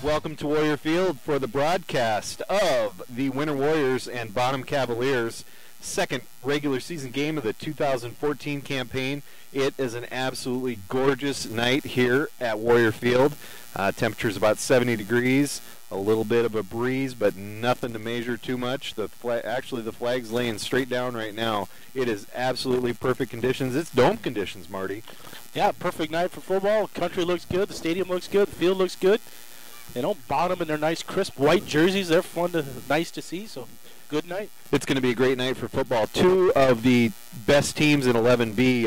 Welcome to Warrior Field for the broadcast of the Winter Warriors and Bonham Cavaliers' second regular season game of the 2014 campaign. It is an absolutely gorgeous night here at Warrior Field. Temperature is about 70 degrees, a little bit of a breeze, but nothing to measure too much. Actually, the flag's laying straight down right now. It is absolutely perfect conditions. It's dome conditions, Marty. Yeah, perfect night for football. Country looks good. The stadium looks good. The field looks good. They don't Bonham in their nice, crisp white jerseys. They're nice to see, so good night. It's going to be a great night for football. Two of the best teams in 11B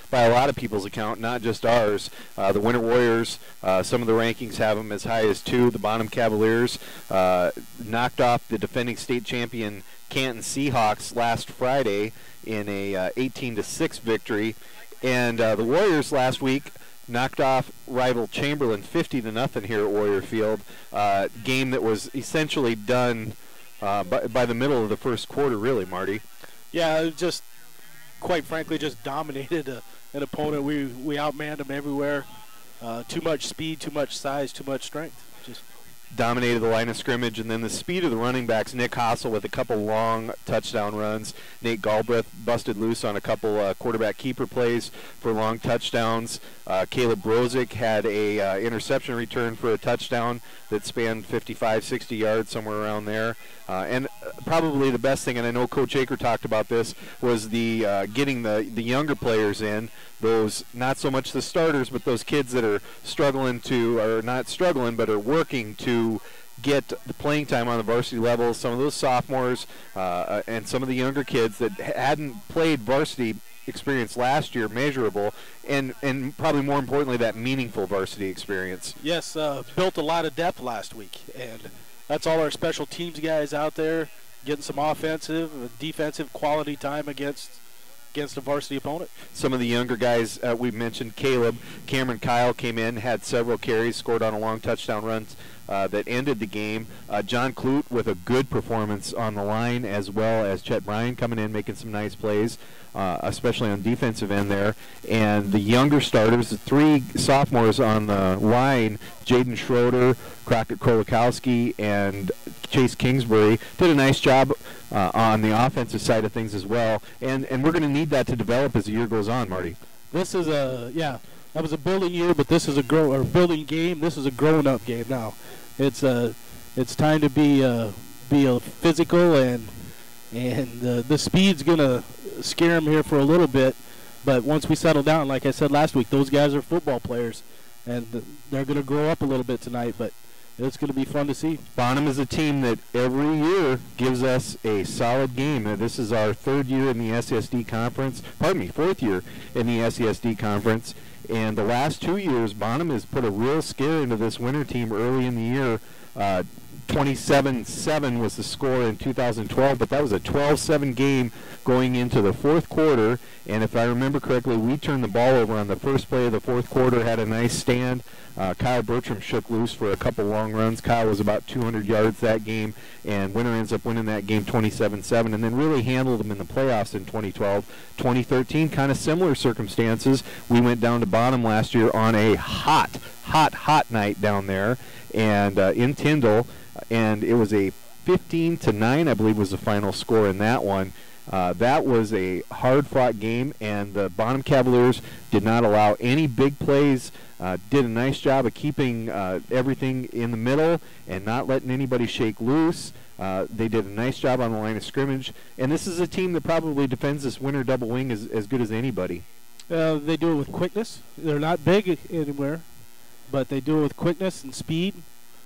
by a lot of people's account, not just ours. The Winter Warriors, some of the rankings have them as high as 2. The Bonham Cavaliers knocked off the defending state champion Canton Seahawks last Friday in a 18-6 victory. And the Warriors last week knocked off rival Chamberlain 50-0 here at Warrior Field. Game that was essentially done by the middle of the first quarter, really, Marty. Yeah, it just, quite frankly, just dominated an opponent. We outmanned them everywhere. Too much speed, too much size, too much strength. Just dominated the line of scrimmage, and then the speed of the running backs. Nick Hossel with a couple long touchdown runs. Nate Galbraith busted loose on a couple quarterback keeper plays for long touchdowns. Caleb Brozick had a interception return for a touchdown that spanned 55, 60 yards, somewhere around there. And probably the best thing, and I know Coach Aker talked about this, was the getting the younger players in. Those, not so much the starters, but those kids that are struggling to, or not struggling, but are working to get the playing time on the varsity level. Some of those sophomores and some of the younger kids that hadn't played varsity experience last year, measurable, and probably more importantly, that meaningful varsity experience. Yes, built a lot of depth last week, and that's all our special teams guys out there getting some offensive and defensive quality time against a varsity opponent. Some of the younger guys we mentioned, Cameron Kyle came in, had several carries, scored on a long touchdown run that ended the game. John Clute with a good performance on the line, as well as Chet Bryan coming in, making some nice plays, especially on defensive end there. And the younger starters, the 3 sophomores on the line, Jaden Schroeder, Crockett Krolikowski, and Chase Kingsbury, did a nice job on the offensive side of things as well. And we're going to need that to develop as the year goes on, Marty. This is that was a building year, but this is a building game. This is a grown-up game now. It's time to be physical, and the speed's gonna scare them here for a little bit, but once we settle down, like I said last week, those guys are football players, and they're gonna grow up a little bit tonight, but it's going to be fun to see. Bonham is a team that every year gives us a solid game. This is our 3rd year in the SESD Conference. Pardon me, 4th year in the SESD Conference. And the last 2 years, Bonham has put a real scare into this winter team early in the year. 27-7 was the score in 2012, but that was a 12-7 game going into the 4th quarter. And if I remember correctly, we turned the ball over on the first play of the 4th quarter, had a nice stand. Kyle Bertram shook loose for a couple long runs. Kyle was about 200 yards that game, and Winter ends up winning that game 27-7, and then really handled them in the playoffs in 2012. 2013, kind of similar circumstances. We went down to Bonham last year on a hot night down there, and in Tyndall, and it was a 15-9, I believe, was the final score in that one. That was a hard-fought game, and the Bonham Cavaliers did not allow any big plays, did a nice job of keeping everything in the middle and not letting anybody shake loose. They did a nice job on the line of scrimmage, and this is a team that probably defends this winter double wing as good as anybody. They do it with quickness. They're not big anywhere, but they do it with quickness and speed,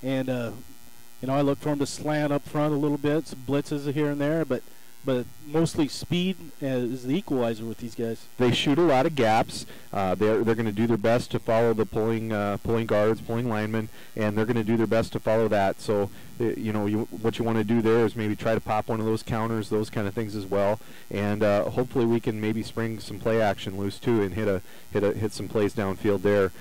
and I look for them to slant up front a little bit, some blitzes here and there, but mostly speed is the equalizer with these guys. They shoot a lot of gaps. They're going to do their best to follow the pulling guards, pulling linemen, and they're going to do their best to follow that. So, what you want to do there is maybe try to pop one of those counters, those kind of things as well, and hopefully we can maybe spring some play action loose too and hit some plays downfield there.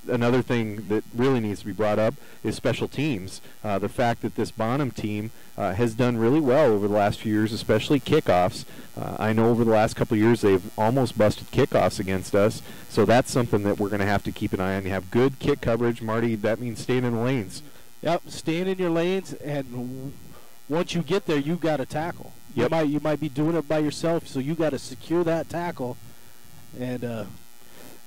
Another thing that really needs to be brought up is special teams. The fact that this Bonham team has done really well over the last few years, especially kickoffs. I know over the last couple of years they've almost busted kickoffs against us, so that's something that we're going to have to keep an eye on. You have good kick coverage, Marty. That means staying in the lanes. Yep, stand in your lanes, and once you get there, you got to tackle. Yep. You might be doing it by yourself, so you got to secure that tackle. And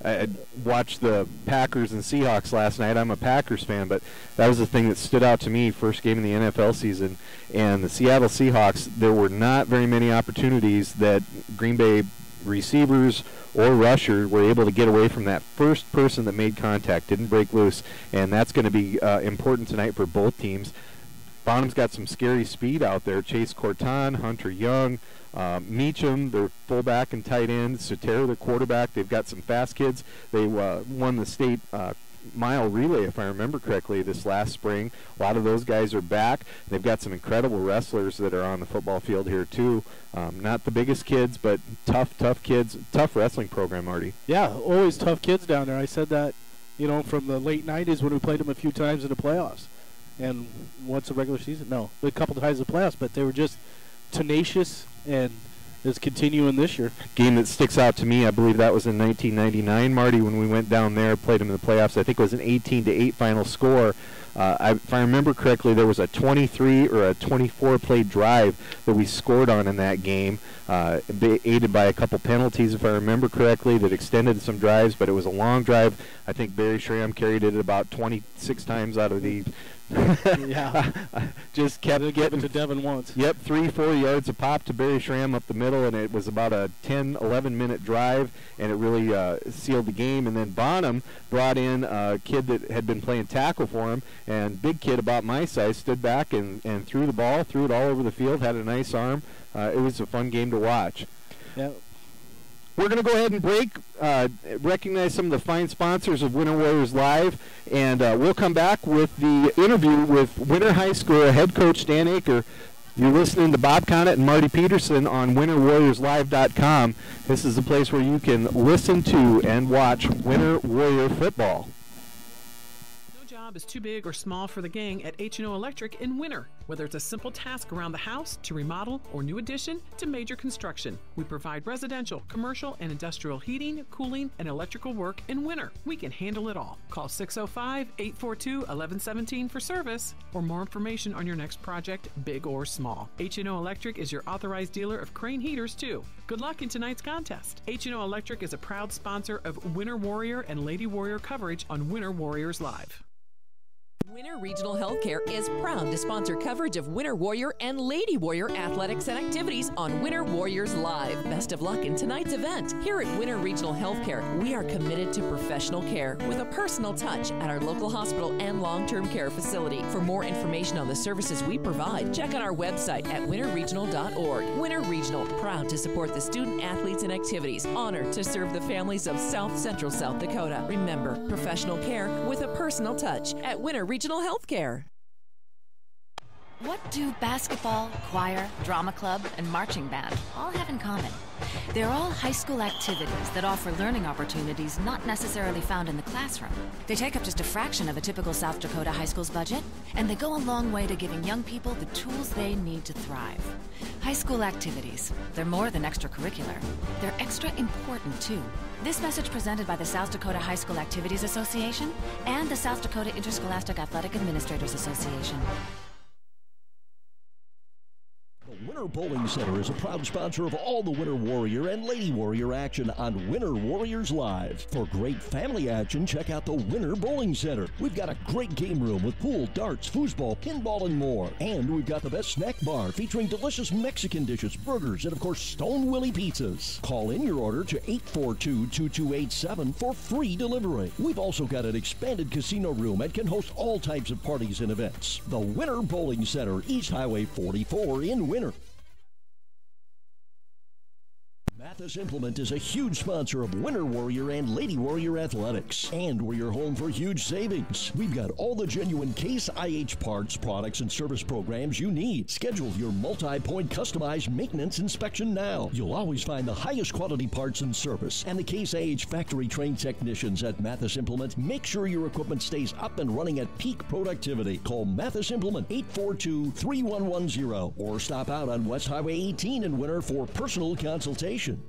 I watched the Packers and Seahawks last night. I'm a Packers fan, but that was the thing that stood out to me first game in the NFL season. And the Seattle Seahawks, there were not very many opportunities that Green Bay receivers or rushers were able to get away from that first person that made contact, didn't break loose. And that's going to be important tonight for both teams. Bonham's got some scary speed out there. Chase Corton, Hunter Young, Meacham, their fullback and tight end, Soter, the quarterback. They've got some fast kids. They won the state mile relay, if I remember correctly, this last spring. A lot of those guys are back. They've got some incredible wrestlers that are on the football field here, too. Not the biggest kids, but tough kids, tough wrestling program, Marty. yeah, always tough kids down there. I said that, from the late 90s when we played them a few times in the playoffs. And once a regular season? No, a couple of times in the playoffs, but they were just tenacious, and it's continuing this year. Game that sticks out to me, I believe that was in 1999, Marty, when we went down there, played them in the playoffs. I think it was an 18-8 final score. If I remember correctly, there was a 23 or a 24-play drive that we scored on in that game, aided by a couple penalties, if I remember correctly, that extended some drives, but it was a long drive. I think Barry Schramm carried it about 26 times out of the yeah. Just kept getting to Devin once. Yep, 3-4 yards a pop to Barry Schramm up the middle, and it was about a 10-11 minute drive, and it really sealed the game. And then Bonham brought in a kid that had been playing tackle for him, and big kid about my size stood back and threw the ball, threw it all over the field, had a nice arm. It was a fun game to watch. Yeah. We're going to go ahead and break, recognize some of the fine sponsors of Winter Warriors Live, and we'll come back with the interview with Winter High School head coach Dan Aker. You're listening to Bob Conant and Marty Peterson on WinterWarriorsLive.com. This is a place where you can listen to and watch Winter Warrior football. Job is too big or small for the gang at H&O Electric in winter. Whether it's a simple task around the house, to remodel, or new addition, to major construction, we provide residential, commercial, and industrial heating, cooling, and electrical work in winter. We can handle it all. Call 605-842-1117 for service or more information on your next project, big or small. H&O Electric is your authorized dealer of Crane heaters, too. Good luck in tonight's contest. H&O Electric is a proud sponsor of Winter Warrior and Lady Warrior coverage on Winter Warriors Live. Winter Regional Healthcare is proud to sponsor coverage of Winter Warrior and Lady Warrior athletics and activities on Winter Warriors Live. Best of luck in tonight's event. Here at Winter Regional Healthcare, we are committed to professional care with a personal touch at our local hospital and long-term care facility. For more information on the services we provide, check out our website at winterregional.org. Winter Regional, proud to support the student athletes and activities, honored to serve the families of South Central South Dakota. Remember, professional care with a personal touch at Winter Regional Healthcare. What do basketball, choir, drama club, and marching band all have in common? They're all high school activities that offer learning opportunities not necessarily found in the classroom. They take up just a fraction of a typical South Dakota high school's budget, and they go a long way to giving young people the tools they need to thrive. High school activities, they're more than extracurricular. They're extra important, too. This message presented by the South Dakota High School Activities Association and the South Dakota Interscholastic Athletic Administrators Association. The Winter Bowling Center is a proud sponsor of all the Winter Warrior and Lady Warrior action on Winter Warriors Live. For great family action, check out the Winter Bowling Center. We've got a great game room with pool, darts, foosball, pinball, and more. And we've got the best snack bar featuring delicious Mexican dishes, burgers, and of course, Stone Willie pizzas. Call in your order to 842-2287 for free delivery. We've also got an expanded casino room and can host all types of parties and events. The Winter Bowling Center, East Highway 44 in Winter. Mathis Implement is a huge sponsor of Winter Warrior and Lady Warrior athletics, and we're your home for huge savings. We've got all the genuine Case IH parts, products, and service programs you need. Schedule your multi-point customized maintenance inspection now. You'll always find the highest quality parts and service, and the Case IH factory-trained technicians at Mathis Implement make sure your equipment stays up and running at peak productivity. Call Mathis Implement 842-3110 or stop out on West Highway 18 in Winter for personal consultation.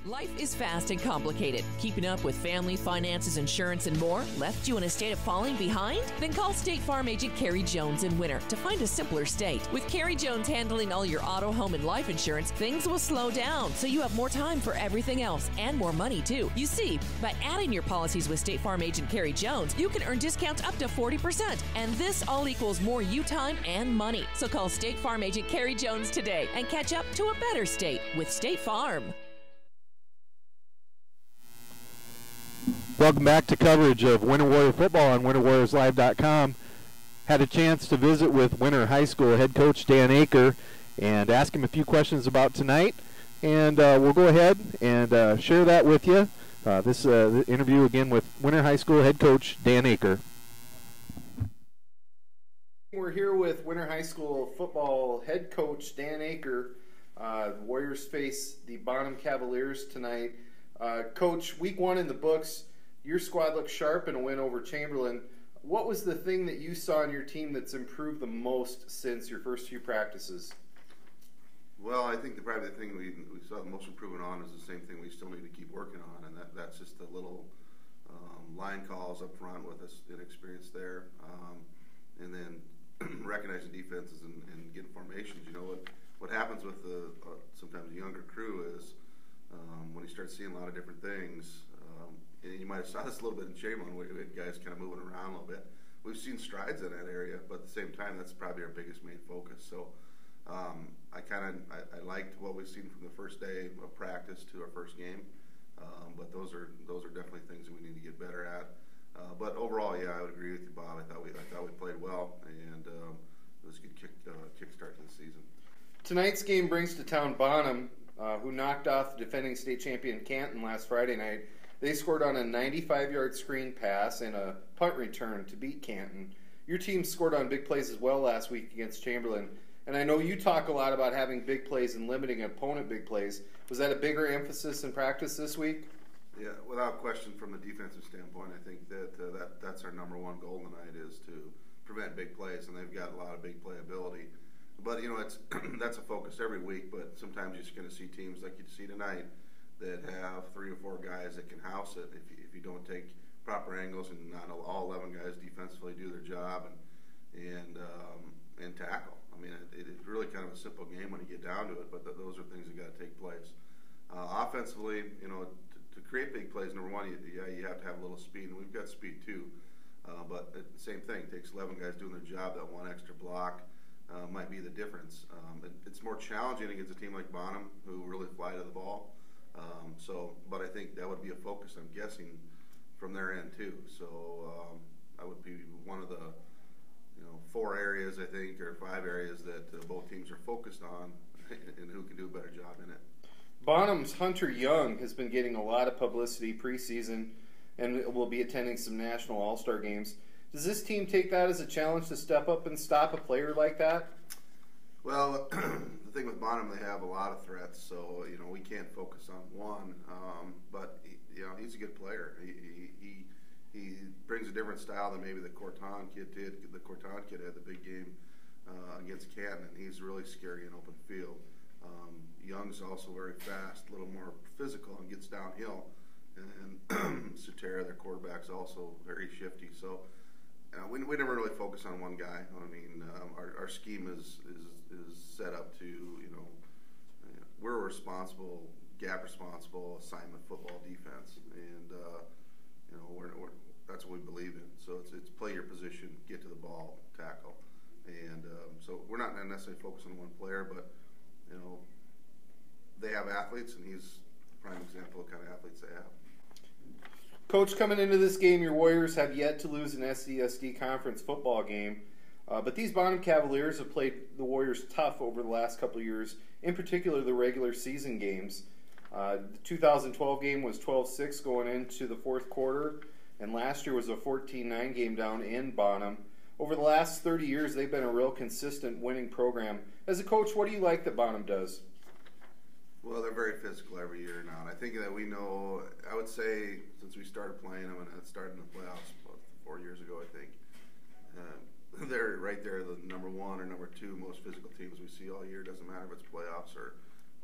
Life is fast and complicated. Keeping up with family, finances, insurance, and more left you in a state of falling behind? Then call State Farm agent Carrie Jones in Winter to find a simpler state. With Carrie Jones handling all your auto, home, and life insurance, things will slow down so you have more time for everything else and more money too. You see, by adding your policies with State Farm agent Carrie Jones, you can earn discounts up to 40%. And this all equals more you time and money. So call State Farm agent Carrie Jones today and catch up to a better state with State Farm. Welcome back to coverage of Winter Warrior football on WinterWarriorsLive.com. Had a chance to visit with Winter High School head coach Dan Aker and ask him a few questions about tonight. And we'll go ahead and share that with you. This interview again with Winter High School head coach Dan Aker. We're here with Winter High School football head coach Dan Aker. The Warriors face the Bonham Cavaliers tonight. Coach, week one in the books. Your squad looks sharp in a win over Chamberlain. What was the thing that you saw in your team that's improved the most since your first few practices? Well, I think probably the thing we saw the most improvement on is the same thing we still need to keep working on, and that's just the little line calls up front with us, inexperience there, and then recognizing defenses and getting formations. You know what happens with sometimes a younger crew is when you start seeing a lot of different things. And you might have saw this a little bit in Chamberlain, where we had guys kind of moving around a little bit. We've seen strides in that area, but at the same time, that's probably our biggest main focus. So I liked what we've seen from the first day of practice to our first game, but those are definitely things that we need to get better at. But overall, yeah, I would agree with you, Bob. I thought we played well, and it was a good kick start to the season. Tonight's game brings to town Bonham, who knocked off the defending state champion Canton last Friday night. They scored on a 95-yard screen pass and a punt return to beat Canton. Your team scored on big plays as well last week against Chamberlain. And I know you talk a lot about having big plays and limiting opponent big plays. Was that a bigger emphasis in practice this week? Yeah, without question, from the defensive standpoint, I think that's our number one goal tonight is to prevent big plays, and they've got a lot of big play ability. But, you know, that's a focus every week, but sometimes you're just going to see teams like you see tonight that have 3 or 4 guys that can house it if you don't take proper angles and not all 11 guys defensively do their job and tackle. I mean, it's really kind of a simple game when you get down to it, but those are things that got to take place. Offensively, you know, to create big plays, number one, you have to have a little speed, and we've got speed too. But the same thing, it takes 11 guys doing their job. That one extra block might be the difference. It's more challenging against a team like Bonham, who really fly to the ball. But I think that would be a focus, I'm guessing, from their end too. So I would be one of the 4 areas, I think, or 5 areas that both teams are focused on, and who can do a better job in it. Bonham's Hunter Young has been getting a lot of publicity preseason and will be attending some national all-star games. Does this team take that as a challenge to step up and stop a player like that? Well, the thing with Bonham, they have a lot of threats, so we can't focus on one. But he's a good player. He brings a different style than maybe the Corton kid did. The Corton kid had the big game against Canton, and he's really scary in open field. Young's also very fast, a little more physical, and gets downhill. And Sutera, their quarterback's also very shifty. So we never really focus on one guy. I mean, our scheme is set up to, we're a responsible, gap responsible assignment football defense, and that's what we believe in. So it's play your position, get to the ball, tackle, and so we're not necessarily focused on one player, but they have athletes, and he's a prime example of the kind of athletes they have. Coach, coming into this game, your Warriors have yet to lose an SESD Conference football game. But these Bonham Cavaliers have played the Warriors tough over the last couple of years, in particular the regular season games. The 2012 game was 12-6 going into the fourth quarter, and last year was a 14-9 game down in Bonham. Over the last 30 years, they've been a real consistent winning program. As a coach, what do you like that Bonham does? Well, they're very physical every year now, and I think that we know, I would say, since we started playing them, and it started in the playoffs about 4 years ago, I think, they're right there, the number 1 or number 2 most physical teams we see all year. Doesn't matter if it's playoffs or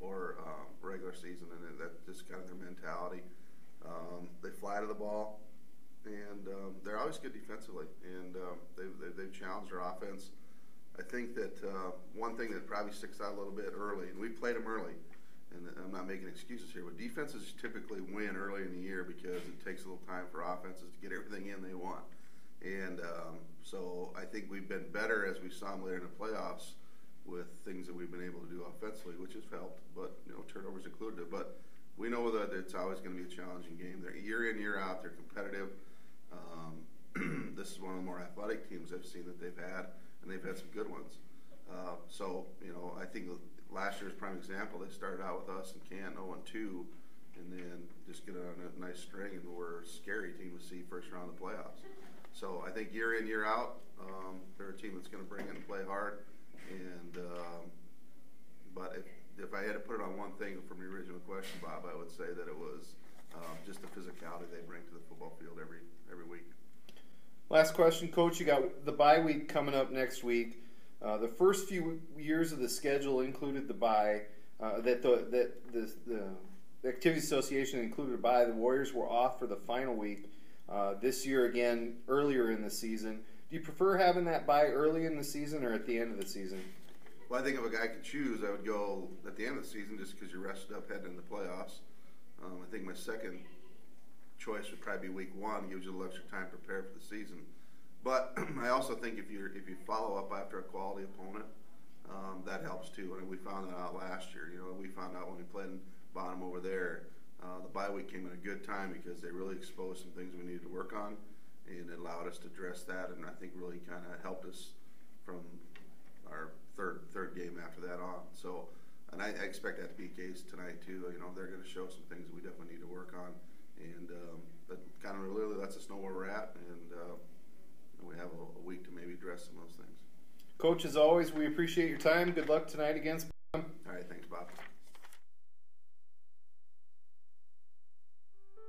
or regular season, and that's just kind of their mentality. They fly to the ball, and they're always good defensively, and they've challenged our offense. I think that one thing that probably sticks out a little bit early, and we played them early, and I'm not making excuses here, but defenses typically win early in the year because it takes a little time for offenses to get everything in they want. And so I think we've been better as we saw them later in the playoffs with things that we've been able to do offensively, which has helped, but turnovers included. But we know that it's always going to be a challenging game. They're year in, year out. They're competitive. This is one of the more athletic teams I've seen that they've had, and they've had some good ones. So I think last year's prime example, they started out with us in Canton 0-2, and then just get on a nice string, and we're a scary team to see first round of the playoffs. So I think year in, year out, they're a team that's going to bring it and play hard. And but if I had to put it on one thing from the original question, Bob, I would say that it was just the physicality they bring to the football field every week. Last question, Coach. You got the bye week coming up next week. The first few years of the schedule included the bye. The Activities Association included a bye. The Warriors were off for the final week. This year again, earlier in the season. Do you prefer having that bye early in the season or at the end of the season? Well, I think if a guy could choose, I would go at the end of the season just because you're rested up heading into the playoffs. I think my second choice would probably be week one. Gives you a little extra time to prepare for the season. But I also think if you follow up after a quality opponent, that helps too. I mean, we found that out last year. We found out when we played in bottom over there. The bye week came at a good time because they really exposed some things we needed to work on, and it allowed us to address that, and I think really kind of helped us from our third game after that on. So, and I expect that to be the case tonight too. They're going to show some things that we definitely need to work on, and that kind of really lets us know where we're at, and we have a week to maybe address some of those things. Coach, as always, we appreciate your time. Good luck tonight against them. All right, thanks, Bob.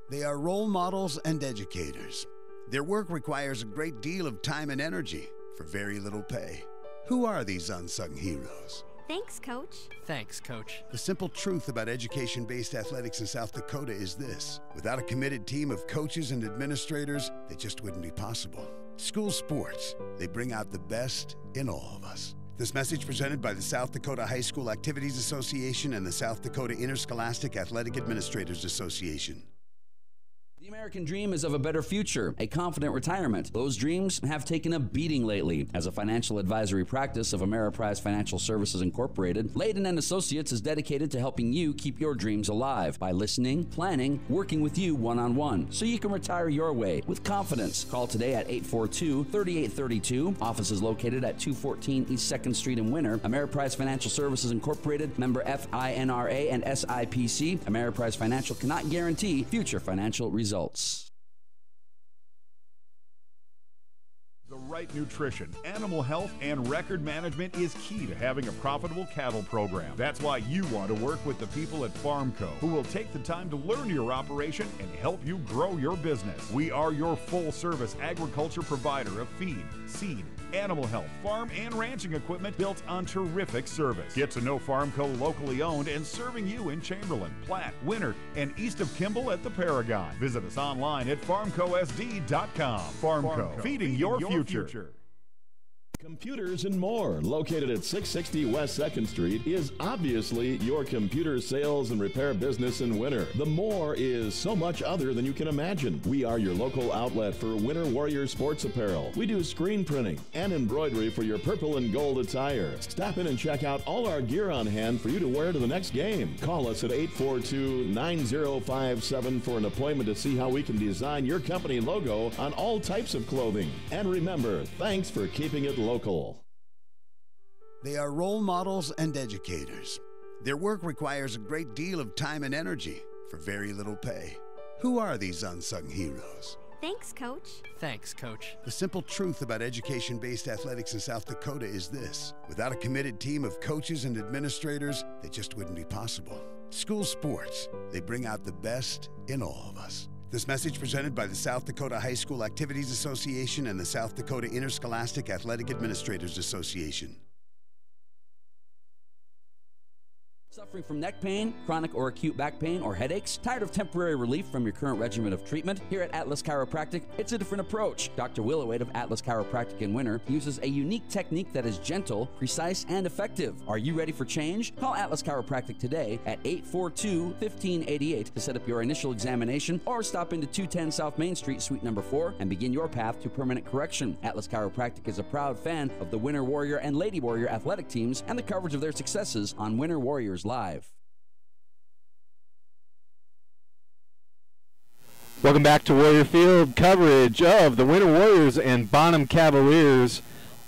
They are role models and educators. Their work requires a great deal of time and energy for very little pay. Who are these unsung heroes? Thanks, Coach. Thanks, Coach. The simple truth about education-based athletics in South Dakota is this: without a committed team of coaches and administrators, it just wouldn't be possible. School sports, they bring out the best in all of us. This message presented by the South Dakota High School Activities Association and the South Dakota Interscholastic Athletic Administrators Association. The American dream is of a better future, a confident retirement. Those dreams have taken a beating lately. As a financial advisory practice of Ameriprise Financial Services Incorporated, Layden & Associates is dedicated to helping you keep your dreams alive by listening, planning, working with you one-on-one so you can retire your way with confidence. Call today at 842-3832. Office is located at 214 East 2nd Street in Winter. Ameriprise Financial Services Incorporated, member FINRA and SIPC. Ameriprise Financial cannot guarantee future financial results. The right nutrition, animal health, and record management is key to having a profitable cattle program. That's why you want to work with the people at Farmco, who will take the time to learn your operation and help you grow your business. We are your full-service agriculture provider of feed, seed, animal health, farm, and ranching equipment built on terrific service. Get to know Farmco, locally owned and serving you in Chamberlain, Platte, Winter, and east of Kimball at the Paragon. Visit us online at farmcosd.com. Farmco, feeding your future. Computers and More, located at 660 West 2nd Street, is obviously your computer sales and repair business in Winter. The More is so much other than you can imagine. We are your local outlet for Winter Warrior sports apparel. We do screen printing and embroidery for your purple and gold attire. Stop in and check out all our gear on hand for you to wear to the next game. Call us at 842-9057 for an appointment to see how we can design your company logo on all types of clothing. And remember, thanks for keeping it local. They are role models and educators. Their work requires a great deal of time and energy for very little pay. Who are these unsung heroes? Thanks, Coach. Thanks, Coach. The simple truth about education-based athletics in South Dakota is this: without a committed team of coaches and administrators, it just wouldn't be possible. School sports, they bring out the best in all of us. This message presented by the South Dakota High School Activities Association and the South Dakota Interscholastic Athletic Administrators Association. Suffering from neck pain, chronic or acute back pain, or headaches? Tired of temporary relief from your current regimen of treatment? Here at Atlas Chiropractic, it's a different approach. Dr. Willowade of Atlas Chiropractic in Winter uses a unique technique that is gentle, precise, and effective. Are you ready for change? Call Atlas Chiropractic today at 842-1588 to set up your initial examination, or stop into 210 South Main Street, Suite number 4, and begin your path to permanent correction. Atlas Chiropractic is a proud fan of the Winter Warrior and Lady Warrior athletic teams and the coverage of their successes on Winter Warriors Live. Welcome back to Warrior Field coverage of the Winter Warriors and Bonham Cavaliers.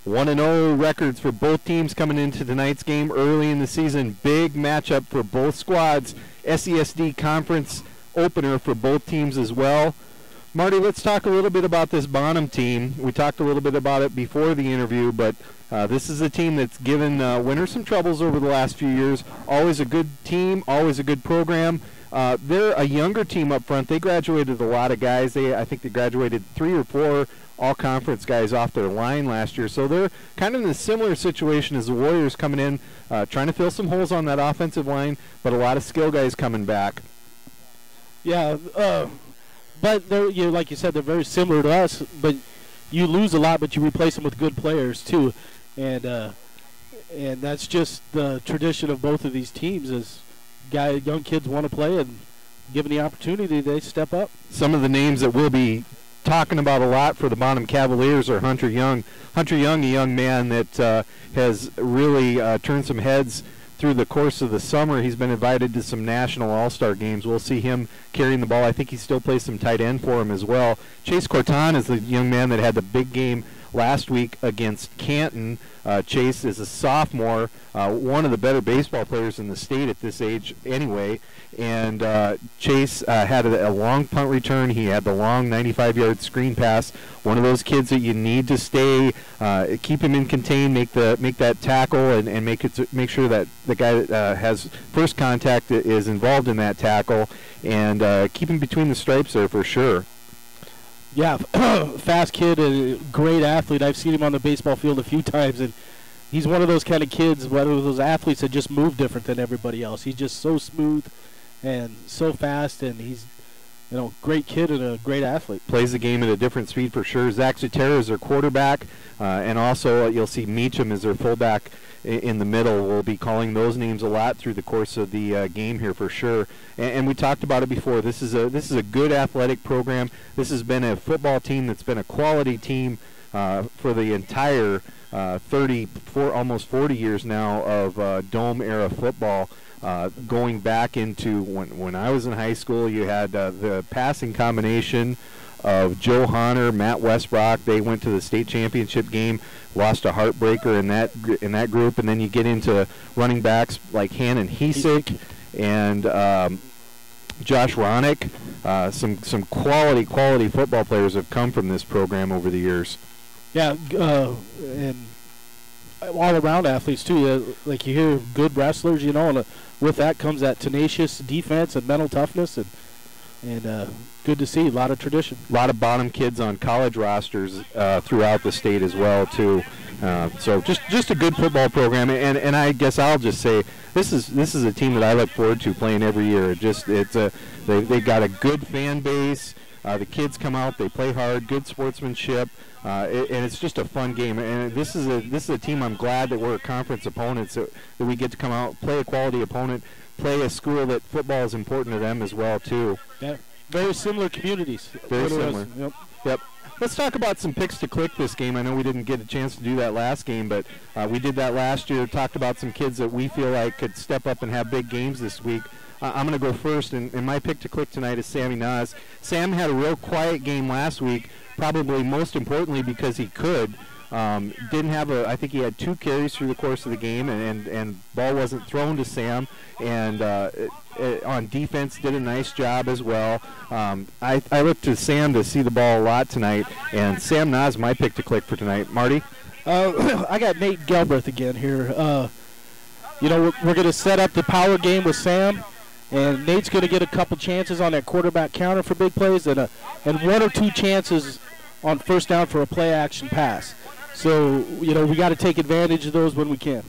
1-0 records for both teams coming into tonight's game early in the season. Big matchup for both squads. SESD Conference opener for both teams as well. Marty, let's talk a little bit about this Bonham team. We talked a little bit about it before the interview, but this is a team that's given Winter some troubles over the last few years. Always a good team, always a good program. They're a younger team up front. They graduated a lot of guys. I think they graduated 3 or 4 all-conference guys off their line last year. So they're kind of in a similar situation as the Warriors coming in, trying to fill some holes on that offensive line, but a lot of skill guys coming back. Yeah, but they're, like you said, they're very similar to us. But you lose a lot, but you replace them with good players too, and that's just the tradition of both of these teams. Is young kids want to play, and given the opportunity, they step up. Some of the names that we'll be talking about a lot for the Bonham Cavaliers are Hunter Young. Hunter Young, a young man that has really turned some heads through the course of the summer. He's been invited to some national all-star games. We'll see him carrying the ball. I think he still plays some tight end for him as well. Chase Corton is the young man that had the big game last week against Canton. Chase is a sophomore, one of the better baseball players in the state at this age anyway. And Chase had a long punt return. He had the long 95-yard screen pass. One of those kids that you need to stay, keep him in contain, make that tackle, and make sure that the guy that has first contact is involved in that tackle, and keep him between the stripes there for sure. Yeah, fast kid, a great athlete. I've seen him on the baseball field a few times, and he's one of those kind of kids, one of those athletes that just move different than everybody else. He's just so smooth and so fast, and he's great kid and a great athlete. Plays the game at a different speed for sure. Zach Sotero is their quarterback, and also you'll see Meacham as their fullback in the middle. We'll be calling those names a lot through the course of the game here for sure. And we talked about it before. This is a good athletic program. This has been a football team that's been a quality team for the entire 34, almost 40 years now of Dome era football. Going back into when I was in high school, you had the passing combination of Joe Honor, Matt Westbrook. They went to the state championship game, lost a heartbreaker in that group, and then you get into running backs like Hannon Hesick and Josh Ronick. Some quality football players have come from this program over the years. Yeah, and all-around athletes too. Like you hear, good wrestlers, and with that comes that tenacious defense and mental toughness, and good to see. A lot of tradition. A lot of Bonham kids on college rosters throughout the state as well too. So just a good football program, and I guess I'll just say this is a team that I look forward to playing every year. They've got a good fan base. The kids come out, they play hard, good sportsmanship, and it's just a fun game. And this is a team I'm glad that we're conference opponents, that we get to come out, play a quality opponent, play a school that football is important to them as well too. Yeah, very similar communities. Very similar. Yep. Let's talk about some picks to click this game. I know we didn't get a chance to do that last game, but we did that last year. Talked about some kids that we feel like could step up and have big games this week. I'm going to go first, and my pick to click tonight is Sammy Nas. Sam had a real quiet game last week, probably most importantly because he could. Didn't have I think he had 2 carries through the course of the game, and ball wasn't thrown to Sam, and on defense did a nice job as well. I look to Sam to see the ball a lot tonight, and Sam Nas my pick to click for tonight. Marty? I got Nate Gelbreth again here. We're going to set up the power game with Sam, and Nate's going to get a couple chances on that quarterback counter for big plays, and 1 or 2 chances on first down for a play-action pass. So, we got to take advantage of those when we can.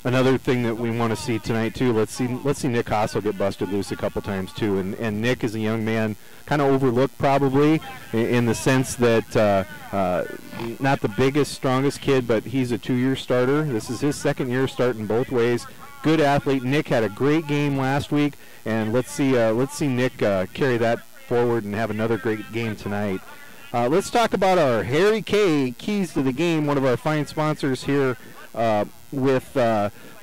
Another thing that we want to see tonight too. Let's see Nick Hassel get busted loose a couple times too. And Nick is a young man, kind of overlooked probably in the sense that not the biggest, strongest kid, but he's a 2-year starter. This is his second year starting both ways. Good athlete. Nick had a great game last week, and let's see Nick carry that forward and have another great game tonight. Let's talk about our Harry K Keys to the Game, one of our fine sponsors here with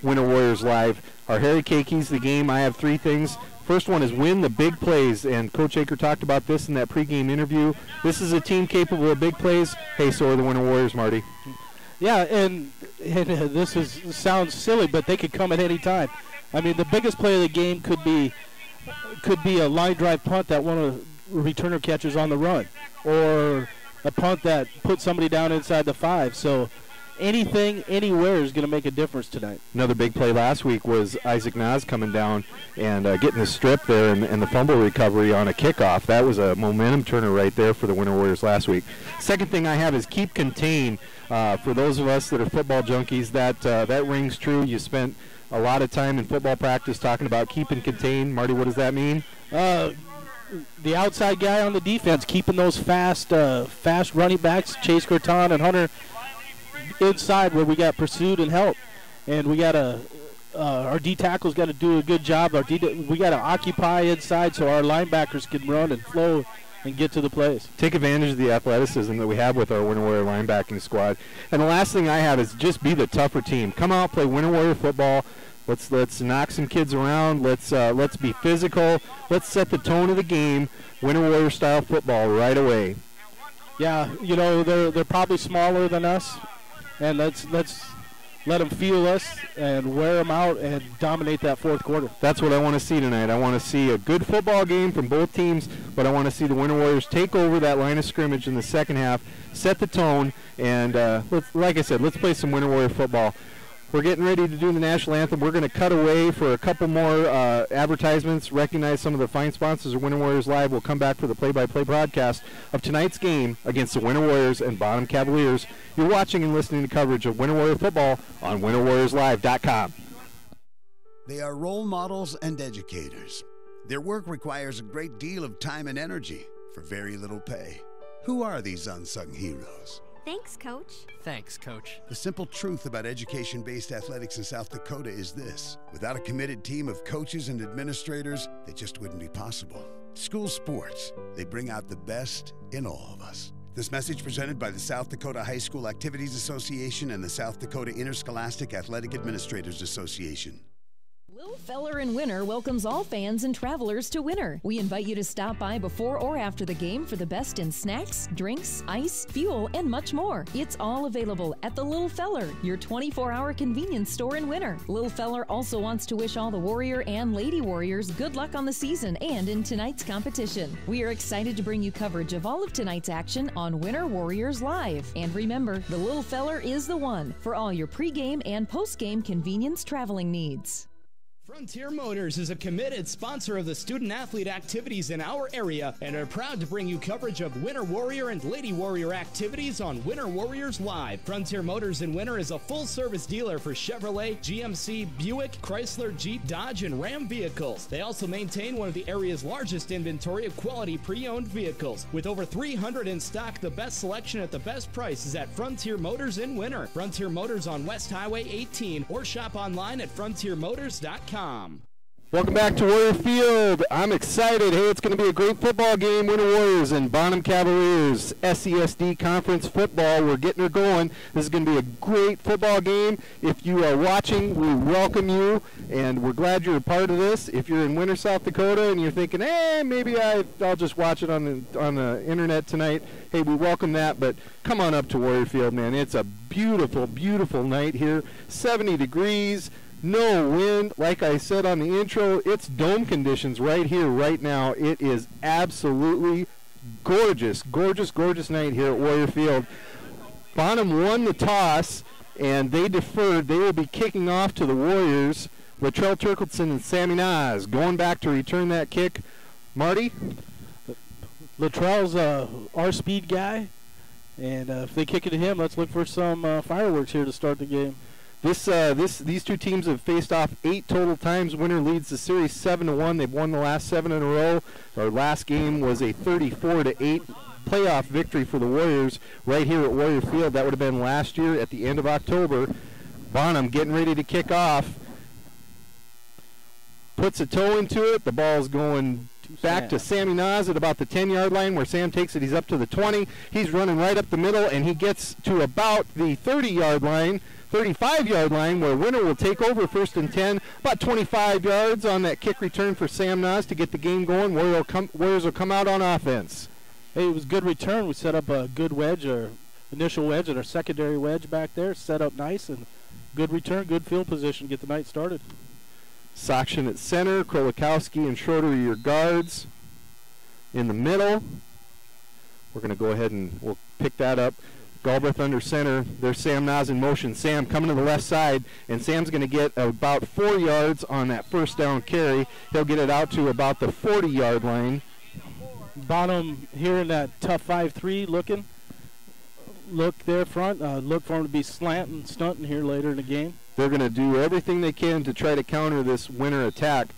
Winter Warriors Live. Our Harry K Keys to the Game, I have 3 things. First one is win the big plays, and Coach Aker talked about this in that pregame interview. This is a team capable of big plays. Hey, so are the Winter Warriors, Marty. Yeah, and this sounds silly, but they could come at any time. I mean, the biggest play of the game could be a line drive punt that one of the returner catches on the run, or a punt that puts somebody down inside the 5. So anything, anywhere is going to make a difference tonight. Another big play last week was Isaac Nas coming down and getting the strip there and the fumble recovery on a kickoff. That was a momentum turner right there for the Winter Warriors last week. Second thing I have is keep contained. For those of us that are football junkies, that rings true. You spent a lot of time in football practice talking about keeping contained. Marty, what does that mean? The outside guy on the defense, keeping those fast running backs, Chase Corton and Hunter, inside where we got pursued and help. And we got our D tackles got to do a good job. We got to occupy inside so our linebackers can run and flow and get to the plays. Take advantage of the athleticism that we have with our Winter Warrior linebacking squad. And the last thing I have is just be the tougher team. Come out, play Winter Warrior football. Let's knock some kids around. Let's be physical. Let's set the tone of the game. Winter Warrior style football right away. Yeah, you know, they're probably smaller than us, and let's let them feel us and wear them out and dominate that fourth quarter. That's what I want to see tonight. I want to see a good football game from both teams, but I want to see the Winter Warriors take over that line of scrimmage in the second half, set the tone, and like I said, let's play some Winter Warrior football. We're getting ready to do the national anthem. We're going to cut away for a couple more advertisements, recognize some of the fine sponsors of Winter Warriors Live. We'll come back for the play-by-play broadcast of tonight's game against the Winter Warriors and Bonham Cavaliers. You're watching and listening to coverage of Winter Warrior football on winterwarriorslive.com. They are role models and educators. Their work requires a great deal of time and energy for very little pay. Who are these unsung heroes? Thanks, Coach. Thanks, Coach. The simple truth about education-based athletics in South Dakota is this: without a committed team of coaches and administrators, it just wouldn't be possible. School sports, they bring out the best in all of us. This message presented by the South Dakota High School Activities Association and the South Dakota Interscholastic Athletic Administrators Association. Lil Feller in Winter welcomes all fans and travelers to Winter. We invite you to stop by before or after the game for the best in snacks, drinks, ice, fuel, and much more. It's all available at the Lil Feller, your 24-hour convenience store in Winter. Lil Feller also wants to wish all the Warrior and Lady Warriors good luck on the season and in tonight's competition. We are excited to bring you coverage of all of tonight's action on Winter Warriors Live. And remember, the Lil Feller is the one for all your pregame and postgame convenience traveling needs. Frontier Motors is a committed sponsor of the student-athlete activities in our area and are proud to bring you coverage of Winter Warrior and Lady Warrior activities on Winter Warriors Live. Frontier Motors in Winter is a full-service dealer for Chevrolet, GMC, Buick, Chrysler, Jeep, Dodge, and Ram vehicles. They also maintain one of the area's largest inventory of quality pre-owned vehicles. With over 300 in stock, the best selection at the best price is at Frontier Motors in Winter. Frontier Motors on West Highway 18 or shop online at frontiermotors.com. Welcome back to Warrior Field. I'm excited. Hey, it's going to be a great football game. Winter Warriors and Bonham Cavaliers. SESD Conference football. We're getting her going. This is going to be a great football game. If you are watching, we welcome you, and we're glad you're a part of this. If you're in Winter, South Dakota, and you're thinking, hey, maybe I'll just watch it on the internet tonight, hey, we welcome that. But come on up to Warrior Field, man. It's a beautiful, beautiful night here. 70 degrees. No wind. Like I said on the intro, it's dome conditions right here, right now. It is absolutely gorgeous, gorgeous, gorgeous night here at Warrior Field. Bonham won the toss, and they deferred. They will be kicking off to the Warriors. Latrell Turkleton and Sammy Nas going back to return that kick. Marty? Latrell's our speed guy, and if they kick it to him, let's look for some fireworks here to start the game. These two teams have faced off 8 total times. Winner leads the series 7-1. They've won the last 7 in a row. Our last game was a 34-8 playoff victory for the Warriors right here at Warrior Field. That would have been last year at the end of October. Bonham getting ready to kick off. Puts a toe into it. The ball's going back to Sammy Nas at about the 10-yard line where Sam takes it. He's up to the 20. He's running right up the middle, and he gets to about the 30-yard line, 35-yard line, where Winner will take over 1st and 10. About 25 yards on that kick return for Sam Nas to get the game going. Warriors will come out on offense. Hey, it was a good return. We set up a good wedge, or initial wedge, and our secondary wedge back there. Set up nice, and good return, good field position. Get the night started. Sakshin at center, Krolikowski and Schroeder are your guards. In the middle, we're going to go ahead and we'll pick that up. Galbraith under center. There's Sam Nas in motion. Sam coming to the left side, and Sam's going to get about 4 yards on that first down carry. He'll get it out to about the 40-yard line. Bonham here in that tough 5-3 looking. Look there front. Look for him to be slanting, stunting here later in the game. They're going to do everything they can to try to counter this Winter attack.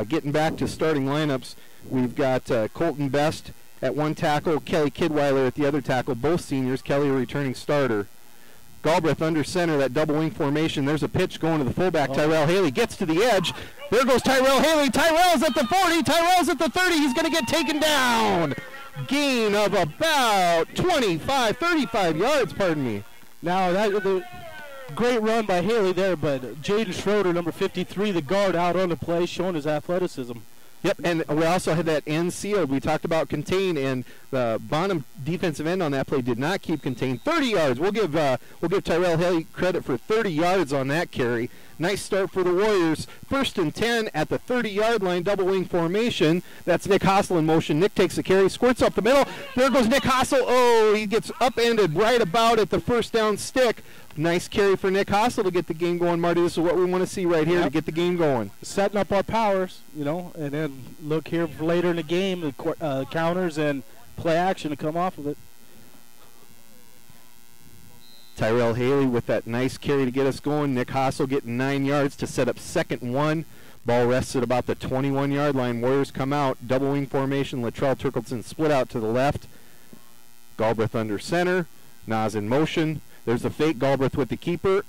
Getting back to starting lineups, we've got Colton Best at one tackle, Kelly Kidweiler at the other tackle, both seniors. Kelly a returning starter. Galbraith under center, that double wing formation. There's a pitch going to the fullback. Tyrell Haley gets to the edge. There goes Tyrell Haley. Tyrell's at the 40. Tyrell's at the 30. He's going to get taken down. Gain of about 35 yards, pardon me. Now, the great run by Haley there, but Jaden Schroeder, number 53, the guard, out on the play, showing his athleticism. Yep, and we also had that end sealed. We talked about contain, and the Bonham defensive end on that play did not keep contained. 30 yards. We'll give Tyrell Haley credit for 30 yards on that carry. Nice start for the Warriors. 1st and 10 at the 30-yard line, double wing formation. That's Nick Hossel in motion. Nick takes the carry, squirts up the middle. There goes Nick Hossel. Oh, he gets upended right about at the first down stick. Nice carry for Nick Hossel to get the game going, Marty. This is what we want to see right here to get the game going. Setting up our powers, and then look here for later in the game, the counters and play action to come off of it. Tyrell Haley with that nice carry to get us going. Nick Hossel getting 9 yards to set up 2nd and 1. Ball rests at about the 21-yard line. Warriors come out. Double wing formation. Latrell Turkleton split out to the left. Galbraith under center. Nas in motion. There's a fake. Galbraith with the keeper.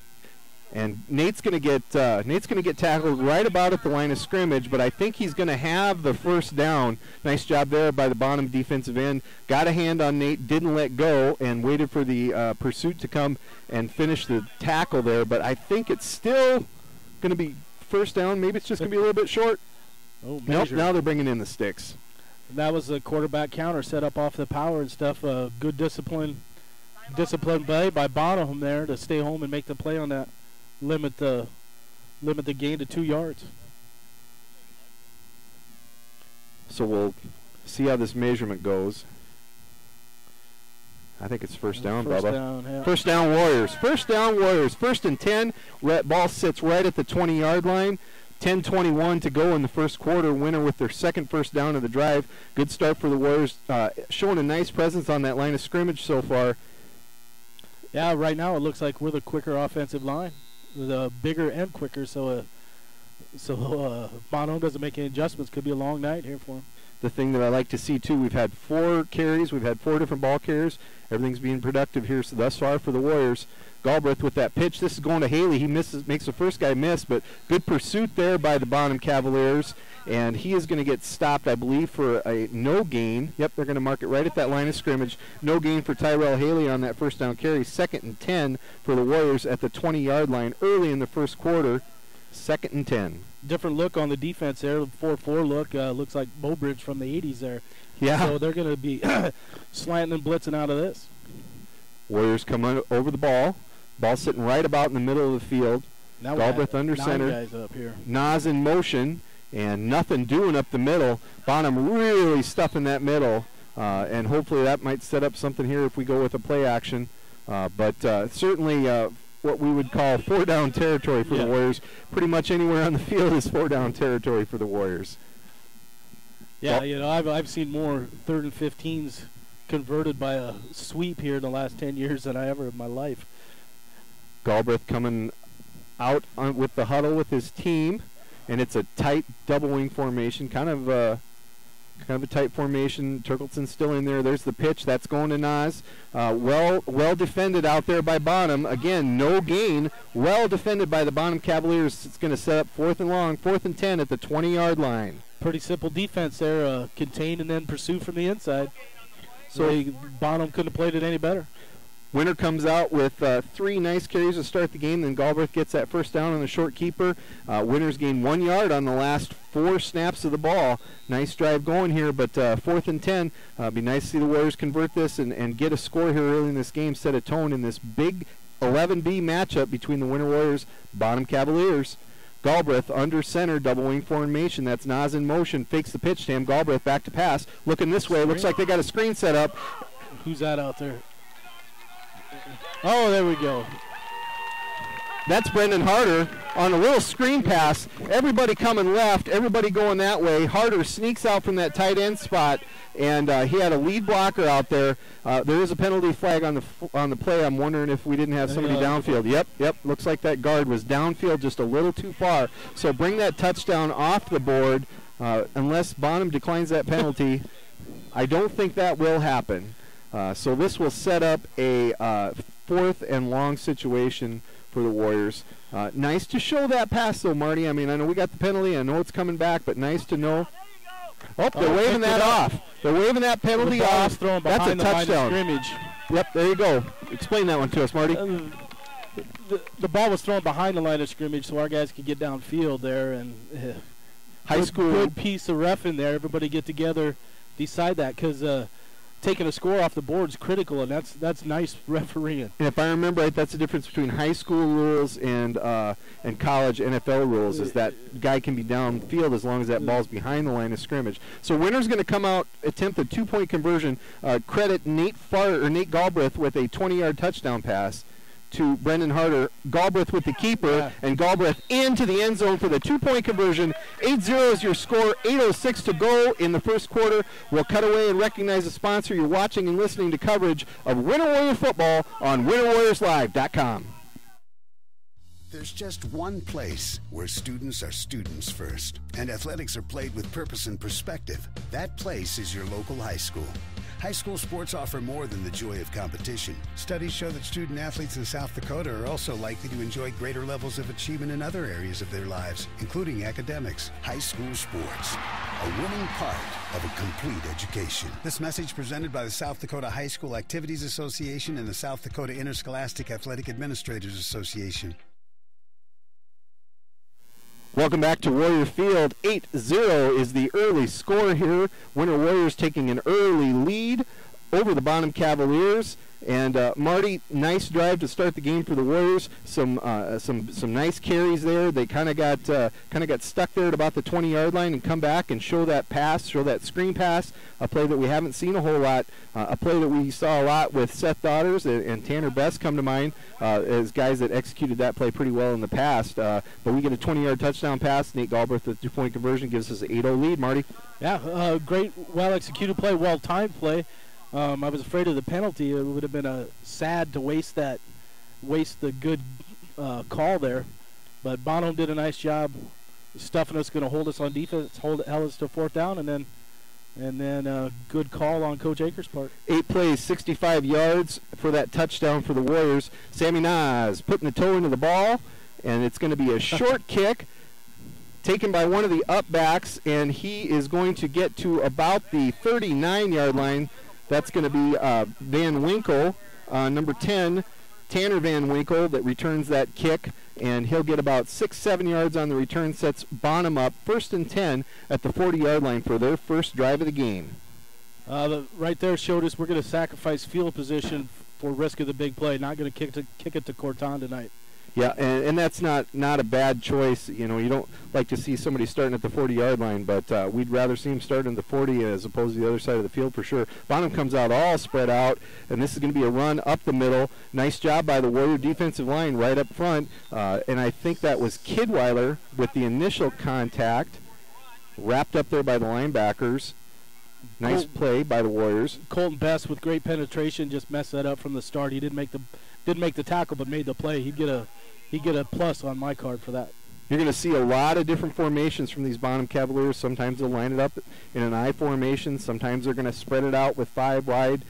And Nate's going to get tackled right about at the line of scrimmage, but I think he's going to have the first down. Nice job there by the Bonham defensive end. Got a hand on Nate, didn't let go, and waited for the pursuit to come and finish the tackle there. But I think it's still going to be first down. Maybe it's just going to be a little bit short. Oh, nope, now they're bringing in the sticks. That was the quarterback counter set up off the power and stuff. Good discipline play by Bonham there to stay home and make the play on that. Limit the gain to 2 yards. So we'll see how this measurement goes. I think it's first down, Bubba. Down, yeah. First down, Warriors. First down, Warriors. 1st and 10. Ball sits right at the 20-yard line. 10:21 to go in the first quarter. Winner with their second first down of the drive. Good start for the Warriors. Showing a nice presence on that line of scrimmage so far. Yeah, right now it looks like we're the quicker offensive line. The bigger and quicker, so Bonham doesn't make any adjustments. Could be a long night here for him. The thing that I like to see, too, we've had 4 carries. We've had 4 different ball carriers. Everything's being productive here thus far for the Warriors. Galbraith with that pitch. This is going to Haley. He makes the first guy miss, but good pursuit there by the Bonham Cavaliers. And he is going to get stopped, I believe, for a no gain. Yep, they're going to mark it right at that line of scrimmage. No gain for Tyrell Haley on that first down carry. 2nd and 10 for the Warriors at the 20-yard line early in the first quarter. 2nd and 10. Different look on the defense there. 4-4 look. Looks like Bowbridge from the 80s there. Yeah. So they're going to be slanting and blitzing out of this. Warriors come over the ball. Ball sitting right about in the middle of the field. Now Galbraith under center. Guys up here. Nas in motion. And nothing doing up the middle. Bonham really stuffing that middle. And hopefully that might set up something here if we go with a play action. But certainly what we would call 4-down territory for the Warriors. Pretty much anywhere on the field is 4-down territory for the Warriors. Yeah, I've seen more 3rd and 15s converted by a sweep here in the last 10 years than I ever in my life. Galbraith coming out with the huddle with his team, and it's a tight double wing formation, kind of a tight formation. Turkleton's still in there. There's the pitch. That's going to Nas. Well defended out there by Bonham. Again, no gain. Well defended by the Bonham Cavaliers. It's going to set up 4th and long, 4th and 10 at the 20-yard line. Pretty simple defense there. Contain and then pursue from the inside. So Bonham couldn't have played it any better. Winter comes out with 3 nice carries to start the game. Then Galbraith gets that first down on the short keeper. Winter's gained 1 yard on the last 4 snaps of the ball. Nice drive going here, but 4th and 10. Be nice to see the Warriors convert this and get a score here early in this game, set a tone in this big 11B matchup between the Winter Warriors, Bonham Cavaliers. Galbraith under center, double wing formation. That's Nas in motion, fakes the pitch to him. Galbraith back to pass, looking this way. Looks like they got a screen set up. Who's that out there? Oh, there we go. That's Brendan Harder on a little screen pass. Everybody coming left, everybody going that way. Harder sneaks out from that tight end spot, and he had a lead blocker out there. There is a penalty flag on the play. I'm wondering if we didn't have somebody downfield. Yep. Looks like that guard was downfield just a little too far. So bring that touchdown off the board unless Bonham declines that penalty. I don't think that will happen. So this will set up a 4th and long situation for the Warriors. Nice to show that pass, though, Marty. I mean, I know we got the penalty. I know it's coming back, but nice to know. Oh, they're waving that off. They're waving that penalty off. That's a touchdown. Yep, there you go. Explain that one to us, Marty. The ball was thrown behind the line of scrimmage, so our guys could get downfield there. And high school. Good piece of ref in there. Everybody get together, decide that, because taking a score off the board is critical, and that's nice refereeing. And if I remember right, that's the difference between high school rules and college NFL rules, is that guy can be downfield as long as that ball's behind the line of scrimmage. So Winter's going to come out, attempt a 2-point conversion. Credit Nate Galbraith with a 20-yard touchdown pass to Brendan Harder. Galbraith with the keeper, and Galbraith into the end zone for the 2-point conversion. 8-0 is your score, 8:06 to go in the first quarter. We'll cut away and recognize the sponsor. You're watching and listening to coverage of Winter Warrior football on WinterWarriorsLive.com. There's just one place where students are students first, and athletics are played with purpose and perspective. That place is your local high school. High school sports offer more than the joy of competition. Studies show that student athletes in South Dakota are also likely to enjoy greater levels of achievement in other areas of their lives, including academics. High school sports, a winning part of a complete education. This message presented by the South Dakota High School Activities Association and the South Dakota Interscholastic Athletic Administrators Association. Welcome back to Warrior Field. 8-0 is the early score here. Winter Warriors taking an early lead over the Bonham Cavaliers. And Marty, nice drive to start the game for the Warriors. Some nice carries there. They kind of got stuck there at about the 20-yard line and come back and show that pass, show that screen pass, a play that we haven't seen a whole lot, a play that we saw a lot with Seth Daughters and Tanner Best come to mind as guys that executed that play pretty well in the past. But we get a 20-yard touchdown pass. Nate Galbraith with the 2-point conversion gives us an 8-0 lead, Marty. Yeah, great, well-executed play, well-timed play. I was afraid of the penalty. It would have been sad to waste the good call there. But Bonham did a nice job stuffing us, going to hold us on defense, held us to 4th down, and then good call on Coach Akers' part. 8 plays, 65 yards for that touchdown for the Warriors. Sammy Nas putting the toe into the ball, and it's going to be a short kick taken by one of the up-backs, and he is going to get to about the 39-yard line. That's going to be Van Winkle, number 10, Tanner Van Winkle, that returns that kick, and he'll get about 6-7 yards on the return, sets Bonham up 1st and 10 at the 40-yard line for their first drive of the game. Right there showed us we're going to sacrifice field position for risk of the big play, not going to kick it to Corton tonight. Yeah, and that's not a bad choice. You know, you don't like to see somebody starting at the 40-yard line, but we'd rather see him starting at the 40 as opposed to the other side of the field for sure. Bonham comes out all spread out, and this is going to be a run up the middle. Nice job by the Warrior defensive line right up front, and I think that was Kidweiler with the initial contact, wrapped up there by the linebackers. Nice play by the Warriors. Colton Best with great penetration just messed that up from the start. He didn't make the tackle, but made the play. He'd get a he'd get a plus on my card for that. You're going to see a lot of different formations from these Bonham Cavaliers. Sometimes they'll line it up in an I formation. Sometimes they're going to spread it out with 5 wide.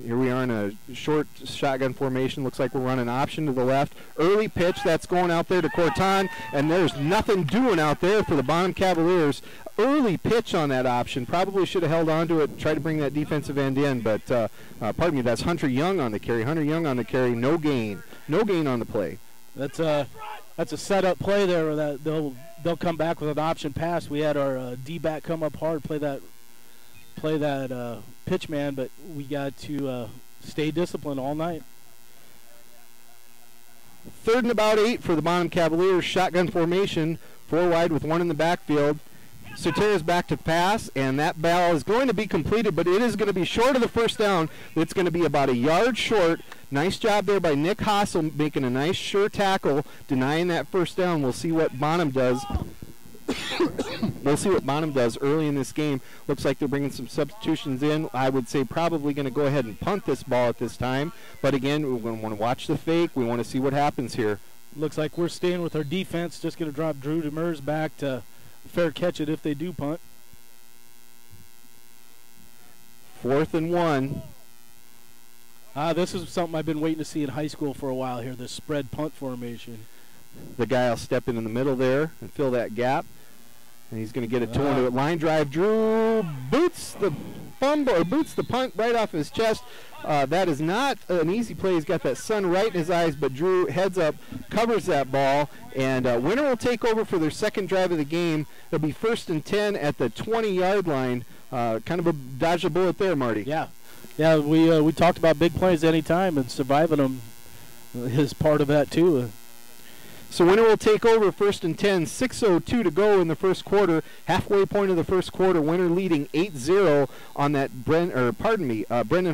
Here we are in a short shotgun formation. Looks like we're running option to the left. Early pitch, that's going out there to Corton, and there's nothing doing out there for the Bonham Cavaliers. Early pitch on that option. Probably should have held on to it, tried to bring that defensive end in, but pardon me, that's Hunter Young on the carry. Hunter Young on the carry, no gain. No gain on the play. That's a setup play there that they'll come back with an option pass. We had our D-back come up hard, play that pitch man, but we got to stay disciplined all night. 3rd and about 8 for the Bonham Cavaliers. Shotgun formation, 4 wide with 1 in the backfield. Sotero's back to pass, and that ball is going to be completed, but it is going to be short of the first down. It's going to be about a yard short. Nice job there by Nick Hassel, making a nice sure tackle, denying that first down. We'll see what Bonham does. We'll see what Bonham does early in this game. Looks like they're bringing some substitutions in. I would say probably going to go ahead and punt this ball at this time. But again, we're going to want to watch the fake. We want to see what happens here. Looks like we're staying with our defense. Just going to drop Drew Demers back to fair catch it if they do punt. 4th and 1. This is something I've been waiting to see in high school for a while here, this spread punt formation. The guy will step in the middle there and fill that gap. And he's going to get it to it. Line drive. Drew boots the punt right off his chest. That is not an easy play. He's got that sun right in his eyes, but Drew heads up, covers that ball, and Winter will take over for their second drive of the game. It'll be 1st and 10 at the 20-yard line. Kind of a dodge a bullet there, Marty. Yeah, we talked about big plays anytime, and surviving them is part of that too. So Winter will take over 1st and 10, 6:02 to go in the first quarter. Halfway point of the first quarter, Winter leading 8-0 on that Brendan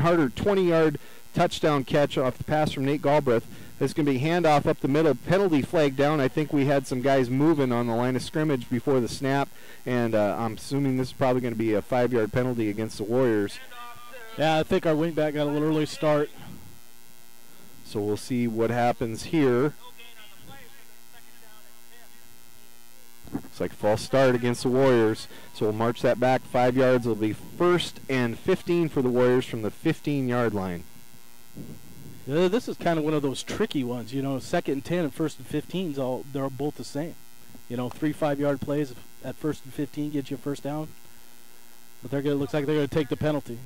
Harder 20-yard touchdown catch off the pass from Nate Galbraith. There's going to be handoff up the middle, penalty flag down. I think we had some guys moving on the line of scrimmage before the snap, and I'm assuming this is probably going to be a 5-yard penalty against the Warriors. Yeah, I think our wingback got a little early start. So we'll see what happens here. Looks like a false start against the Warriors. So we'll march that back 5 yards. It'll be 1st and 15 for the Warriors from the 15-yard line. This is kind of one of those tricky ones. 2nd and 10 and 1st and 15s, they're both the same. 3 5-yard plays at 1st and 15 get you a first down. But looks like they're going to take the penalty.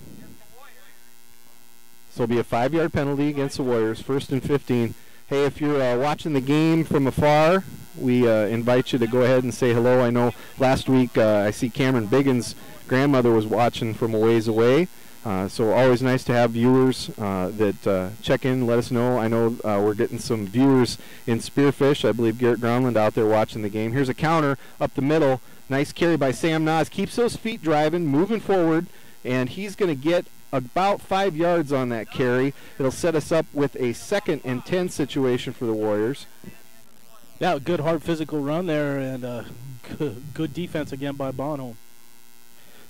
So it'll be a 5-yard penalty against the Warriors, 1st and 15. Hey, if you're watching the game from afar, we invite you to go ahead and say hello. I know last week I see Cameron Biggins' grandmother was watching from a ways away. So always nice to have viewers that check in, let us know. I know we're getting some viewers in Spearfish. I believe Garrett Groundland out there watching the game. Here's a counter up the middle. Nice carry by Sam Nas. Keeps those feet driving, moving forward, and he's going to get about 5 yards on that carry. It'll set us up with a 2nd and 10 situation for the Warriors. Yeah, good hard physical run there, and good defense again by Bonham.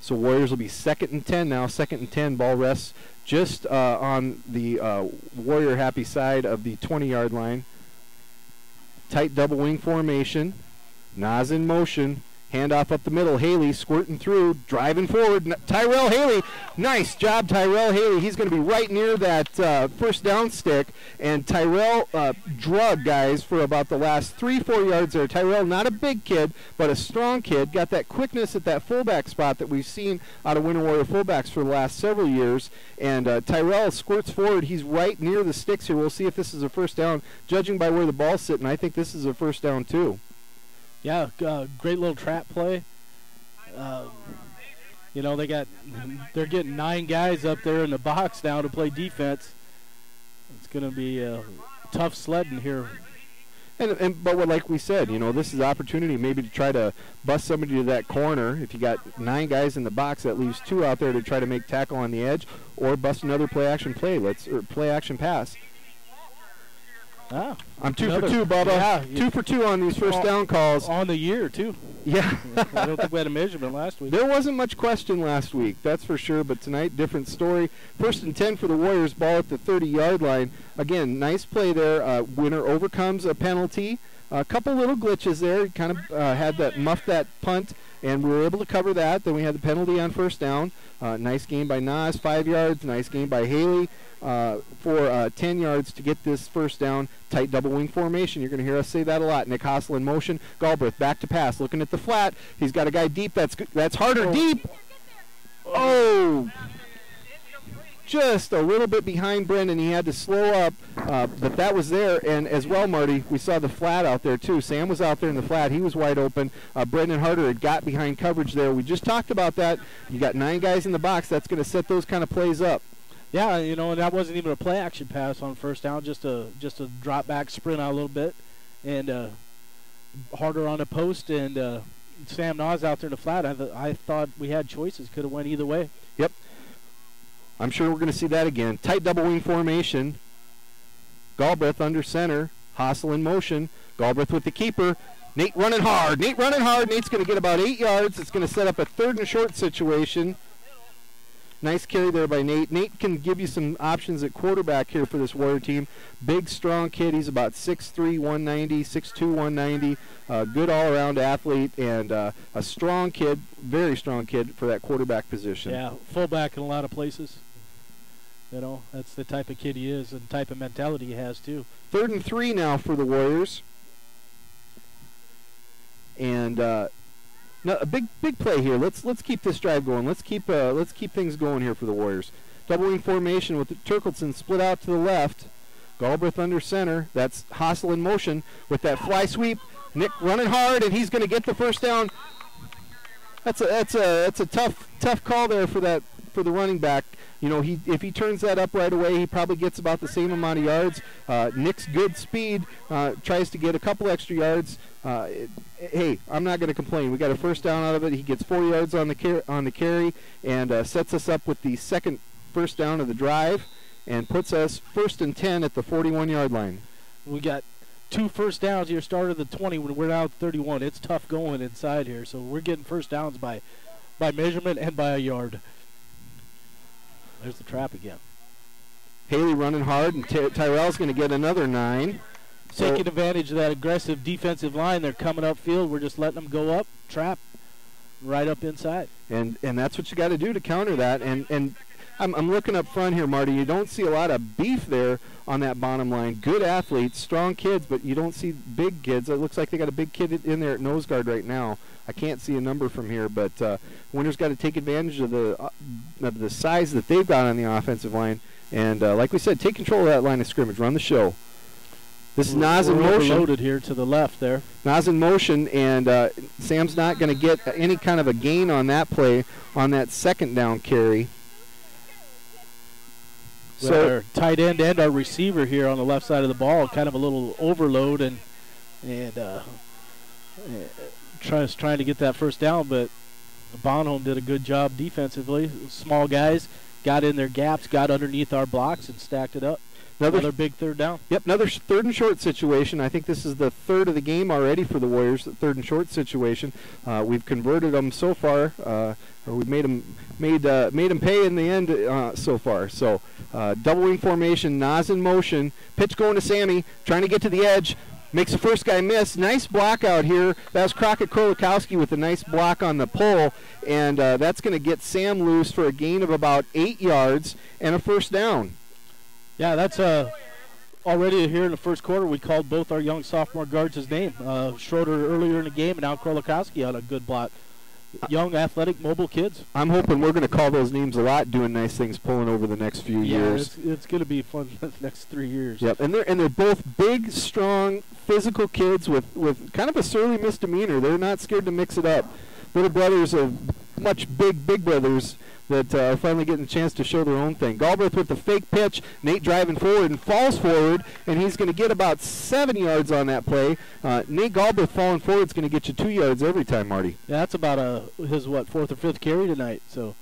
So Warriors will be 2nd and 10 now. 2nd and 10. Ball rests just on the Warrior happy side of the 20-yard line. Tight double wing formation. Nas in motion. Handoff up the middle. Haley squirting through, driving forward. Tyrell Haley. Nice job, Tyrell Haley. He's going to be right near that first down stick. And Tyrell drug guys for about the last 3-4 yards there. Tyrell, not a big kid, but a strong kid. Got that quickness at that fullback spot that we've seen out of Winter Warrior fullbacks for the last several years. And Tyrell squirts forward. He's right near the sticks here. We'll see if this is a first down. Judging by where the ball's sitting, I think this is a first down too. Yeah, great little trap play. They're getting 9 guys up there in the box now to play defense. It's going to be tough sledding here. But like we said, this is an opportunity maybe to try to bust somebody to that corner. If you got 9 guys in the box, that leaves 2 out there to try to make tackle on the edge, or bust another play action pass. I'm 2 for 2, Bubba. Yeah, 2 for 2 on these first down calls. On the year, too. Yeah. I don't think we had a measurement last week. There wasn't much question last week, that's for sure, but tonight, different story. 1st and 10 for the Warriors, ball at the 30-yard line. Again, nice play there. Winner overcomes a penalty. A couple little glitches there. Kind of had that muffed that punt, and we were able to cover that. Then we had the penalty on 1st down. Nice game by Nas, 5 yards. Nice game by Haley for 10 yards to get this 1st down. Tight double wing formation. You're going to hear us say that a lot. Nick Hossel in motion. Galbraith back to pass. Looking at the flat. He's got a guy deep. That's harder deep. Oh! Just a little bit behind Brendan. He had to slow up, but that was there. And as well, Marty, we saw the flat out there too. Sam was out there in the flat. He was wide open. Brendan Harder had got behind coverage there. We just talked about that. You got 9 guys in the box. That's going to set those kind of plays up. Yeah, and that wasn't even a play action pass on 1st down. Just a drop back sprint out a little bit, and Harder on the post, and Sam Nas out there in the flat. I thought we had choices. Could have went either way. Yep. I'm sure we're going to see that again. Tight double wing formation. Galbraith under center. Hossel in motion. Galbraith with the keeper. Nate running hard. Nate's going to get about 8 yards. It's going to set up a 3rd and short situation. Nice carry there by Nate. Nate can give you some options at quarterback here for this Warrior team. Big, strong kid. He's about 6'3", 190, 6'2", 190. Good all-around athlete and a strong kid, very strong kid for that quarterback position. Yeah, fullback in a lot of places. That's the type of kid he is and the type of mentality he has, too. 3rd and 3 now for the Warriors. And no, a big play here. Let's keep this drive going. Let's keep things going here for the Warriors. Double wing formation with Turkleton split out to the left. Galbraith under center. That's Hossel in motion with that fly sweep. Nick running hard, and he's going to get the 1st down. That's a tough call there for the running back. If he turns that up right away, he probably gets about the same amount of yards. Nick's good speed tries to get a couple extra yards. Hey, I'm not going to complain. We got a 1st down out of it. He gets 4 yards on the carry and sets us up with the 2nd 1st down of the drive and puts us 1st and 10 at the 41-yard line. We got 2 1st downs here, start of the 20 when we're out 31. It's tough going inside here, so we're getting 1st downs by measurement and by a yard. There's the trap again. Haley running hard, and Tyrell's going to get another 9. Taking advantage of that aggressive defensive line. They're coming upfield. We're just letting them go up, trap, right up inside. And that's what you got to do to counter that. And I'm looking up front here, Marty. You don't see a lot of beef there on that bottom line. Good athletes, strong kids, but you don't see big kids. It looks like they got a big kid in there at nose guard right now. I can't see a number from here, but Winter's got to take advantage of the size that they've got on the offensive line. And like we said, take control of that line of scrimmage. Run the show. This is Nas in motion. Overloaded here to the left there. Nas in motion, and Sam's not going to get any kind of a gain on that play on that 2nd down carry. So our tight end and our receiver here on the left side of the ball, kind of a little overload and trying to get that 1st down, but Bonhomme did a good job defensively. Small guys got in their gaps, got underneath our blocks, and stacked it up. Another big 3rd down. Yep, another 3rd and short situation. I think this is the 3rd of the game already for the Warriors, the 3rd and short situation. We've converted them so far, or we've made them pay in the end so far. So double wing formation, Nas in motion, pitch going to Sammy, trying to get to the edge. Makes the first guy miss. Nice block out here. That was Crockett Krolikowski with a nice block on the pull, and that's going to get Sam loose for a gain of about 8 yards and a 1st down. Yeah, that's already here in the 1st quarter. We called both our young sophomore guards his name. Schroeder earlier in the game, and now Krolikowski on a good block. Young, athletic, mobile kids. I'm hoping we're going to call those names a lot, doing nice things, pulling over the next few years. It's going to be fun the next 3 years. Yep, and they're both big, strong, physical kids with kind of a surly misdemeanor. They're not scared to mix it up. Little brothers of much big brothers that are finally getting a chance to show their own thing. Galbraith with the fake pitch. Nate driving forward and falls forward, and he's going to get about 7 yards on that play. Nate Galbraith falling forward is going to get you 2 yards every time, Marty. Yeah, that's about his 4th or 5th carry tonight. So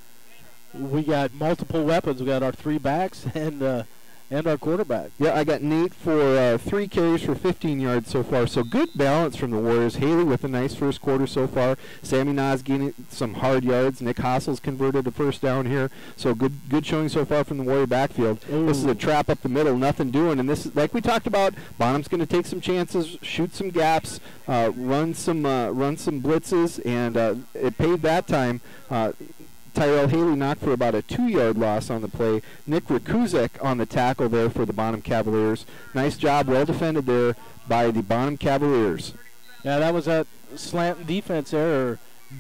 we got multiple weapons. We got our 3 backs and and our quarterback. Yeah, I got Nate for 3 carries for 15 yards so far. So good balance from the Warriors. Haley with a nice first quarter so far. Sammy Nas gaining some hard yards. Nick Hassel's converted a first down here. So good showing so far from the Warrior backfield. Ooh. This is a trap up the middle, nothing doing. And this is, like we talked about, Bonham's going to take some chances, shoot some gaps, run some blitzes, and it paid that time. Tyrell Haley knocked for about a 2-yard loss on the play. Nick Rakuzek on the tackle there for the Bonham Cavaliers. Nice job, well defended there by the Bonham Cavaliers. Yeah, that was that slant defense there, or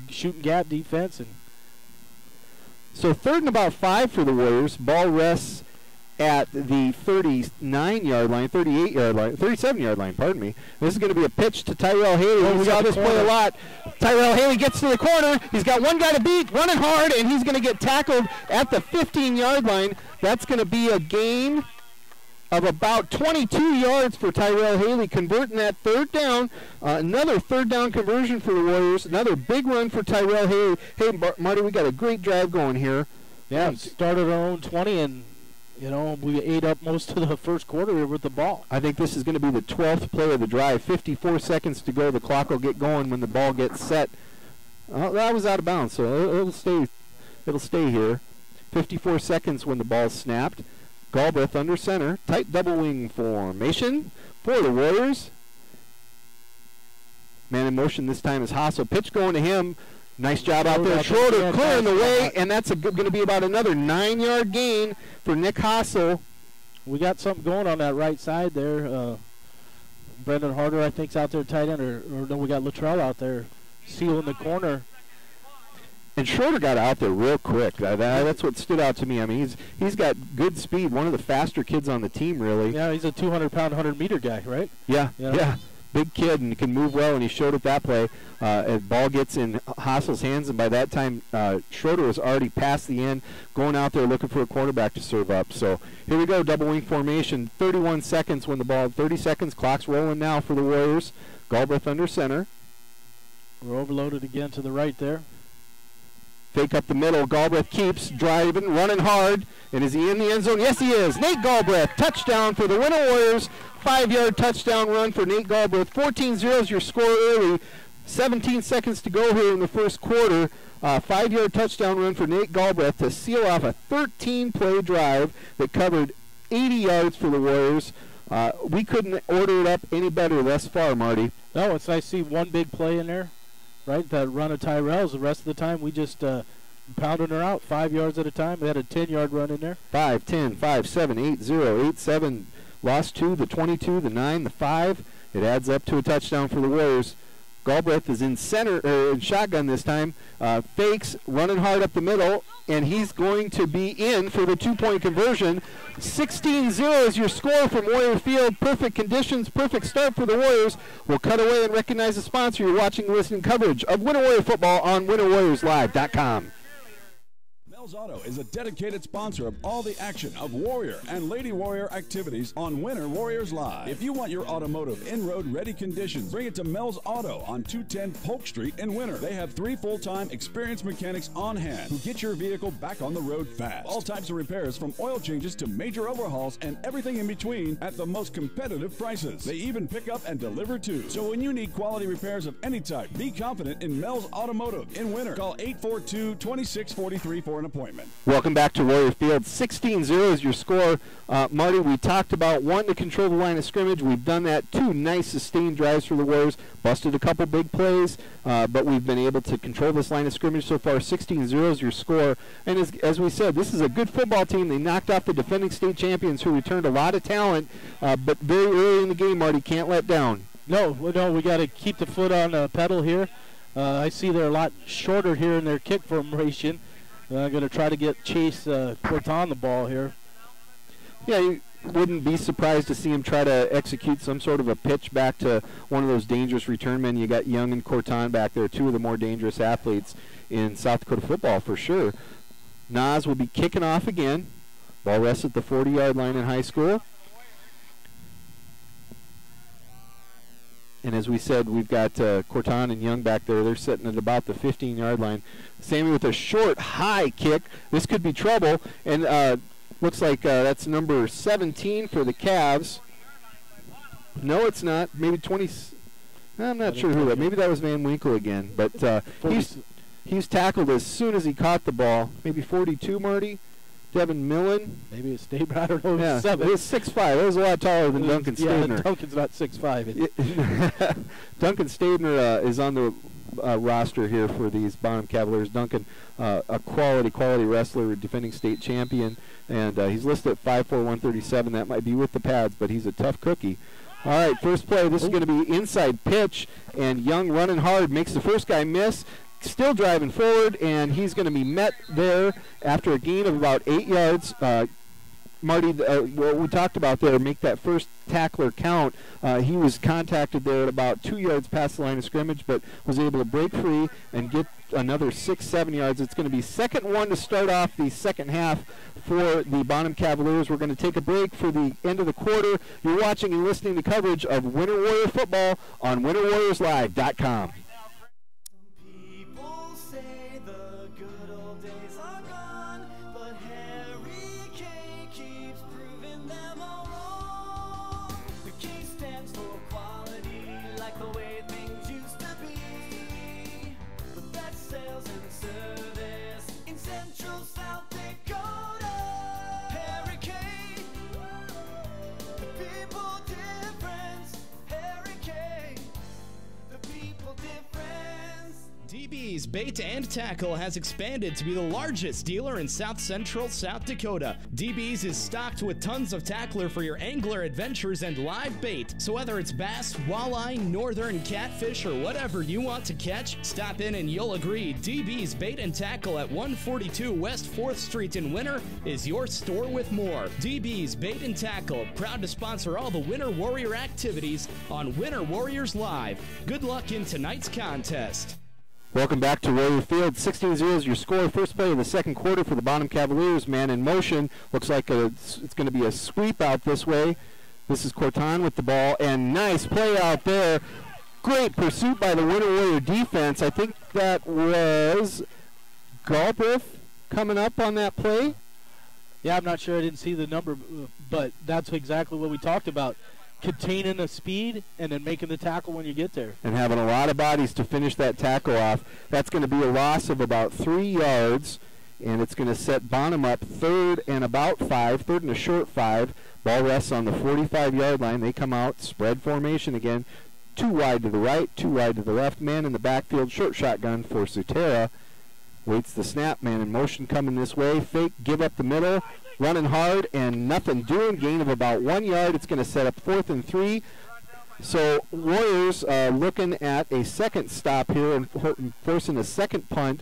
shooting gap defense. And so 3rd and about 5 for the Warriors. Ball rests at the 39-yard line, 38-yard line, 37-yard line, pardon me. This is going to be a pitch to Tyrell Haley. We saw this play a lot. Tyrell Haley gets to the corner. He's got one guy to beat, running hard, and he's going to get tackled at the 15-yard line. That's going to be a gain of about 22 yards for Tyrell Haley, converting that 3rd down. Another 3rd down conversion for the Warriors. Another big run for Tyrell Haley. Hey, Marty, we got a great drive going here. Yeah, started our own 20, and we ate up most of the first quarter with the ball. I think this is going to be the 12th play of the drive. 54 seconds to go. The clock will get going when the ball gets set. That was out of bounds, so it'll stay here. 54 seconds when the ball's snapped. Galbraith under center. Tight double wing formation for the Warriors. Man in motion this time is Hassel. Pitch going to him. Nice job out there. Schroeder clearing the way, and that's going to be about another 9-yard gain for Nick Hassel. We got something going on that right side there. Brendan Harder, I think, is out there tight end, or no, we got Luttrell out there sealing the corner. And Schroeder got out there real quick. That's what stood out to me. I mean, he's got good speed. One of the faster kids on the team, really. Yeah, he's a 200-pound, 100-meter guy, right? Yeah, yeah. Big kid and can move well, and he showed it that play. As ball gets in Hassel's hands, and by that time, Schroeder was already past the end, going out there looking for a quarterback to serve up. So here we go, double wing formation. 31 seconds when the ball, 30 seconds, clock's rolling now for the Warriors. Galbraith under center. We're overloaded again to the right there. Fake up the middle. Galbraith keeps driving, running hard. And is he in the end zone? Yes, he is. Nate Galbraith, touchdown for the Winter Warriors. 5-yard touchdown run for Nate Galbraith. 14-0 is your score early. 17 seconds to go here in the first quarter. 5-yard touchdown run for Nate Galbraith to seal off a 13-play drive that covered 80 yards for the Warriors. We couldn't order it up any better thus far, Marty. No, it's nice to see one big play in there. Right, that run of Tyrell's. The rest of the time, we just pounded her out 5 yards at a time. We had a 10-yard run in there. 5, 10, 5, 7, 8, 0, 8, 7. Lost 2, the 22, the 9, the 5. It adds up to a touchdown for the Warriors. Galbraith is in center, in shotgun this time. Fakes, running hard up the middle, and he's going to be in for the 2-point conversion. 16-0 is your score from Warrior Field. Perfect conditions, perfect start for the Warriors. We'll cut away and recognize the sponsor. You're watching and listening coverage of Winter Warrior football on WinterWarriorsLive.com. Mel's Auto is a dedicated sponsor of all the action of Warrior and Lady Warrior activities on Winter Warriors Live. If you want your automotive in-road ready conditions, bring it to Mel's Auto on 210 Polk Street in Winter. They have 3 full-time experienced mechanics on hand who get your vehicle back on the road fast. All types of repairs from oil changes to major overhauls and everything in between at the most competitive prices. They even pick up and deliver too. So when you need quality repairs of any type, be confident in Mel's Automotive in Winter. Call 842-2643 for an appointment. Welcome back to Warrior Field. 16-0 is your score. Marty, we talked about wanting to control the line of scrimmage. We've done that. 2 nice sustained drives for the Warriors. Busted a couple big plays, but we've been able to control this line of scrimmage so far. 16-0 is your score. And as we said, this is a good football team. They knocked off the defending state champions who returned a lot of talent, but very early in the game, Marty, can't let down. No, we got to keep the foot on the pedal here. I see they're a lot shorter here in their kick formation. I'm going to try to get Chase Corton the ball here. Yeah, you wouldn't be surprised to see him try to execute some sort of a pitch back to one of those dangerous return men. You got Young and Corton back there, 2 of the more dangerous athletes in South Dakota football for sure. Nas will be kicking off again. Ball rests at the 40-yard line in high school. And as we said, we've got Corton and Young back there. They're sitting at about the 15-yard line. Sammy with a short, high kick. This could be trouble. And Looks like that's number 17 for the Cavs. No, it's not. Maybe 20. I'm not sure who that. Maybe that was Van Winkle again. But he's tackled as soon as he caught the ball. Maybe 42, Marty. Devin Millen. Maybe it's Stabner. I don't know. Yeah, 7. it was 6'5". That was a lot taller than Duncan Stabner. Yeah, Duncan's not 6'5". Duncan Stabner is on the roster here for these Bonham Cavaliers. Duncan, a quality wrestler, defending state champion, and he's listed at 5'4", 137. That might be with the pads, but he's a tough cookie. All right, first play. This is going to be inside pitch, and Young running hard makes the first guy miss. Still driving forward, and he's going to be met there after a gain of about 8 yards. Marty, what we talked about there, make that first tackler count. He was contacted there at about 2 yards past the line of scrimmage, but was able to break free and get another 6-7 yards. It's going to be second one to start off the second half for the Bonham Cavaliers. We're going to take a break for the end of the quarter. You're watching and listening to coverage of Winter Warrior football on WinterWarriorsLive.com. South Dakota, Harry Kane, the people difference, Harry Kane, the people difference. DB's Bait and Tackle has expanded to be the largest dealer in South Central South Dakota. DB's is stocked with tons of tackler for your angler adventures and live bait. So whether it's bass, walleye, northern catfish, or whatever you want to catch, stop in and you'll agree DB's Bait and Tackle at 142 West 4th Street in Winter is your store with more. DB's Bait and Tackle, proud to sponsor all the Winter Warrior activities on Winter Warriors Live. Good luck in tonight's contest. Welcome back to Warrior Field. 16-0 is your score. First play of the second quarter for the Bonham Cavaliers. Man in motion. Looks like it's going to be a sweep out this way. This is Corton with the ball, and nice play out there. Great pursuit by the Winter Warrior defense. I think that was Galbraith coming up on that play. Yeah, I'm not sure. I didn't see the number, but that's exactly what we talked about. Containing the speed and then making the tackle when you get there. And having a lot of bodies to finish that tackle off. That's going to be a loss of about 3 yards, and it's going to set Bonham up third and about 5, third and a short 5. Ball rests on the 45-yard line. They come out, spread formation again. 2 wide to the right, 2 wide to the left. Man in the backfield, short shotgun for Sutera. Waits the snap, man in motion coming this way. Fake, give up the middle. Running hard and nothing doing. Gain of about 1 yard. It's going to set up 4th and 3. So Warriors looking at a second stop here and forcing a second punt.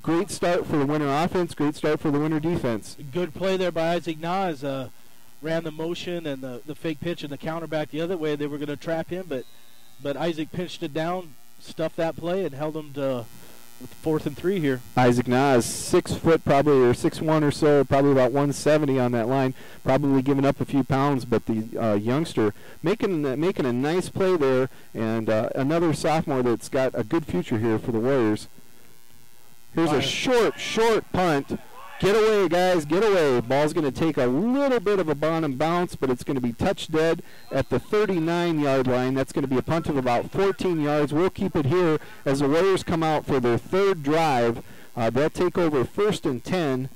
Great start for the Winter offense. Great start for the Winter defense. Good play there by Isaac Nas. Ran the motion and the fake pitch and the counter back the other way. They were going to trap him, but Isaac pinched it down, stuffed that play, and held him to 4th and 3 here. Isaac Nas, 6 foot probably, or 6'1" or so, probably about 170 on that line. Probably giving up a few pounds, but the youngster making a nice play there, and another sophomore that's got a good future here for the Warriors. Here's a short punt. Get away, guys, get away. Ball's going to take a little bit of a Bonham bounce, but it's going to be touch dead at the 39-yard line. That's going to be a punt of about 14 yards. We'll keep it here as the Warriors come out for their third drive. They'll take over 1st and 10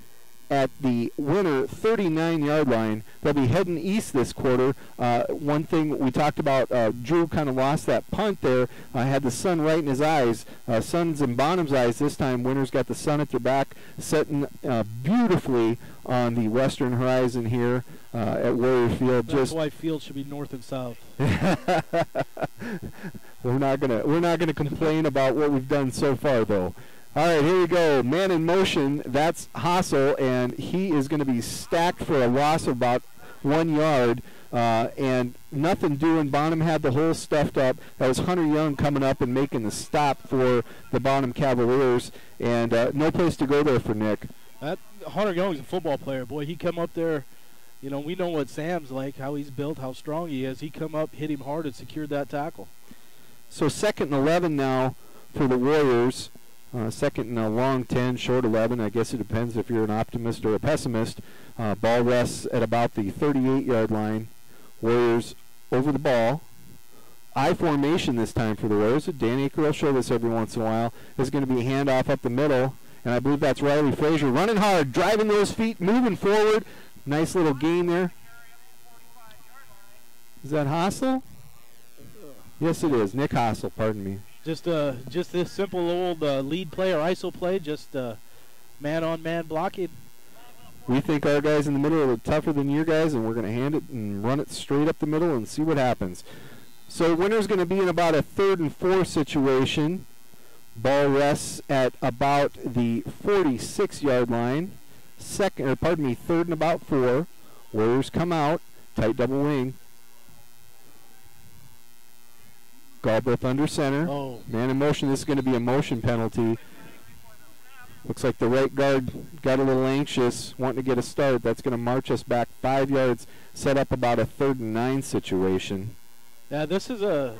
at the Winter 39-yard line. They'll be heading east this quarter. One thing we talked about, Drew kind of lost that punt there. Had the sun right in his eyes. Sun's in Bonham's eyes this time. Winter's got the sun at their back, setting beautifully on the western horizon here at Warrior Field. That's why field should be north and south. We're not gonna complain about what we've done so far, though. All right, here we go. Man in motion. That's Hassel, and he is going to be stacked for a loss of about 1 yard. And nothing doing. Bonham had the hole stuffed up. That was Hunter Young coming up and making the stop for the Bonham Cavaliers. And no place to go there for Nick. Hunter Young's a football player. Boy, he come up there. You know, we know what Sam's like, how he's built, how strong he is. He come up, hit him hard, and secured that tackle. So 2nd and 11 now for the Warriors. 2nd and a long 10, short 11. I guess it depends if you're an optimist or a pessimist. Ball rests at about the 38-yard line. Warriors over the ball. I formation this time for the Warriors. Dan Aker will show this every once in a while. There's going to be a handoff up the middle, and I believe that's Riley Frazier running hard, driving those feet, moving forward. Nice little gain there. Is that Hassel? Yes, it is. Nick Hassel, pardon me. Just this simple old lead play or ISO play, just man-on-man blocking. We think our guys in the middle are tougher than your guys, and we're going to hand it and run it straight up the middle and see what happens. So winner's going to be in about a 3rd and 4 situation. Ball rests at about the 46-yard line. 3rd and about 4. Warriors come out, tight double wing. Galbraith under center. Oh. Man in motion. This is going to be a motion penalty. Looks like the right guard got a little anxious, wanting to get a start. That's going to march us back 5 yards, set up about a 3rd and 9 situation. Yeah, this is a,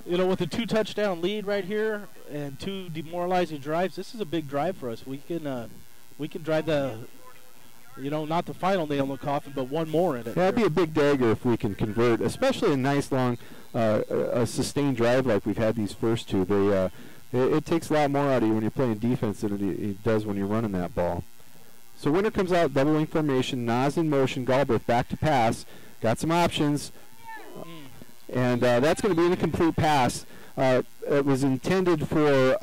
with a 2-touchdown lead right here and 2 demoralizing drives, this is a big drive for us. We can drive the, not the final nail in the coffin, but one more in it. Yeah, it'd be a big dagger if we can convert, especially a nice long, a sustained drive like we've had these first two. It takes a lot more out of you when you're playing defense than it does when you're running that ball. So winner comes out, double wing formation, Nas in motion, Galbraith back to pass. Got some options. And that's going to be an incomplete pass. It was intended for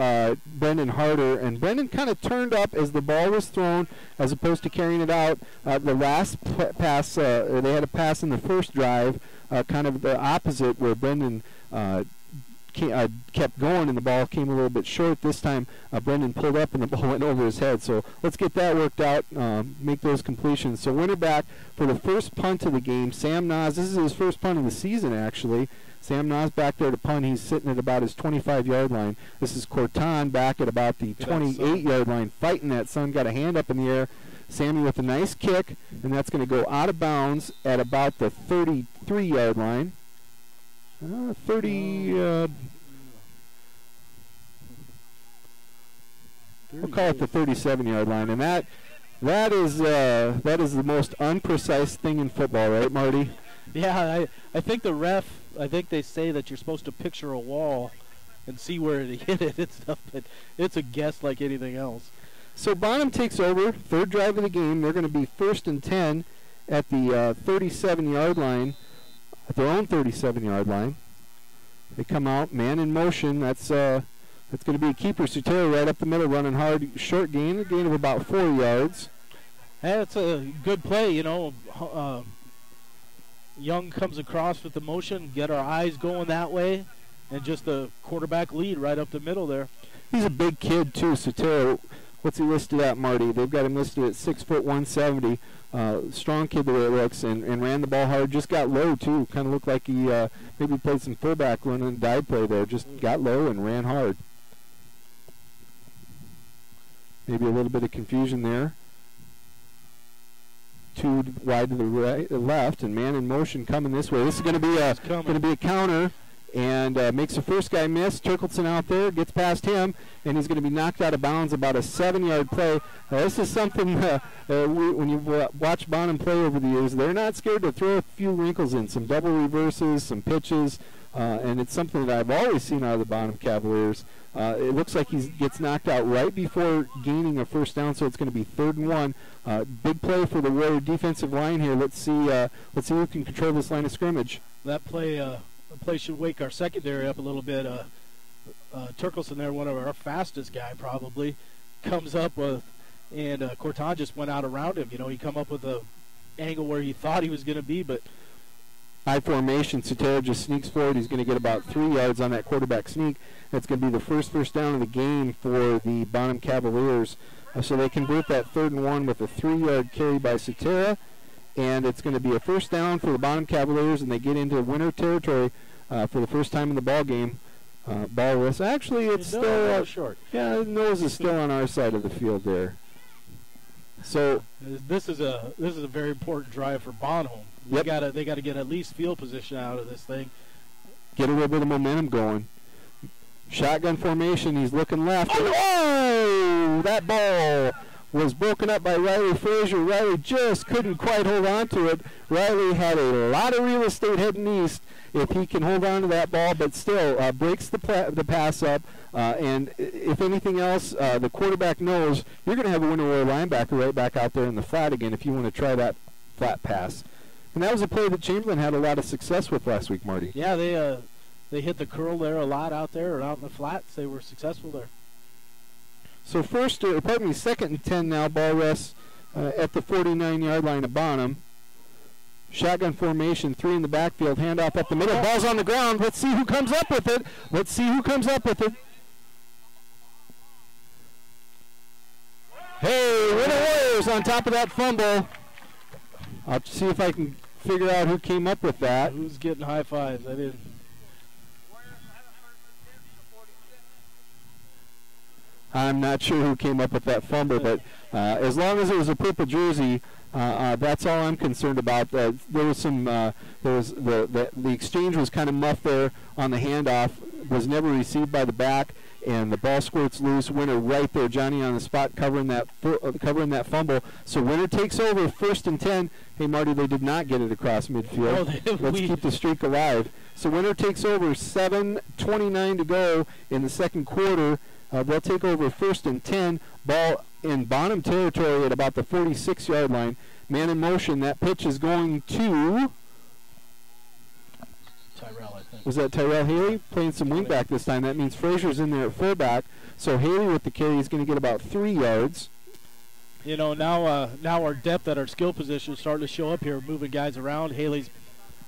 Brendan Harder, and Brendan kind of turned up as the ball was thrown as opposed to carrying it out. The last pass, they had a pass in the first drive, kind of the opposite, where Brendan kept going and the ball came a little bit short. This time Brendan pulled up and the ball went over his head. So let's get that worked out, make those completions. So winner back for the first punt of the game, Sam Nas. This is his first punt of the season, actually. Sam Nas back there to punt. He's sitting at about his 25-yard line. This is Corton back at about the 28-yard line, fighting that son. Got a hand up in the air. Sammy with a nice kick, and that's going to go out of bounds at about the 33-yard line. 30. We'll call it the 37-yard line, and that is the most unprecise thing in football, right, Marty? Yeah, I think the ref. I think they say that you're supposed to picture a wall and see where to hit it and stuff, but it's a guess like anything else. So Bonham takes over, third drive of the game. They're going to be 1st and 10 at the 37-yard line, at their own 37-yard line. They come out, man in motion. That's going to be a keeper. Sutero right up the middle, running hard. Short gain, a gain of about 4 yards. That's a good play, Young comes across with the motion, get our eyes going that way, and just a quarterback lead right up the middle there. He's a big kid, too, Sutero. What's he listed at, Marty? They've got him listed at 6 foot 170. Strong kid the way it looks, and ran the ball hard. Just got low, too. Kind of looked like he maybe played some fullback running a dive play there. Just got low and ran hard. Maybe a little bit of confusion there. 2 wide to the right, left, and man in motion coming this way. This is going to be a counter, and makes the first guy miss. Turkleton out there, gets past him, and he's going to be knocked out of bounds. About a 7-yard play. This is something when you watch Bonham play over the years, they're not scared to throw a few wrinkles in, some double reverses, some pitches, and it's something that I've always seen out of the Bonham Cavaliers. It looks like he gets knocked out right before gaining a first down, so it's going to be 3rd and 1. Big play for the Warrior defensive line here. Let's see who can control this line of scrimmage. That play should wake our secondary up a little bit. Turkelson there, one of our fastest guy probably, comes up with, and Corton just went out around him. He come up with a angle where he thought he was going to be, but high formation. Sutero just sneaks forward. He's going to get about 3 yards on that quarterback sneak. That's going to be the first down of the game for the Bonham Cavaliers. So they convert that 3rd and 1 with a 3-yard carry by Sutero, and it's going to be a first down for the Bonham Cavaliers, and they get into winner territory for the first time in the ball game. Ballless. Actually, it's still short. Yeah, the nose is still on our side of the field there. So this is a very important drive for Bonham. They got to get at least field position out of this thing. Get a little bit of momentum going. Shotgun formation. He's looking left. Oh, that ball was broken up by Riley Frazier. Riley just couldn't quite hold on to it. Riley had a lot of real estate heading east if he can hold on to that ball, but still breaks the pass up. And if anything else, the quarterback knows you're going to have a Winter Warrior linebacker right back out there in the flat again if you want to try that flat pass. And that was a play that Chamberlain had a lot of success with last week, Marty. Yeah, they hit the curl there a lot out there, or out in the flats. They were successful there. So second and 10 now. Ball rests at the 49-yard line of Bonham. Shotgun formation, 3 in the backfield. Handoff up the middle. Ball's on the ground. Let's see who comes up with it. Hey, Winter Warriors on top of that fumble. I'll see if I can figure out who came up with that. Who's getting high fives? I didn't. I'm not sure who came up with that fumble, but as long as it was a purple jersey, that's all I'm concerned about. There was some, the exchange was kind of muffed there on the handoff, was never received by the back, and the ball squirts loose. Winter right there, Johnny on the spot covering that fumble. So Winter takes over, 1st and 10. Hey Marty, they did not get it across midfield. Let's keep the streak alive. So Winter takes over, 7:29 to go in the second quarter. They'll take over 1st and 10. Ball in Bonham territory at about the 46-yard line. Man in motion. That pitch is going to Tyrell, I think. Was that Tyrell Haley playing some wingback this time? That means Frazier's in there at fullback. So Haley with the carry is going to get about 3 yards. You know, now our depth at our skill position is starting to show up here, moving guys around. Haley's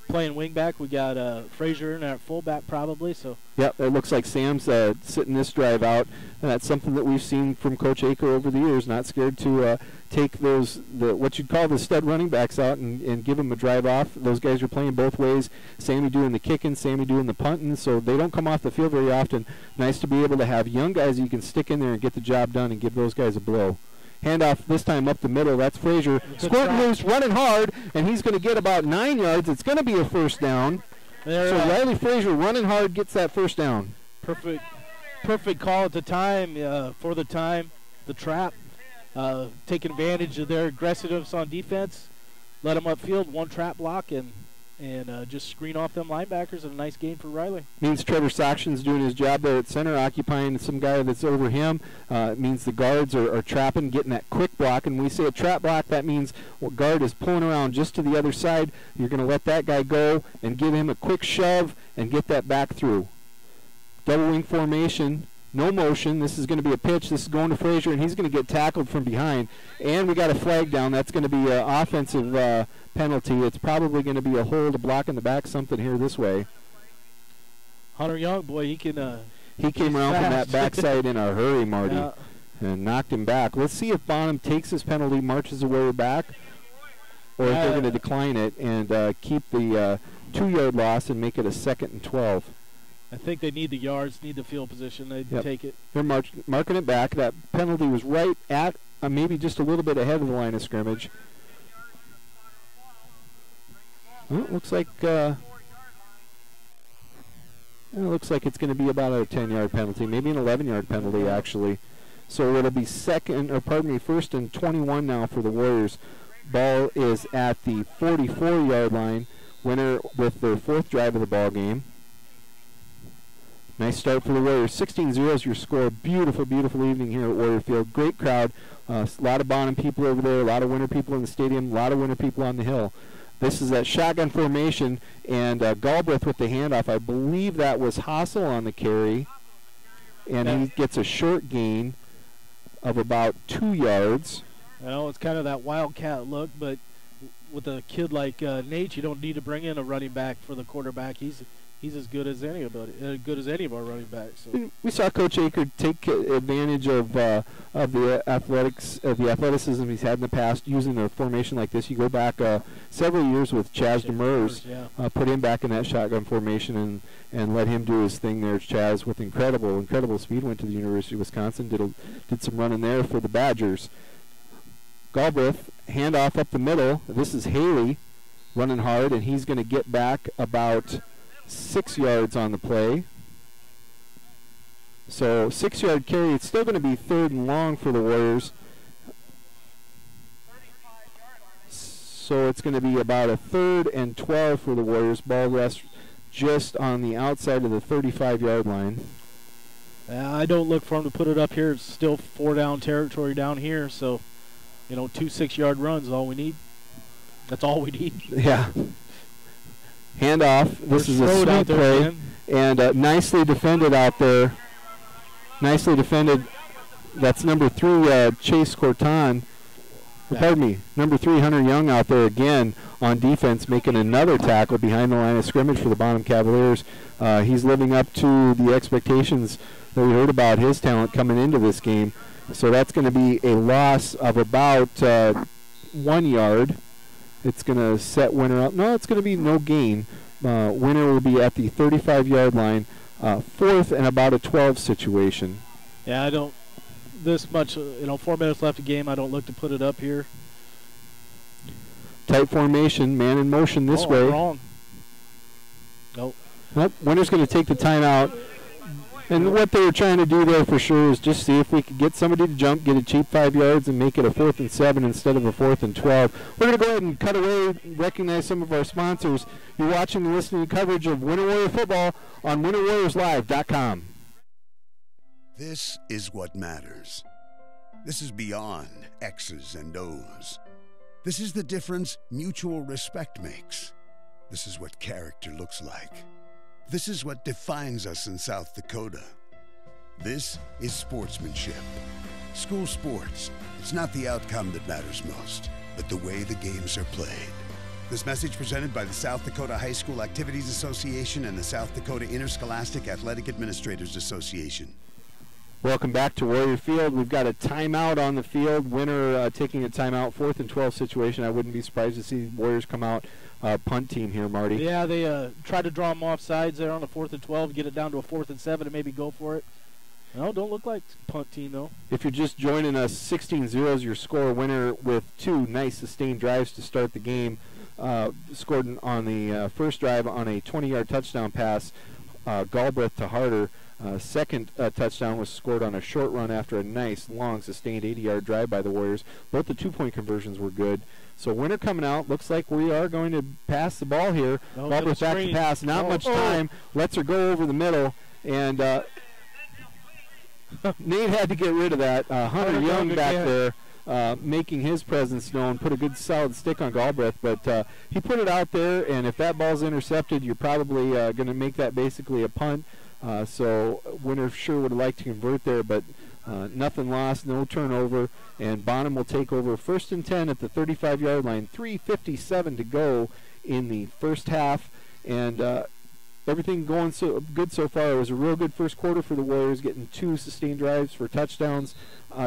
playing wingback. We got Frazier in at fullback probably. So. Yep, it looks like Sam's sitting this drive out, and that's something that we've seen from Coach Aker over the years. Not scared to take what you'd call the stud running backs out and give them a drive off. Those guys are playing both ways. Sammy doing the kicking, Sammy doing the punting, so they don't come off the field very often. Nice to be able to have young guys you can stick in there and get the job done and give those guys a blow. Handoff this time up the middle. That's Frazier. Squirting loose, running hard, and he's going to get about 9 yards. It's going to be a first down. So Riley Frazier running hard gets that first down. Perfect call at the time, for the time. The trap, taking advantage of their aggressiveness on defense. Let them upfield, one trap block, and just screen off them linebackers, and a nice gain for Riley. Means Trevor Saxon's doing his job there at center, occupying some guy that's over him. It means the guards are trapping, getting that quick block. And when we say a trap block, that means guard is pulling around just to the other side. You're going to let that guy go and give him a quick shove and get that back through. Double wing formation. No motion. This is going to be a pitch. This is going to Frazier, and he's going to get tackled from behind. And we got a flag down. That's going to be an offensive penalty. It's probably going to be a hold, a block in the back, something here this way. Hunter Young, boy, he can. He came around from that backside in a hurry, Marty, and knocked him back. Let's see if Bonham takes his penalty, marches the Warrior back, or if they're going to decline it and keep the 2-yard loss and make it a 2nd and 12. I think they need the yards, need the field position. They'd take it. They're marking it back. That penalty was right at maybe just a little bit ahead of the line of scrimmage. Well, it looks like it's going to be about a 10-yard penalty, maybe an 11-yard penalty actually. So it'll be 1st and 21 now for the Warriors. Ball is at the 44-yard line. Winner with their 4th drive of the ball game. Nice start for the Warriors. 16-0 is your score. Beautiful, beautiful evening here at Warrior Field. Great crowd. A lot of Bonham people over there. A lot of Winter people in the stadium. A lot of Winter people on the hill. This is that shotgun formation, and Galbraith with the handoff. I believe that was Hassel on the carry, and he gets a short gain of about 2 yards. Well, it's kind of that wildcat look, but with a kid like Nate, you don't need to bring in a running back for the quarterback. He's as good as any of our running backs. So. We saw Coach Aker take advantage of the athleticism he's had in the past, using a formation like this. You go back several years with Chaz Demers, put him back in that shotgun formation and let him do his thing there. Chaz with incredible speed went to the University of Wisconsin, did some running there for the Badgers. Galbraith handoff up the middle. This is Haley running hard, and he's going to get back about 6 yards on the play. So 6-yard carry. It's still going to be 3rd and long for the Warriors. So it's going to be about a 3rd and 12 for the Warriors. Ball rests just on the outside of the 35-yard line. I don't look for him to put it up here. It's still 4-down territory down here, so, 2 6-yard runs is all we need. That's all we need. Yeah. Handoff. This is a sweet play. And nicely defended out there. Nicely defended. That's number 3, Chase Corton. Pardon me. Number 3, Hunter Young out there again on defense, making another tackle behind the line of scrimmage for the Bonham Cavaliers. He's living up to the expectations that we heard about his talent coming into this game. So that's going to be a loss of about 1 yard. It's going to set Winter up. No, it's going to be no gain. Winter will be at the 35-yard line. 4th and about a 12 situation. Yeah, I don't. This much, 4 minutes left of game. I don't look to put it up here. Tight formation, man in motion this way. Wrong. Nope. Winter's going to take the timeout. And what they were trying to do there for sure is just see if we could get somebody to jump, get a cheap 5 yards, and make it a 4th and 7 instead of a 4th and 12. We're going to go ahead and cut away, recognize some of our sponsors. You're watching and listening to coverage of Winter Warrior football on WinterWarriorsLive.com. This is what matters. This is beyond X's and O's. This is the difference mutual respect makes. This is what character looks like. This is what defines us in South Dakota. This is sportsmanship. School sports, it's not the outcome that matters most, but the way the games are played. This message presented by the South Dakota High School Activities Association and the South Dakota Interscholastic Athletic Administrators Association. Welcome back to Warrior Field. We've got a timeout on the field. Winter taking a timeout, 4th and 12 situation. I wouldn't be surprised to see Warriors come out punt team here, Marty. Yeah, they tried to draw them off sides there on the 4th and 12, get it down to a 4th and 7 and maybe go for it. No, don't look like punt team, though. If you're just joining us, 16-0 is your score. Winner with 2 nice sustained drives to start the game. Scored on the first drive on a 20-yard touchdown pass, Galbraith to Harder. Second touchdown was scored on a short run after a nice, long, sustained 80-yard drive by the Warriors. Both the 2-point conversions were good. So Winter coming out. Looks like we are going to pass the ball here. Galbraith back to pass. Not much time. Lets her go over the middle. And Nate had to get rid of that. Hunter Young back there making his presence known. Put a good solid stick on Galbraith. But he put it out there, and if that ball's intercepted, you're probably going to make that basically a punt. So Winter sure would have liked to convert there, but nothing lost, no turnover, and Bonham will take over 1st and 10 at the 35-yard line. 3:57 to go in the first half, and everything going so good so far. It was a real good first quarter for the Warriors, getting 2 sustained drives for touchdowns.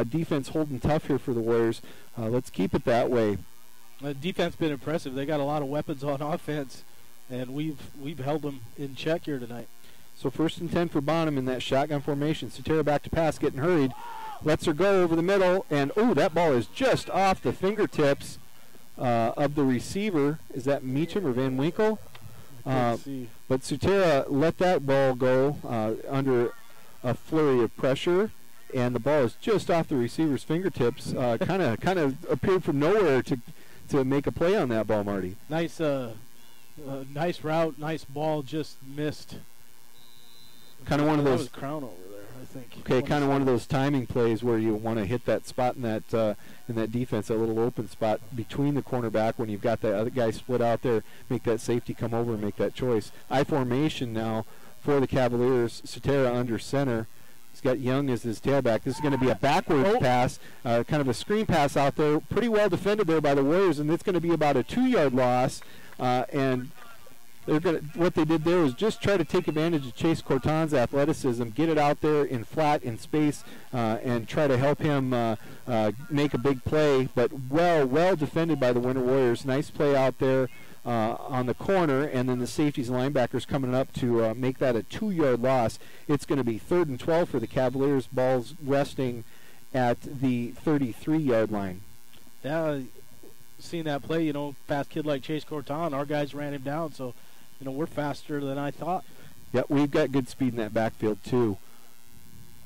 Defense holding tough here for the Warriors. Let's keep it that way. Defense been impressive. They got a lot of weapons on offense, and we've held them in check here tonight. So 1st and 10 for Bonham in that shotgun formation. Sotera back to pass, getting hurried. Lets her go over the middle, and that ball is just off the fingertips of the receiver. Is that Meacham or Van Winkle? But Sotera let that ball go under a flurry of pressure, and the ball is just off the receiver's fingertips. Kind of appeared from nowhere to make a play on that ball, Marty. Nice route, nice ball, just missed. Kind of one of those. That was Crown over there, I think. Okay, kind of one of those timing plays where you want to hit that spot in that defense, that little open spot between the cornerback when you've got that other guy split out there, make that safety come over and make that choice. I formation now for the Cavaliers. Sotera under center. He's got Young as his tailback. This is going to be a backwards pass, kind of a screen pass out there. Pretty well defended there by the Warriors, and it's going to be about a 2-yard loss. And what they did there was just try to take advantage of Chase Corton's athleticism, get it out there in flat, in space, and try to help him make a big play. But well defended by the Winter Warriors. Nice play out there on the corner, and then the safeties and linebackers coming up to make that a 2-yard loss. It's going to be 3rd and 12 for the Cavaliers. Ball's resting at the 33-yard line. Yeah, seen that play, fast kid like Chase Corton, our guys ran him down, so we're faster than I thought. Yeah, we've got good speed in that backfield too.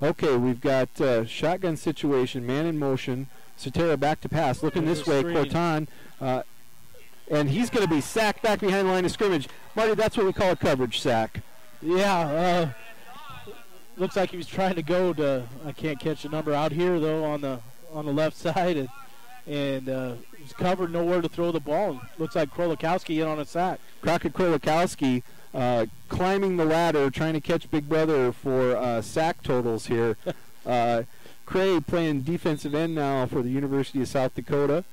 Okay, we've got shotgun situation, man in motion. Sotera back to pass, looking this way. Corton and he's going to be sacked back behind the line of scrimmage. Marty, that's what we call a coverage sack. Yeah, looks like he was trying to go to, I can't catch the number out here, though, on the left side, and was covered, nowhere to throw the ball. Looks like Krolikowski in on a sack. Crockett Krolikowski climbing the ladder, trying to catch Big Brother for sack totals here. Cray playing defensive end now for the University of South Dakota,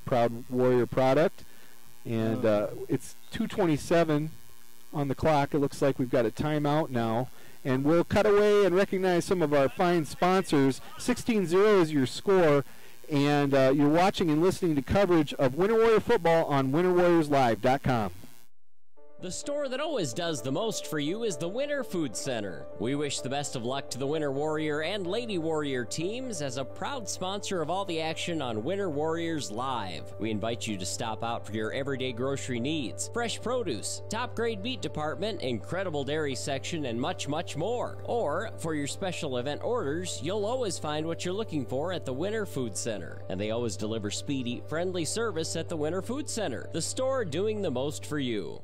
proud Warrior product. And it's 2:27 on the clock. It looks like we've got a timeout now. And we'll cut away and recognize some of our fine sponsors. 16-0 is your score. And you're watching and listening to coverage of Winter Warrior football on WinterWarriorsLive.com. The store that always does the most for you is the Winter Food Center. We wish the best of luck to the Winter Warrior and Lady Warrior teams as a proud sponsor of all the action on Winter Warriors Live. We invite you to stop out for your everyday grocery needs, fresh produce, top-grade meat department, incredible dairy section, and much, much more. Or, for your special event orders, you'll always find what you're looking for at the Winter Food Center. And they always deliver speedy, friendly service at the Winter Food Center, the store doing the most for you.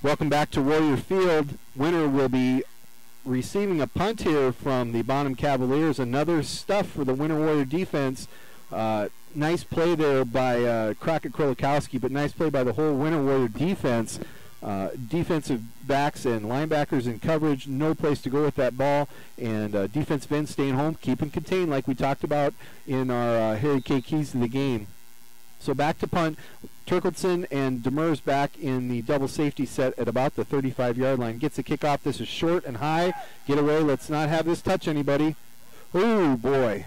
Welcome back to Warrior Field. Winter will be receiving a punt here from the Bonham Cavaliers. Another stuff for the Winter Warrior defense. Nice play there by Crockett Krolikowski, but nice play by the whole Winter Warrior defense. Defensive backs and linebackers in coverage, no place to go with that ball, and defensive ends staying home, keeping contained like we talked about in our Harry K. Keys to the game. So back to punt. Turkleton and Demers back in the double safety set at about the 35-yard line. Gets a kickoff. This is short and high. Get away. Let's not have this touch anybody. Oh, boy.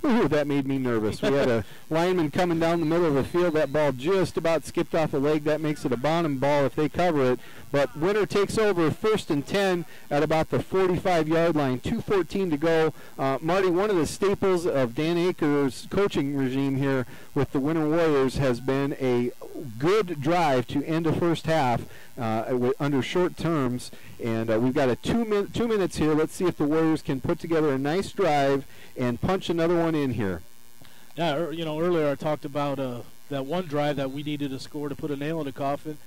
Ooh, that made me nervous. We had a lineman coming down the middle of the field. That ball just about skipped off a leg. That makes it a Bonham ball if they cover it. But Winter takes over 1st and 10 at about the 45-yard line. 2:14 to go. Marty, one of the staples of Dan Akers' coaching regime here with the Winter Warriors has been a good drive to end the first half under short terms. And we've got a 2 minutes here. Let's see if the Warriors can put together a nice drive and punch another one in here. Yeah, earlier I talked about that one drive that we needed to score to put a nail in the coffin.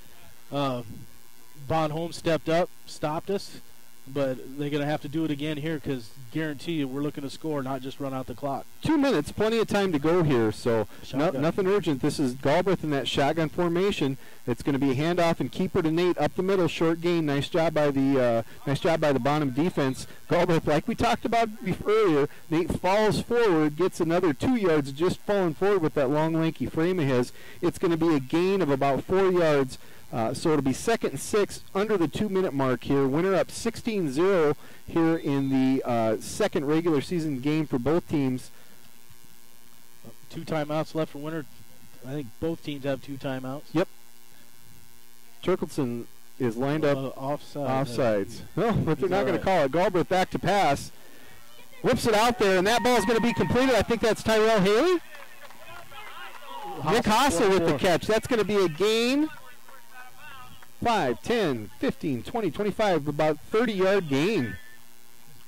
Bonhomme stepped up, stopped us, but they're going to have to do it again here because guarantee you we're looking to score, not just run out the clock. 2 minutes, plenty of time to go here, so nothing urgent. This is Galbraith in that shotgun formation. It's going to be a handoff and keeper to Nate up the middle, short gain. Nice job by the Bonham defense. Galbraith, like we talked about earlier, Nate falls forward, gets another 2 yards, just falling forward with that long, lanky frame of his. It's going to be a gain of about 4 yards. So it'll be 2nd and 6 under the 2-minute mark here. Winter up 16-0 here in the second regular season game for both teams. 2 timeouts left for Winter. I think both teams have 2 timeouts. Yep. Turkleton is lined up offsides. Well, but they're not going to call it. Galbraith back to pass. Whips it out there, and that ball is going to be completed. I think that's Tyrell Haley. Nick Hassel with the catch. That's going to be a gain. 5, 10, 15, 20, 25, about 30-yard gain.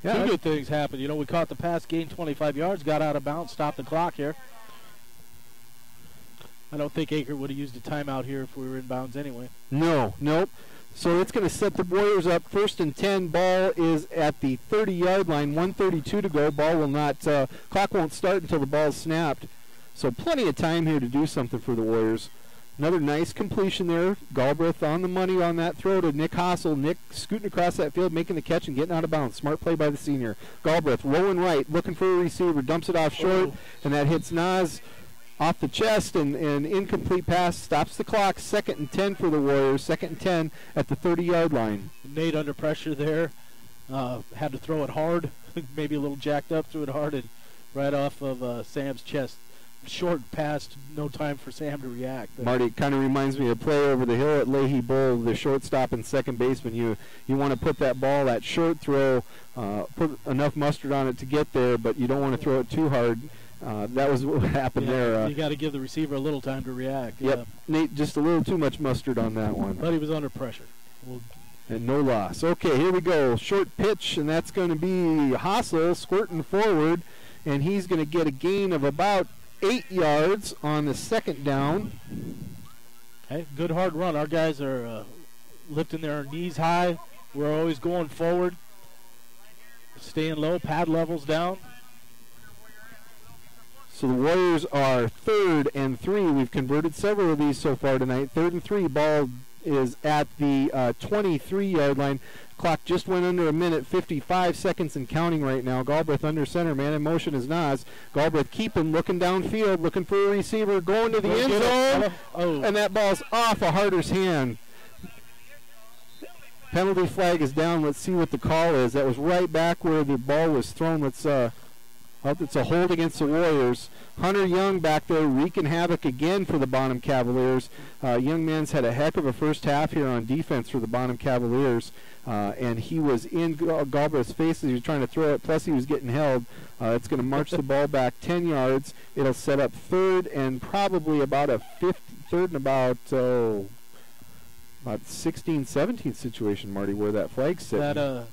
Yeah, 2 good things happened. We caught the pass, gained 25 yards, got out of bounds, stopped the clock here. I don't think Aker would have used a timeout here if we were in bounds anyway. Nope. So it's going to set the Warriors up 1st and 10. Ball is at the 30-yard line, 1:32 to go. Ball will not, clock won't start until the ball's snapped. So plenty of time here to do something for the Warriors. Another nice completion there. Galbraith on the money on that throw to Nick Hassel. Nick scooting across that field, making the catch and getting out of bounds. Smart play by the senior. Galbraith rolling right, looking for a receiver, dumps it off short, and that hits Nas off the chest, and incomplete pass stops the clock. 2nd and 10 for the Warriors. 2nd and 10 at the 30-yard line. Nate under pressure there. Had to throw it hard, maybe a little jacked up, threw it hard, and right off of Sam's chest. Short pass, no time for Sam to react. Marty, it kind of reminds me of play over the hill at Leahy Bowl, the shortstop and second baseman. You want to put that ball, that short throw, put enough mustard on it to get there, but you don't want to throw it too hard. That was what happened there. You got to give the receiver a little time to react. Yep, yeah. Nate, just a little too much mustard on that one. But he was under pressure. And no loss. Okay, here we go. Short pitch, and that's going to be Hassel squirting forward, and he's going to get a gain of about 8 yards on the 2nd down. Hey, good hard run. Our guys are lifting their knees high. We're always going forward, staying low, pad levels down. So the Warriors are 3rd and 3. We've converted several of these so far tonight. 3rd and 3. Ball is at the 23-yard line. Clock just went under a minute, 55 seconds and counting right now. Galbraith under center. Man in motion is Nas. Galbraith keeping, looking downfield, looking for a receiver, going to the end zone. And that ball's off a Harder's hand. Penalty flag is down. Let's see what the call is. That was right back where the ball was thrown. Let's it's a hold against the Warriors. Hunter Young back there wreaking havoc again for the Bonham Cavaliers. Young man's had a heck of a first half here on defense for the Bonham Cavaliers. And he was in Galbraith's face as he was trying to throw it, plus he was getting held. It's going to march the ball back 10 yards. It'll set up 3rd and probably about a 3rd and about 16, 17 situation, Marty, where that flag's sitting. That,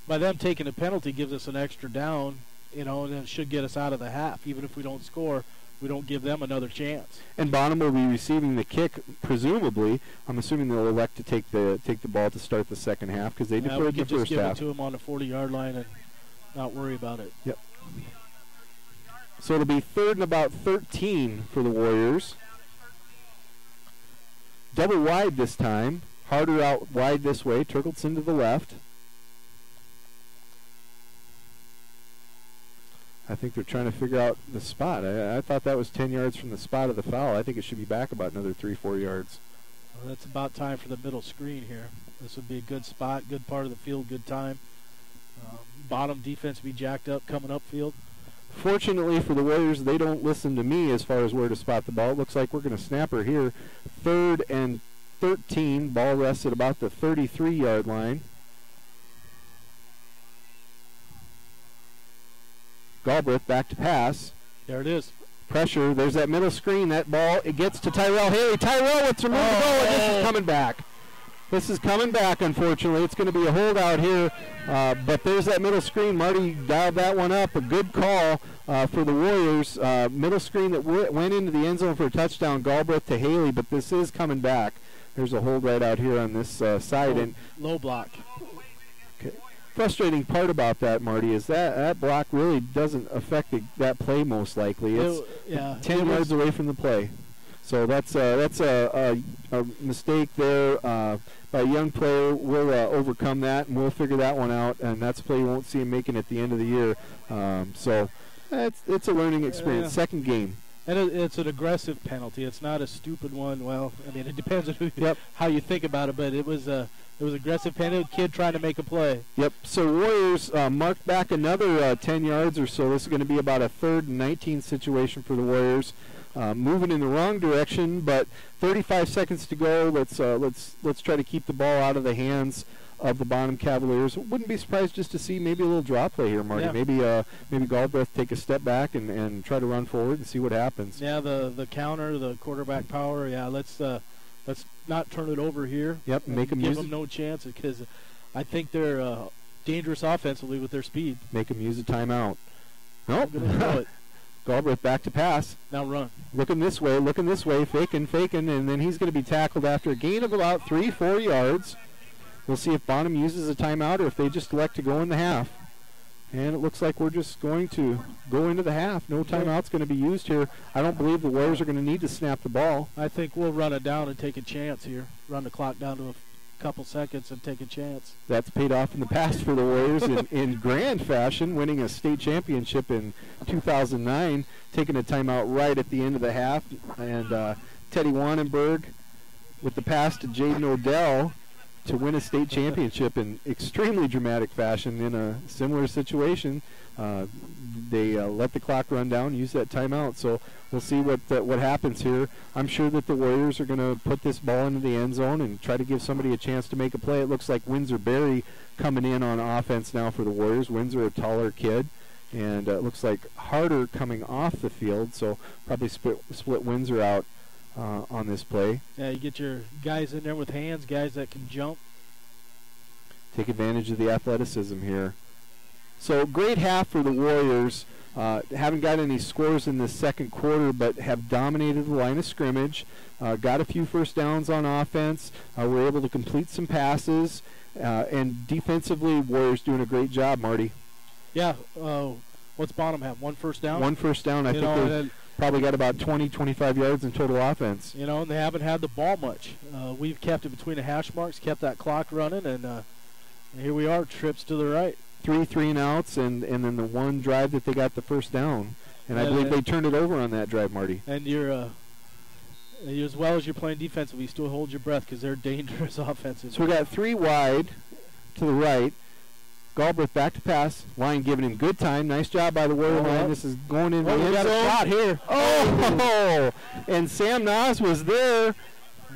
by them taking a penalty gives us an extra down, and it should get us out of the half. Even if we don't score, we don't give them another chance. And Bonham will be receiving the kick, presumably. I'm assuming they'll elect to take the ball to start the second half because they deferred the first half. We could just give it to them on the 40-yard line and not worry about it. Yep. So it'll be 3rd and about 13 for the Warriors. Double wide this time. Harder out wide this way. Turkleton to the left. I think they're trying to figure out the spot. I thought that was 10 yards from the spot of the foul. I think it should be back about another 3-4 yards. Well, that's about time for the middle screen here. This would be a good spot, good part of the field, good time. Bottom defense be jacked up coming up field. Fortunately for the Warriors, they don't listen to me as far as where to spot the ball. It looks like we're going to snap her here. 3rd and 13. Ball rests at about the 33-yard line. Galbraith back to pass. There it is. Pressure. There's that middle screen. That ball, it gets to Tyrell Haley. Tyrell with some room to go, and this is coming back. This is coming back, unfortunately. It's going to be a holdout here, but there's that middle screen. Marty dialed that one up. A good call for the Warriors. Middle screen that went into the end zone for a touchdown, Galbraith to Haley, but this is coming back. There's a hold right out here on this side. Low block. Okay. Frustrating part about that, Marty, is that block really doesn't affect that play most likely. It's 10 yards away from the play. So that's a mistake there by a young player. We'll overcome that, and we'll figure that one out, and that's a play you won't see him making at the end of the year. So it's a learning experience. Second game. And it's an aggressive penalty. It's not a stupid one. Well, I mean, it depends on how you think about it, but it was aggressive penalty. Kid trying to make a play. Yep. So Warriors marked back another 10 yards or so. This is going to be about a 3rd and 19 situation for the Warriors. Moving in the wrong direction, but 35 seconds to go. Let's try to keep the ball out of the hands of the Bonham Cavaliers. Wouldn't be surprised just to see maybe a little drop play here, Marty. Yeah. Maybe Galbraith take a step back and try to run forward and see what happens. Yeah, the counter, the quarterback power. Yeah, let's not turn it over here. Yep, make them give them no chance because I think they're dangerous offensively with their speed. Make them use a timeout. Nope. It. Galbraith back to pass. Now run. Looking this way, faking, and then he's going to be tackled after a gain of about 3-4 yards. We'll see if Bonham uses a timeout or if they just elect to go in the half. And it looks like we're just going to go into the half. No timeout's going to be used here. I don't believe the Warriors are going to need to snap the ball. I think we'll run it down and take a chance here. Run the clock down to a couple seconds and take a chance. That's paid off in the past for the Warriors in grand fashion, winning a state championship in 2009, taking a timeout right at the end of the half. And Teddy Wannenberg with the pass to Jaden Odell to win a state championship in extremely dramatic fashion in a similar situation. They let the clock run down, use that timeout. So we'll see what happens here. I'm sure that the Warriors are going to put this ball into the end zone and try to give somebody a chance to make a play. It looks like Windsor Berry coming in on offense now for the Warriors. Windsor, a taller kid. And it looks like Harder coming off the field, so probably split Windsor out on this play. Yeah, you get your guys in there with hands, guys that can jump. Take advantage of the athleticism here. So great half for the Warriors. Haven't got any scores in the second quarter, but have dominated the line of scrimmage. Got a few first downs on offense. Were able to complete some passes. And defensively, Warriors doing a great job, Marty. Yeah. What's Bonham have? One first down? One first down. I think they've probably got about 20, 25 yards in total offense. You know, and they haven't had the ball much. We've kept it between the hash marks, kept that clock running, and here we are, trips to the right. 3 3-and-outs, and then the one drive that they got the first down. And I believe they turned it over on that drive, Marty. And you're as well as you're playing defensively, you still hold your breath because they're dangerous offensive. So we got 3 wide to the right. Galbraith back to pass. Line giving him good time. Nice job by the Warrior line. This is going in the end zone. We got a shot here. Oh! And Sam Nas was there.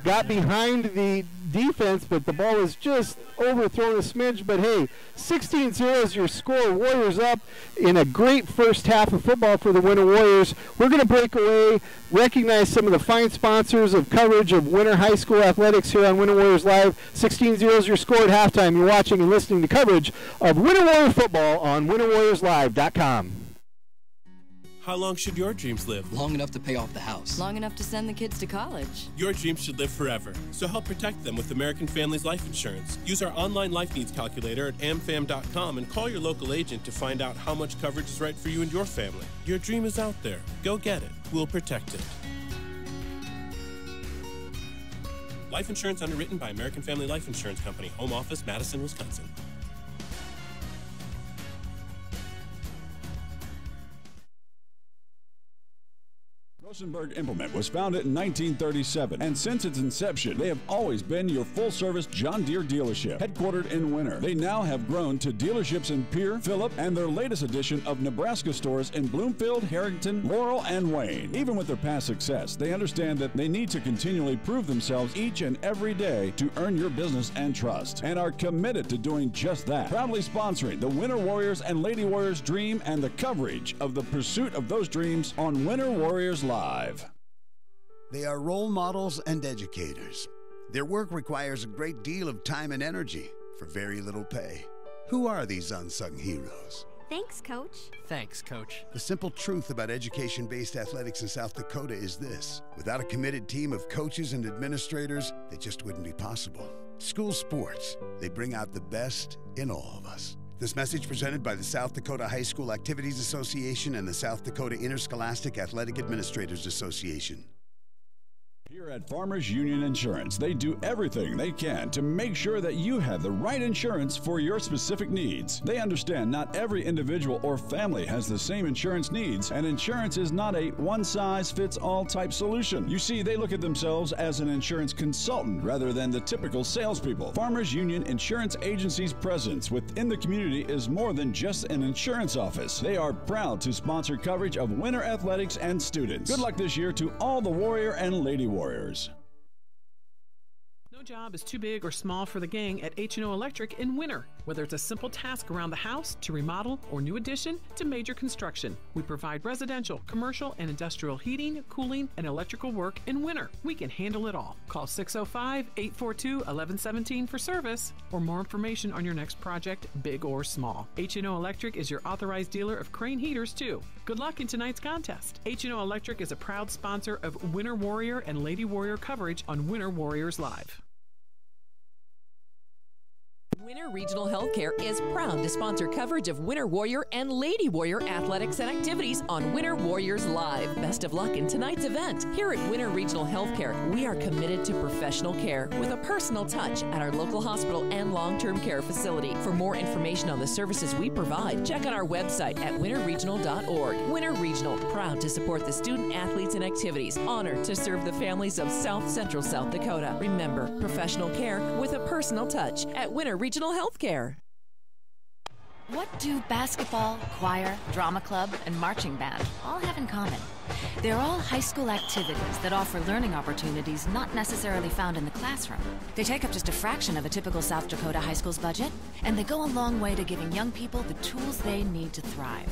Got behind the defense, but the ball was just overthrown a smidge. But hey, 16-0 is your score. Warriors up in a great first half of football for the Winter Warriors. We're going to break away, recognize some of the fine sponsors of coverage of Winter High School athletics here on Winter Warriors Live. 16-0 is your score at halftime. You're watching and listening to coverage of Winter Warrior football on winterwarriorslive.com. How long should your dreams live? Long enough to pay off the house. Long enough to send the kids to college. Your dreams should live forever. So help protect them with American Families Life Insurance. Use our online life needs calculator at amfam.com and call your local agent to find out how much coverage is right for you and your family. Your dream is out there. Go get it. We'll protect it. Life insurance underwritten by American Family Life Insurance Company. Home office, Madison, Wisconsin. Rosenberg Implement was founded in 1937, and since its inception, they have always been your full-service John Deere dealership. Headquartered in Winter, they now have grown to dealerships in Pierre, Phillip, and their latest addition of Nebraska stores in Bloomfield, Harrington, Laurel, and Wayne. Even with their past success, they understand that they need to continually prove themselves each and every day to earn your business and trust, and are committed to doing just that. Proudly sponsoring the Winter Warriors and Lady Warriors dream and the coverage of the pursuit of those dreams on Winter Warriors Live. They are role models and educators. Their work requires a great deal of time and energy for very little pay. Who are these unsung heroes? Thanks, Coach. Thanks, Coach. The simple truth about education-based athletics in South Dakota is this: without a committed team of coaches and administrators, it just wouldn't be possible. School sports, they bring out the best in all of us. This message presented by the South Dakota High School Activities Association and the South Dakota Interscholastic Athletic Administrators Association. Here at Farmers Union Insurance, they do everything they can to make sure that you have the right insurance for your specific needs. They understand not every individual or family has the same insurance needs, and insurance is not a one-size-fits-all type solution. You see, they look at themselves as an insurance consultant rather than the typical salespeople. Farmers Union Insurance Agency's presence within the community is more than just an insurance office. They are proud to sponsor coverage of winter athletics and students. Good luck this year to all the Warrior and Lady Warriors. No job is too big or small for the gang at H&O Electric in winter. Whether it's a simple task around the house, to remodel, or new addition, to major construction, we provide residential, commercial, and industrial heating, cooling, and electrical work in winter. We can handle it all. Call 605-842-1117 for service or more information on your next project, big or small. H&O Electric is your authorized dealer of Crane heaters, too. Good luck in tonight's contest. H&O Electric is a proud sponsor of Winter Warrior and Lady Warrior coverage on Winter Warriors Live. Winter Regional Healthcare is proud to sponsor coverage of Winter Warrior and Lady Warrior athletics and activities on Winter Warriors Live. Best of luck in tonight's event. Here at Winter Regional Healthcare, we are committed to professional care with a personal touch at our local hospital and long-term care facility. For more information on the services we provide, check out our website at winterregional.org. Winter Regional, proud to support the student athletes and activities, honored to serve the families of South Central South Dakota. Remember, professional care with a personal touch at Winter Regional Healthcare. What do basketball, choir, drama club, and marching band all have in common? They're all high school activities that offer learning opportunities not necessarily found in the classroom. They take up just a fraction of a typical South Dakota high school's budget, and they go a long way to giving young people the tools they need to thrive.